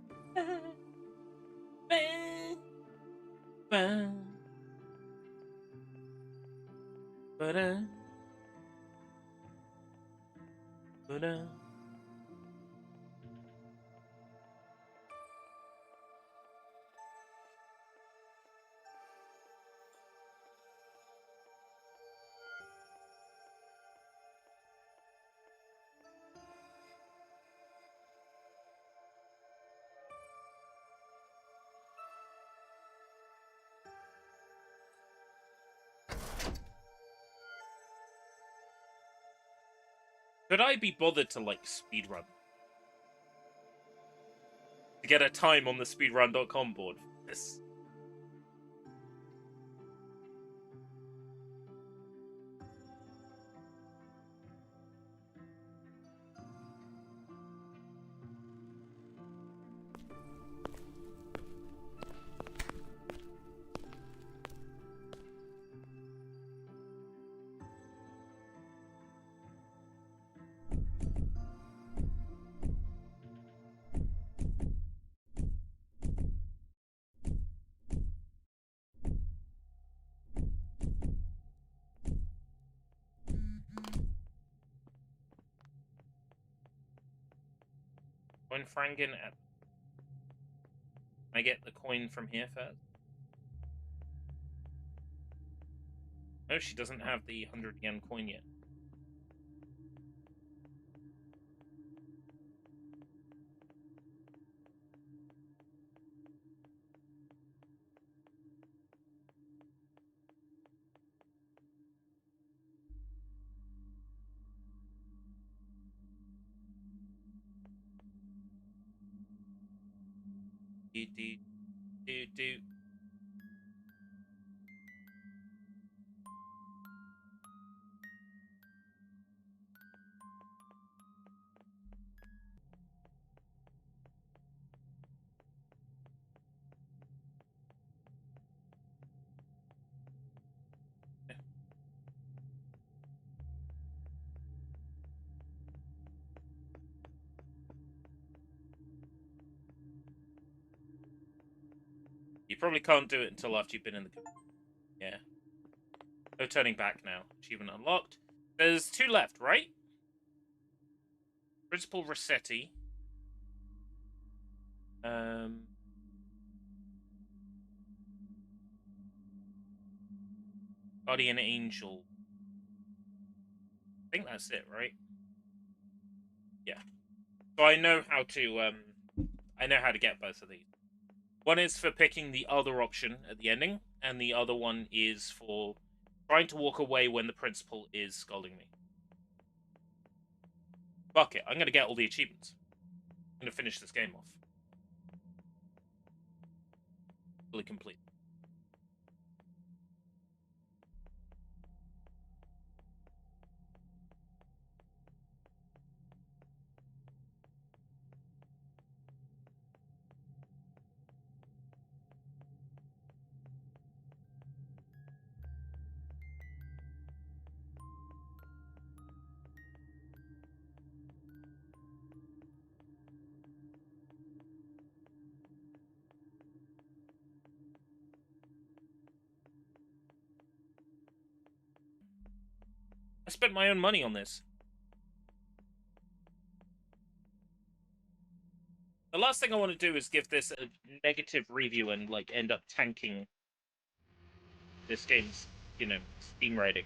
Could I be bothered to, like, speedrun? To get a time on the speedrun.com board for this? Coin Frangen at... Can I get the coin from here first? No, she doesn't have the 100 yen coin yet. Do. You probably can't do it until after you've been in the... Yeah. No turning back now. Achievement unlocked. There's 2 left, right? Principal Rossetti. Guardian Angel. I think that's it, right? Yeah. So I know how to, I know how to get both of these. One is for picking the other option at the ending, and the other one is for trying to walk away when the principal is scolding me. Fuck it, I'm gonna get all the achievements. I'm gonna finish this game off. Fully complete. I spent my own money on this. The last thing I want to do is give this a negative review and, like, end up tanking this game's, you know, Steam rating.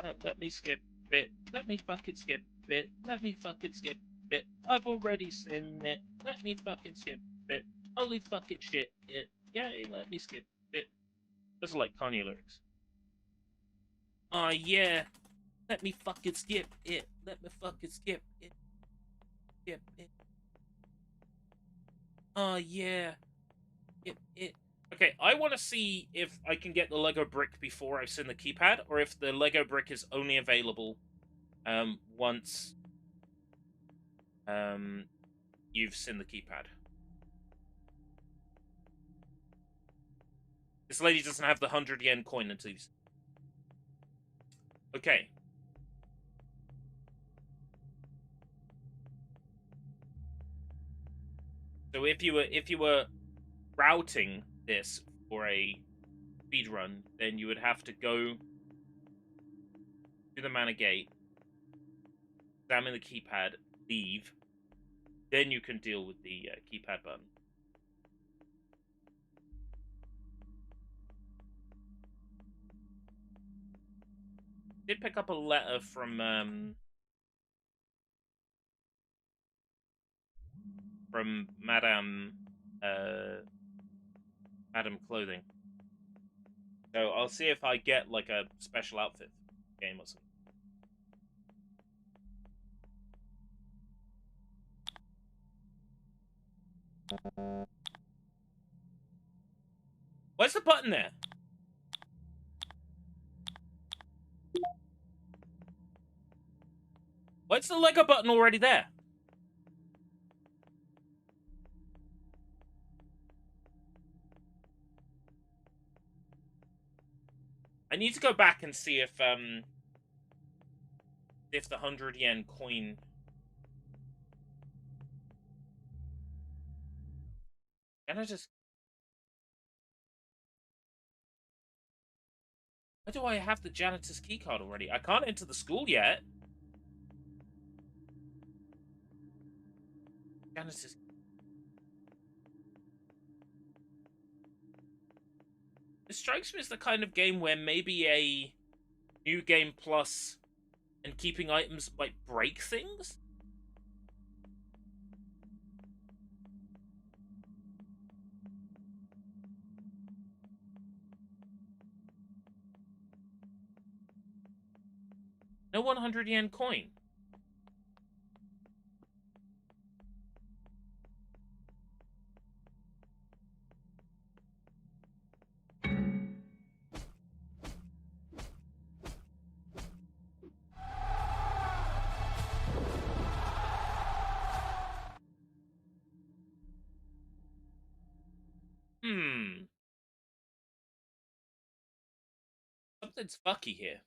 Let me skip it. Let me fucking skip it. Let me fucking skip it. I've already seen it. Let me fucking skip it. Holy fucking shit it. Yay, let me skip it. Those are like Kanye lyrics. Oh yeah. Let me fucking skip it. Let me fucking skip it. Skip it. Oh yeah. Skip it. Okay, I want to see if I can get the Lego brick before I've seen the keypad, or if the Lego brick is only available once you've seen the keypad. This lady doesn't have the 100 yen coin until you... Okay. So if you were routing this for a speedrun, then you would have to go to the mana gate, examine the keypad, leave, then you can deal with the keypad button. Did pick up a letter from Madame Clothing. So I'll see if I get like a special outfit game or something. Where's the button there? Why's the Lego button already there? I need to go back and see if the 100 yen coin... Can I just... Why do I have the janitor's keycard already? I can't enter the school yet. Janitor's... It strikes me as the kind of game where maybe a new game plus and keeping items might break things. No 100 yen coin. Something's fucky here.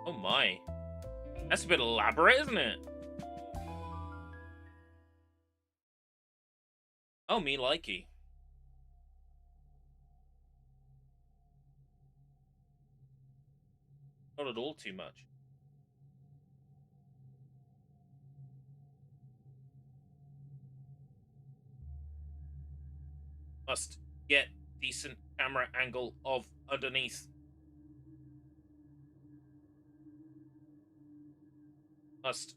Oh my. That's a bit elaborate, isn't it? Oh, me likey. Not at all too much. Must get decent camera angle of underneath. Must.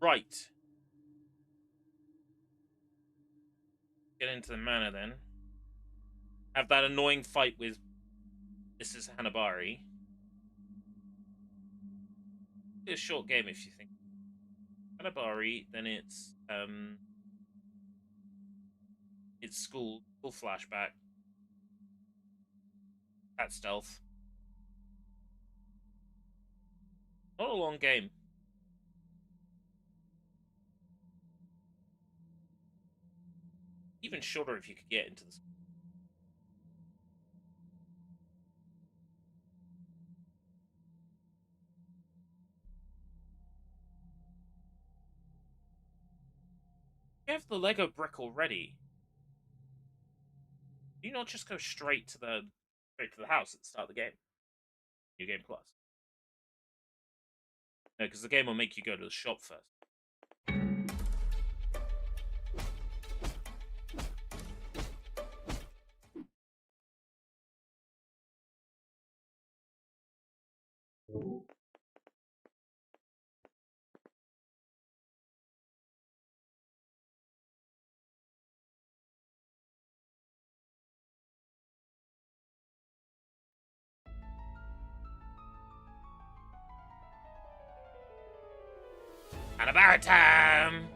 Right. Get into the manor then. Have that annoying fight with Mrs. Hanabari. It's a short game if you think. Hanabari, then it's school flashback. At stealth. Not a long game. Even shorter if you could get into this. You have the Lego brick already. Do you not just go straight to the house at the start of the game? New Game Plus. No, because the game will make you go to the shop first. And about time!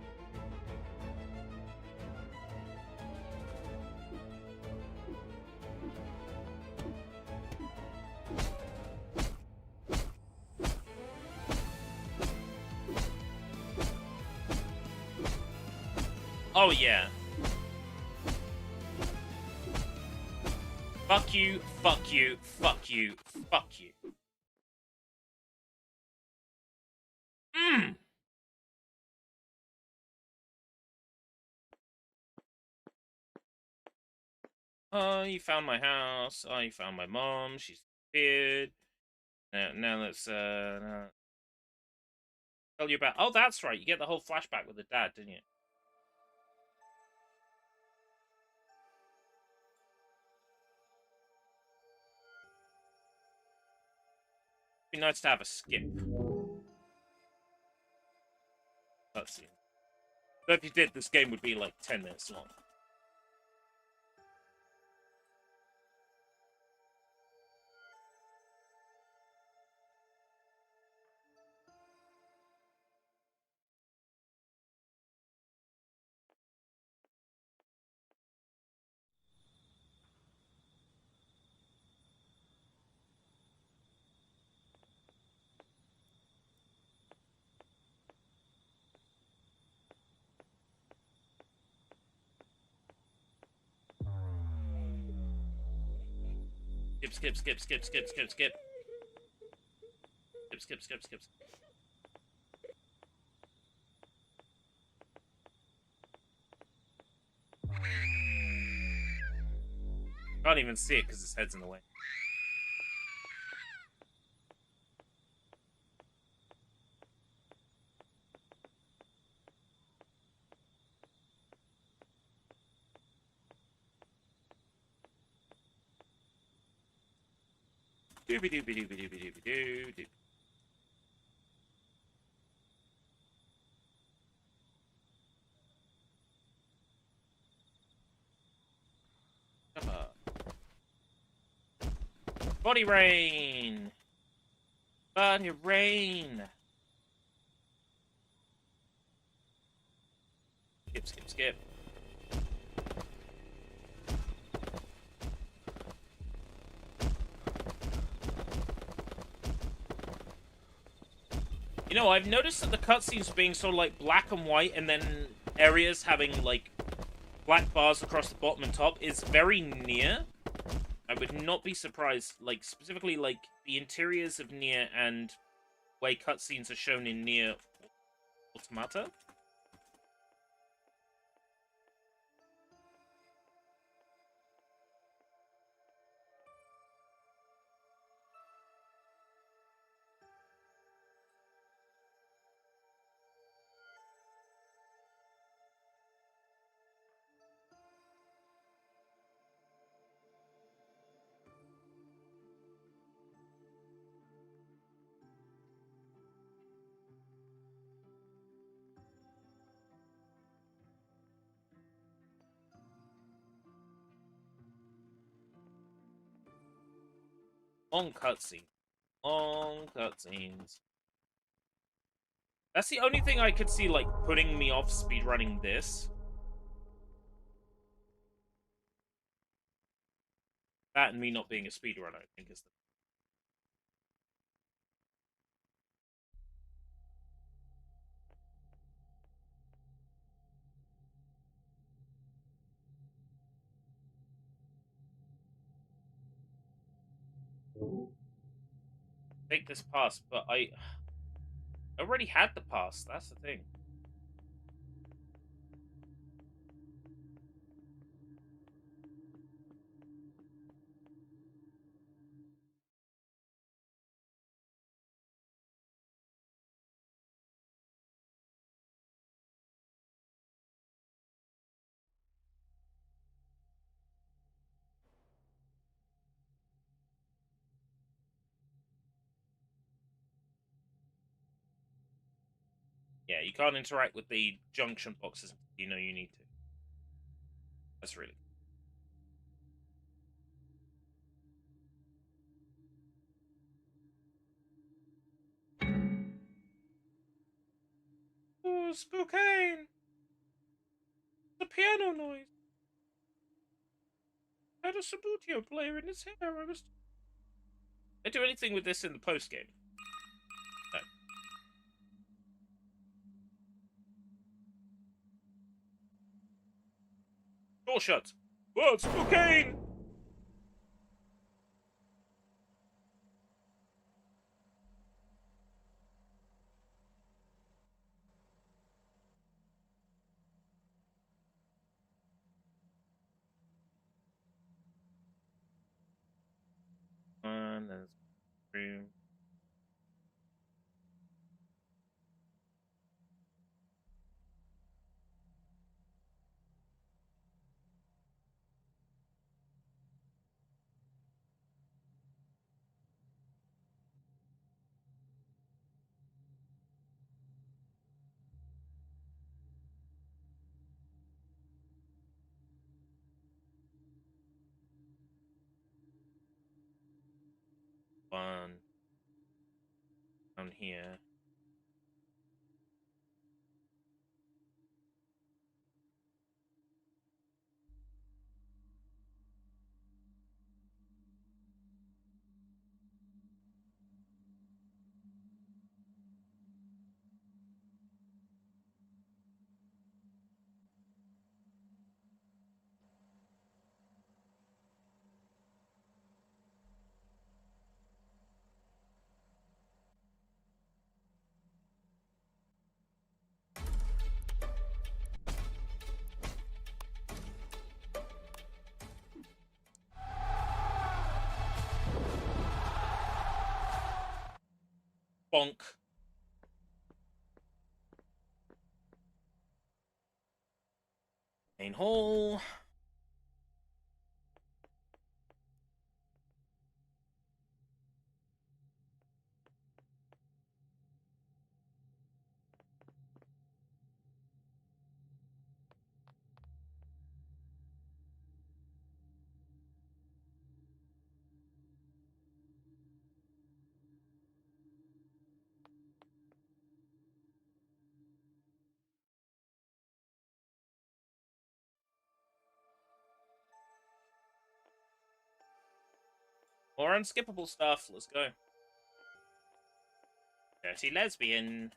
Oh yeah. Fuck you, fuck you, fuck you, fuck you. Mmm! Oh, you found my house. Oh, you found my mom. She's disappeared. Now let's tell you about. Oh, that's right. You get the whole flashback with the dad, didn't you? Be nice to have a skip. Let's see. But if you did, this game would be like 10 minutes long. Skip, skip, skip, skip, skip, skip, skip. Skip, skip, skip, skip, skip. Can't even see it because his head's in the way. Doobie doobie doobie doobie doobie doo doo. Body rain! Body rain! Skip, skip, skip. You know, I've noticed that the cutscenes being so, like, black and white, and then areas having, like, black bars across the bottom and top is very near. I would not be surprised, like, specifically, like, the interiors of Nier and way cutscenes are shown in Nier Automata. Long cutscene. Long cutscenes. That's the only thing I could see, like, putting me off speedrunning this. That and me not being a speedrunner, I think, is the... Take this pass, but I already had the pass, that's the thing. Yeah, you can't interact with the junction boxes until you know you need to. That's really cool. Oh, Spokane! The piano noise. Had a Sabutio player in his hair. I was. They do anything with this in the post game? No. Door shut. Whoa, it's Spokane! There's room. One down here. Bonk. Main hall. More unskippable stuff. Let's go. Dirty lesbian.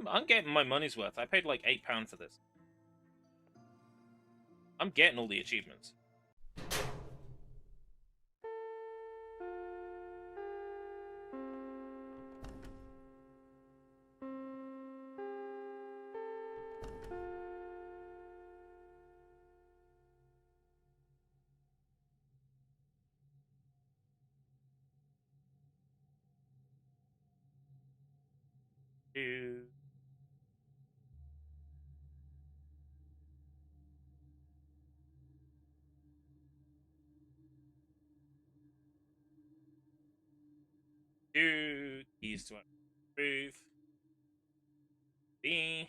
I'm getting my money's worth. I paid like £8 for this. I'm getting all the achievements. Do keys to improve. B.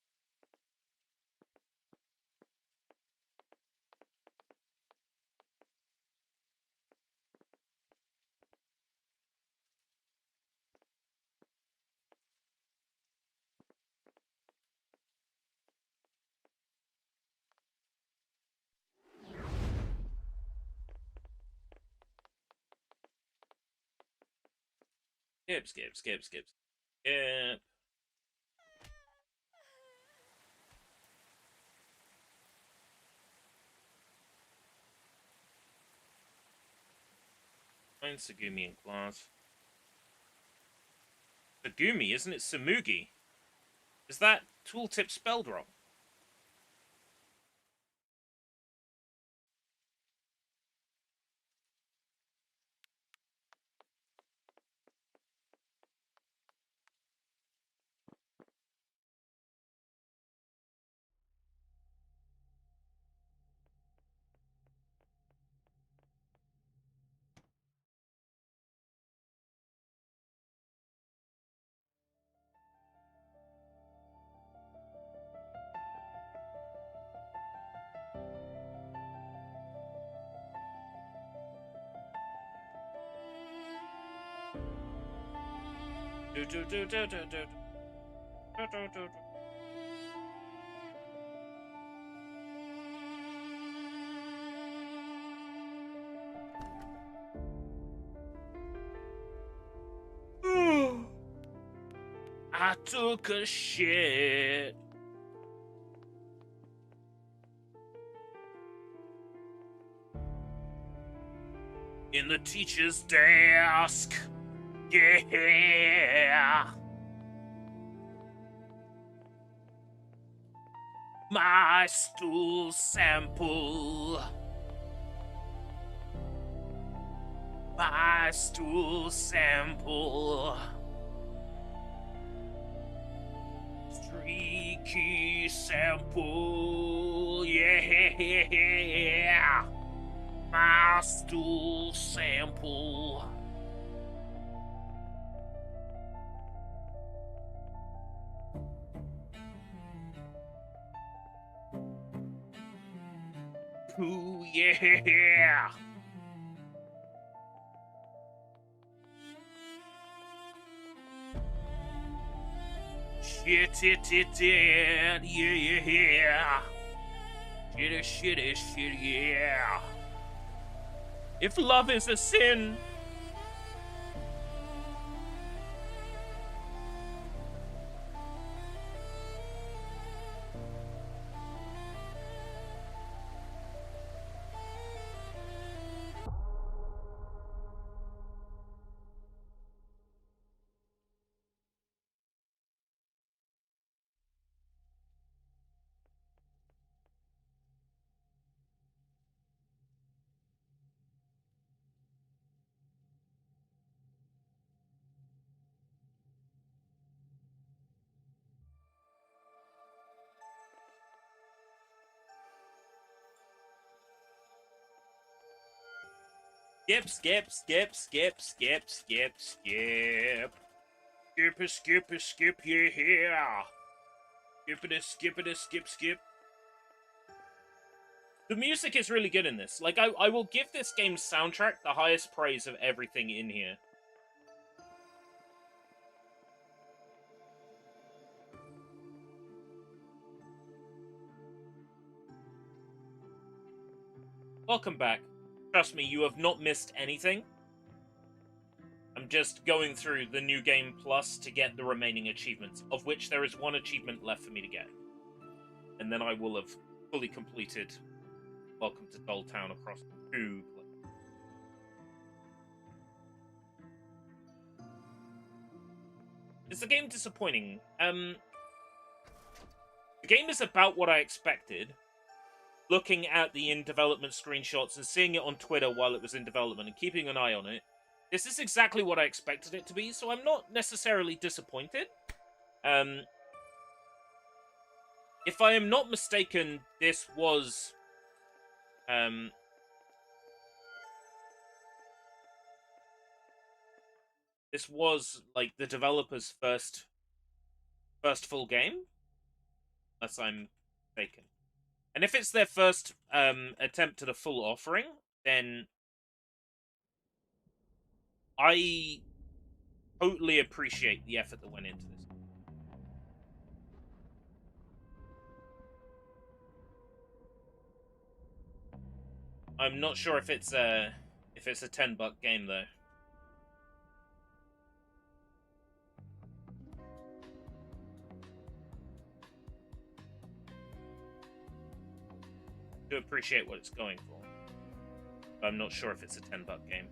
Skip, skip, skip, skip, skip. Find Sagumi in class. Sagumi, isn't it Samugi? Is that tooltip spelled wrong? Do do do do do do do do do. I took a shit. In the teacher's desk. Yeah. My stool sample. My stool sample. Streaky sample. Yeah. My stool sample. Ooh, yeah. Shit, yeah. Shit, yeah. If love is a sin, skip. Skip, yeah. Skip. The music is really good in this. Like, I will give this game's soundtrack the highest praise of everything in here. Welcome back. Trust me, you have not missed anything. I'm just going through the New Game Plus to get the remaining achievements, of which there is one achievement left for me to get. And then I will have fully completed Welcome to Doll Town across 2 places. Is the game disappointing? The game is about what I expected. Looking at the in-development screenshots and seeing it on Twitter while it was in development and keeping an eye on it, this is exactly what I expected it to be, so I'm not necessarily disappointed. If I am not mistaken, this was... this was, like, the developer's first full game? Unless I'm mistaken. And if it's their first attempt at a full offering, then I totally appreciate the effort that went into this. I'm not sure if it's a $10 game though. do appreciate what it's going for. But I'm not sure if it's a $10 game.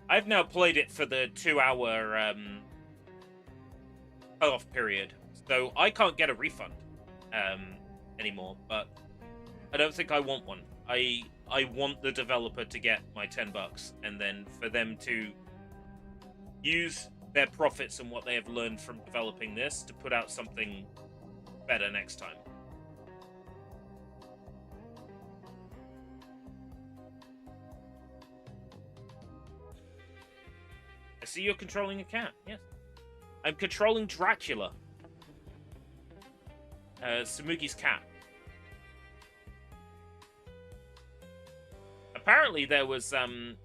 I've now played it for the 2-hour cut-off period, so I can't get a refund anymore, but I don't think I want one. I want the developer to get my $10 and then for them to use their profits and what they have learned from developing this to put out something better next time. I see you're controlling a cat. Yes. I'm controlling Dracula. Samugi's cat. Apparently there was an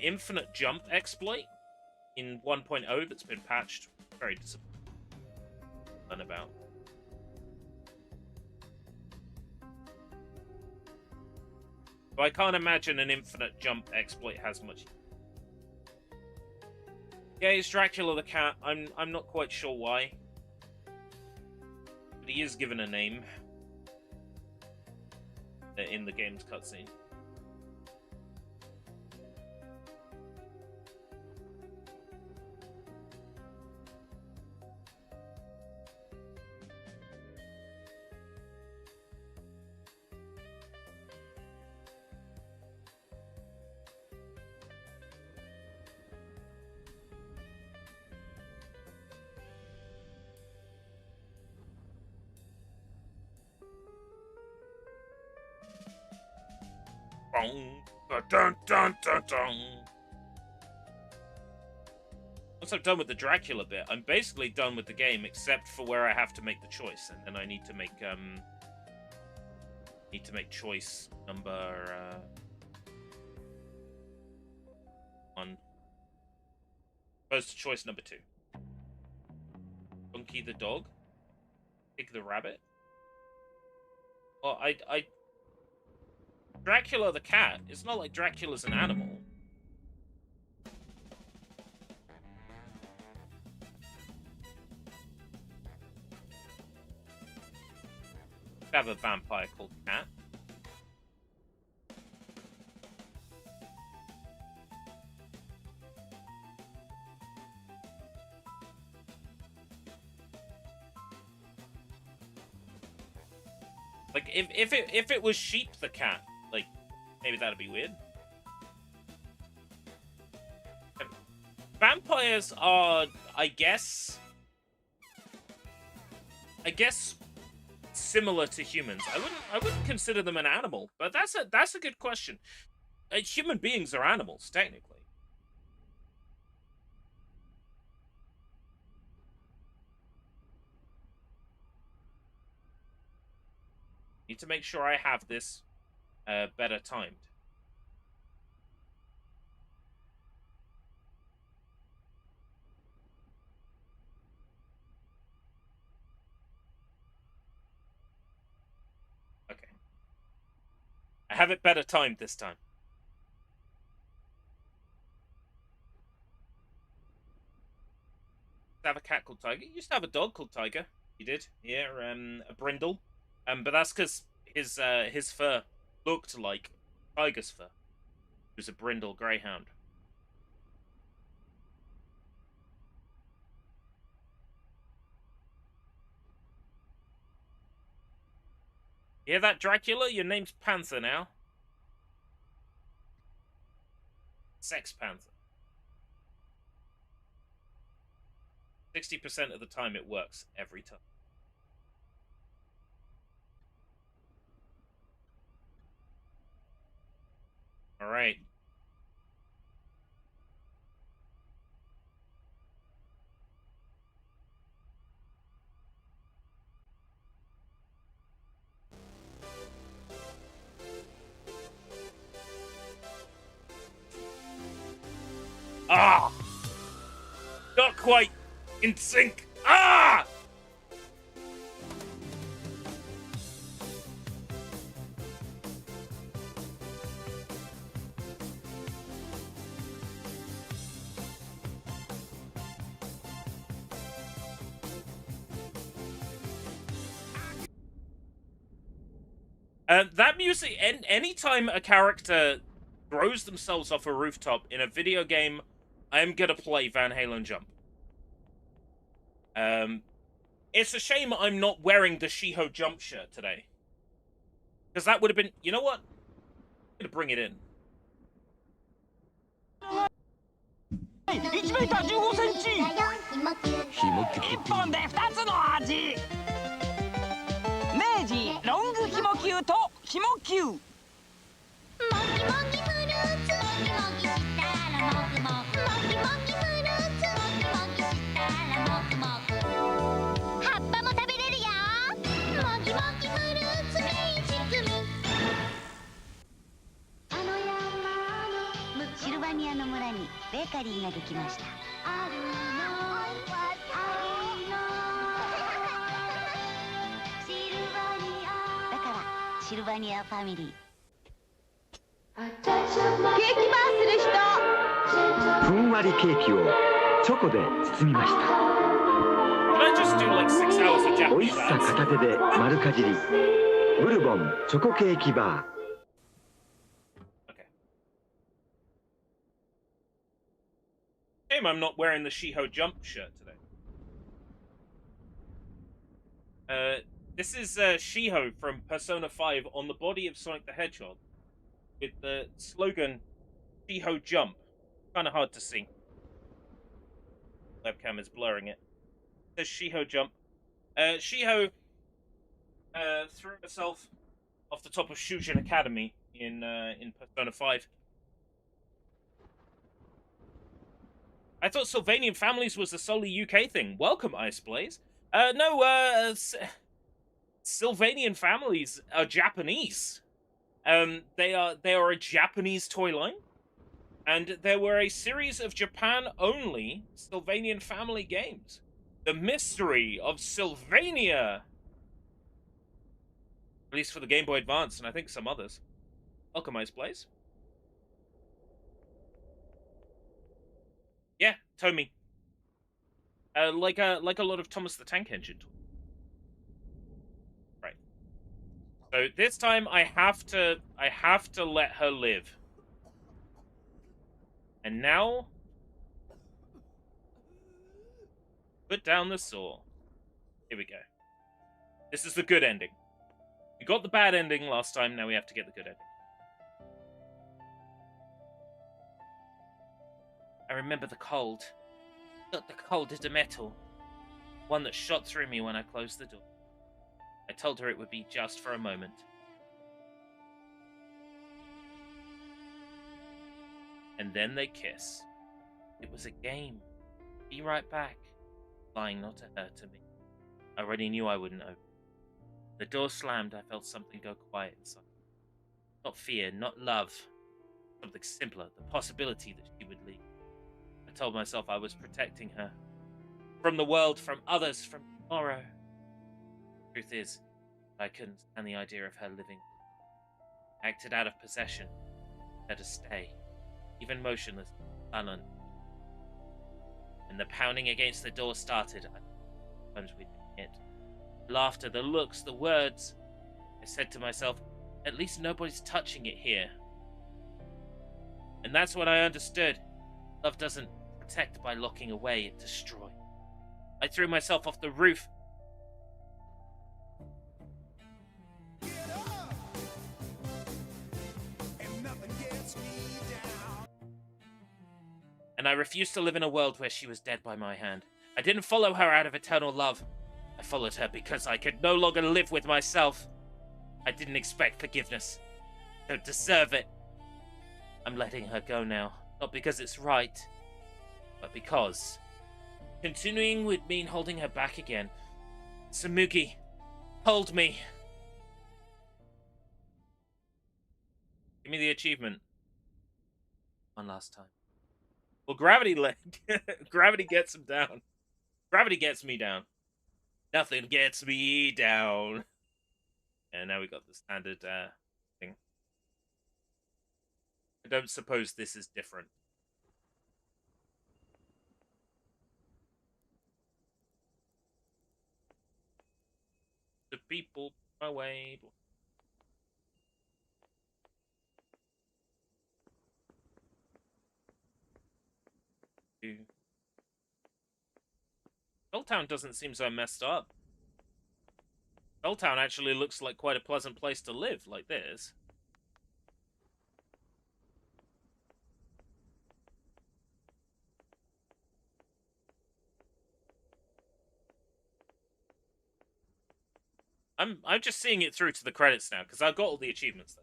infinite jump exploit in 1.0 that's been patched. Very disappointing. About. So I can't imagine an infinite jump exploit has much. Yeah, it's Dracula the cat. I'm not quite sure why. But he is given a name in the game's cutscene. Dun, dun, dun, dun. Once I'm done with the Dracula bit, I'm basically done with the game, except for where I have to make the choice, and then I need to make choice number 1. Opposed to choice number 2. Monkey the dog, Pig the rabbit. Well, I Dracula the cat. It's not like Dracula's an animal. I have a vampire called Cat. Like if it was Sheep the cat, like maybe that'd be weird. Vampires are, I guess similar to humans. I wouldn't consider them an animal, but that's a good question. Human beings are animals, technically. Need to make sure I have this better timed. Okay. I have it better timed this time. Have a cat called Tiger. You used to have a dog called Tiger. You did? Yeah, a brindle. But that's because his fur looked like tiger's fur. It was a brindle greyhound. You hear that, Dracula? Your name's Panther now. Sex Panther. 60% of the time it works every time. All right. Ah! Not quite in sync. Ah! That music, anytime a character throws themselves off a rooftop in a video game, I'm gonna play Van Halen Jump. It's a shame I'm not wearing the Shiho Jump shirt today. Because that would have been, you know what? I'm gonna bring it in. 1メーター15センチ。1本で2つの味。明治ロングひも球とひも球。もぎもぎフルーツもぎもぎしたらもぐもぐ。もぎもぎフルーツもぎもぎしたらもぐもぐ。葉っぱも食べれるよ。もぎもぎフルーツベーシックミス。シルバニアの村にベーカリーができました。だからシルバニアファミリー。ケーキバーする人。ふんわりケーキをチョコで包みました。Can I just do like 6 hours of 美味 Japanese しさ ads? 片手で丸かじり。ブルボンチョコケーキバー。Okay. Shame I'm not wearing the Shiho Jump shirt today. This is Shiho from Persona 5 on the body of Sonic the Hedgehog with the slogan Shiho Jump. Kind of hard to see. Webcam is blurring it. It says Shiho Jump. Shiho threw herself off the top of Shujin Academy in Persona 5. I thought Sylvanian families was a solely UK thing. Welcome, Ice Blaze. No, Sylvanian families are Japanese. They are a Japanese toy line, and there were a series of Japan-only Sylvanian family games. The Mystery of Sylvania, at least for the Game Boy Advance, and I think some others. Welcome, Ice Blaze. Yeah, Tomy. Like a lot of Thomas the Tank Engine. Right. So this time I have to let her live. And now, put down the saw. Here we go. This is the good ending. We got the bad ending last time, now we have to get the good ending. I remember the cold. Not the cold as a metal. One that shot through me when I closed the door. I told her it would be just for a moment. And then they kiss. It was a game. Be right back. Lying not to her, to me. I already knew I wouldn't open. The door slammed, I felt something go quiet inside. Not fear, not love. Something simpler, the possibility that she would leave. I told myself I was protecting her. From the world, from others, from tomorrow. Truth is, I couldn't stand the idea of her living. I acted out of possession. Let her stay. Even motionless, silent. When the pounding against the door started, I plunged within it. Laughter, the looks, the words. I said to myself, at least nobody's touching it here. And that's when I understood. Love doesn't protect by locking away, it destroys. I threw myself off the roof. And I refused to live in a world where she was dead by my hand. I didn't follow her out of eternal love. I followed her because I could no longer live with myself. I didn't expect forgiveness. Don't deserve it. I'm letting her go now. Not because it's right, but because continuing would mean holding her back again. Samugi, hold me. Give me the achievement. One last time. Well, gravity gravity gets him down. Gravity gets me down. Nothing gets me down. And now we got the standard thing. I don't suppose this is different. The people away. Old Town doesn't seem so messed up. Old Town actually looks like quite a pleasant place to live, like this. I'm just seeing it through to the credits now, because I've got all the achievements.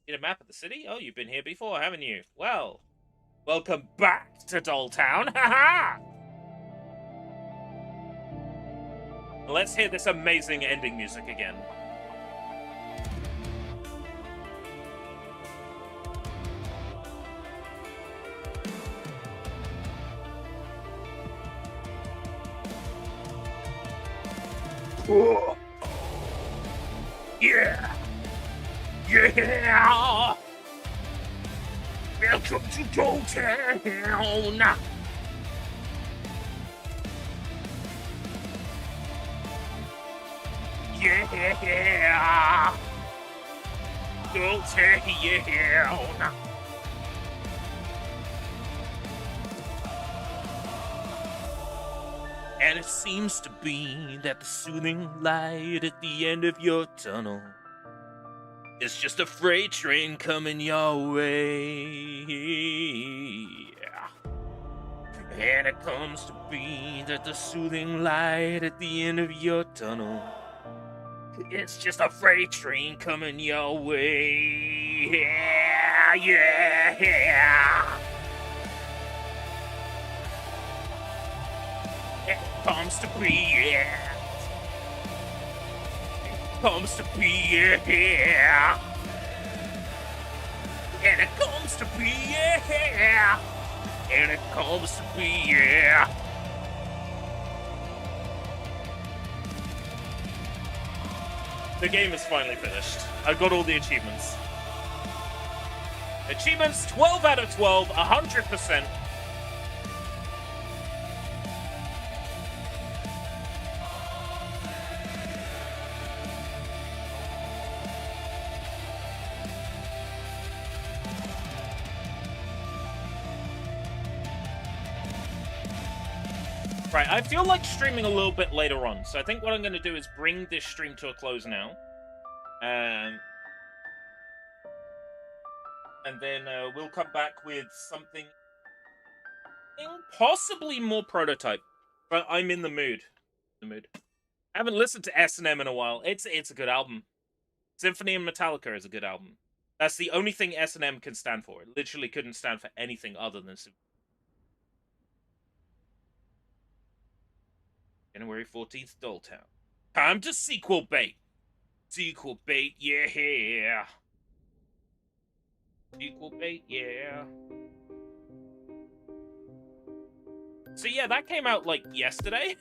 Need a map of the city? Oh, you've been here before, haven't you? Well, welcome back to Dolltown. Haha! Let's hear this amazing ending music again. Oh, Yeah! Yeah! Welcome to Dolltown! Yeah! Dolltown! And it seems to be that the soothing light at the end of your tunnel is just a freight train coming your way. And it comes to be that the soothing light at the end of your tunnel, it's just a freight train coming your way. Yeah, yeah. It comes to be it. It comes to be it. And it comes to be it. And it comes to be it. The game is finally finished. I've got all the achievements. Achievements 12 out of 12, 100%. Right, I feel like streaming a little bit later on, so I think what I'm going to do is bring this stream to a close now. And then we'll come back with something possibly more prototype. But I'm in the mood. I haven't listened to S&M in a while. It's a good album. Symphony and Metallica is a good album. That's the only thing S&M can stand for. It literally couldn't stand for anything other than Symphony. January 14th, Dolltown. Time to sequel bait. Sequel bait, yeah. Sequel bait, yeah. So yeah, that came out like yesterday.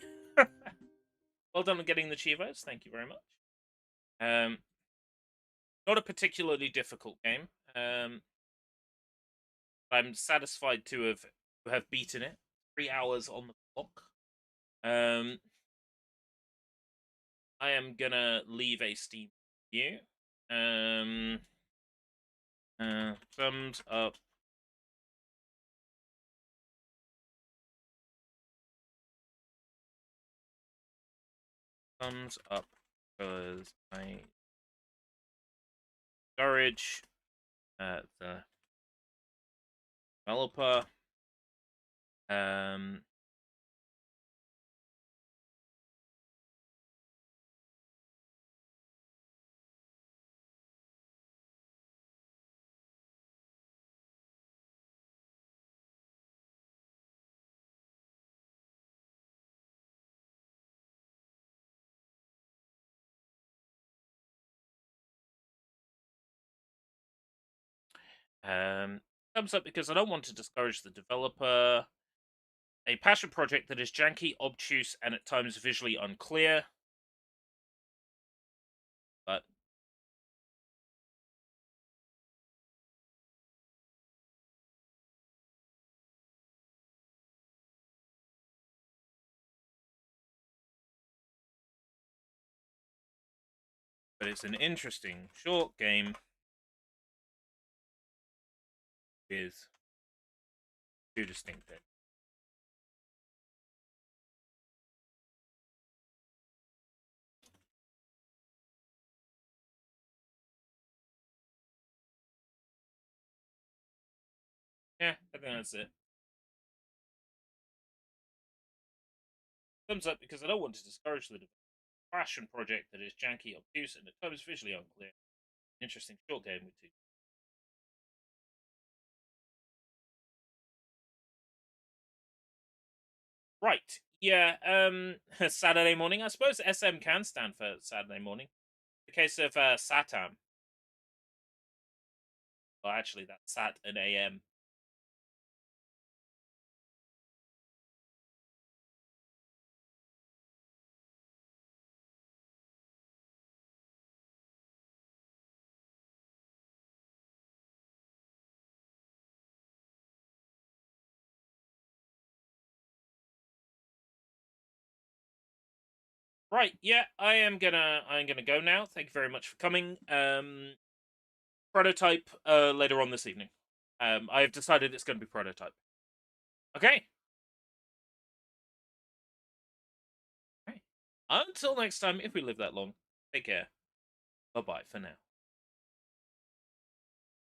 Well done on getting the Chivos. Thank you very much. Not a particularly difficult game. I'm satisfied to have beaten it. 3 hours on the clock. I am gonna leave a Steam review. Thumbs up. Thumbs up because I encourage the developer. Thumbs up because I don't want to discourage the developer. A passion project that is janky, obtuse, and at times visually unclear. But it's an interesting short game with two distinct things. Yeah, I think that's it. Thumbs up because I don't want to discourage the passion project that is janky, obtuse, and at times visually unclear. Interesting short game with two. Right. Yeah. Saturday morning. I suppose SM can stand for Saturday morning. The case of Satam. Well, actually, that's Sat and AM. Right. Yeah. I'm gonna go now. Thank you very much for coming. Prototype later on this evening. I have decided it's going to be prototype. Okay. Okay. Until next time, if we live that long, take care. Bye bye for now.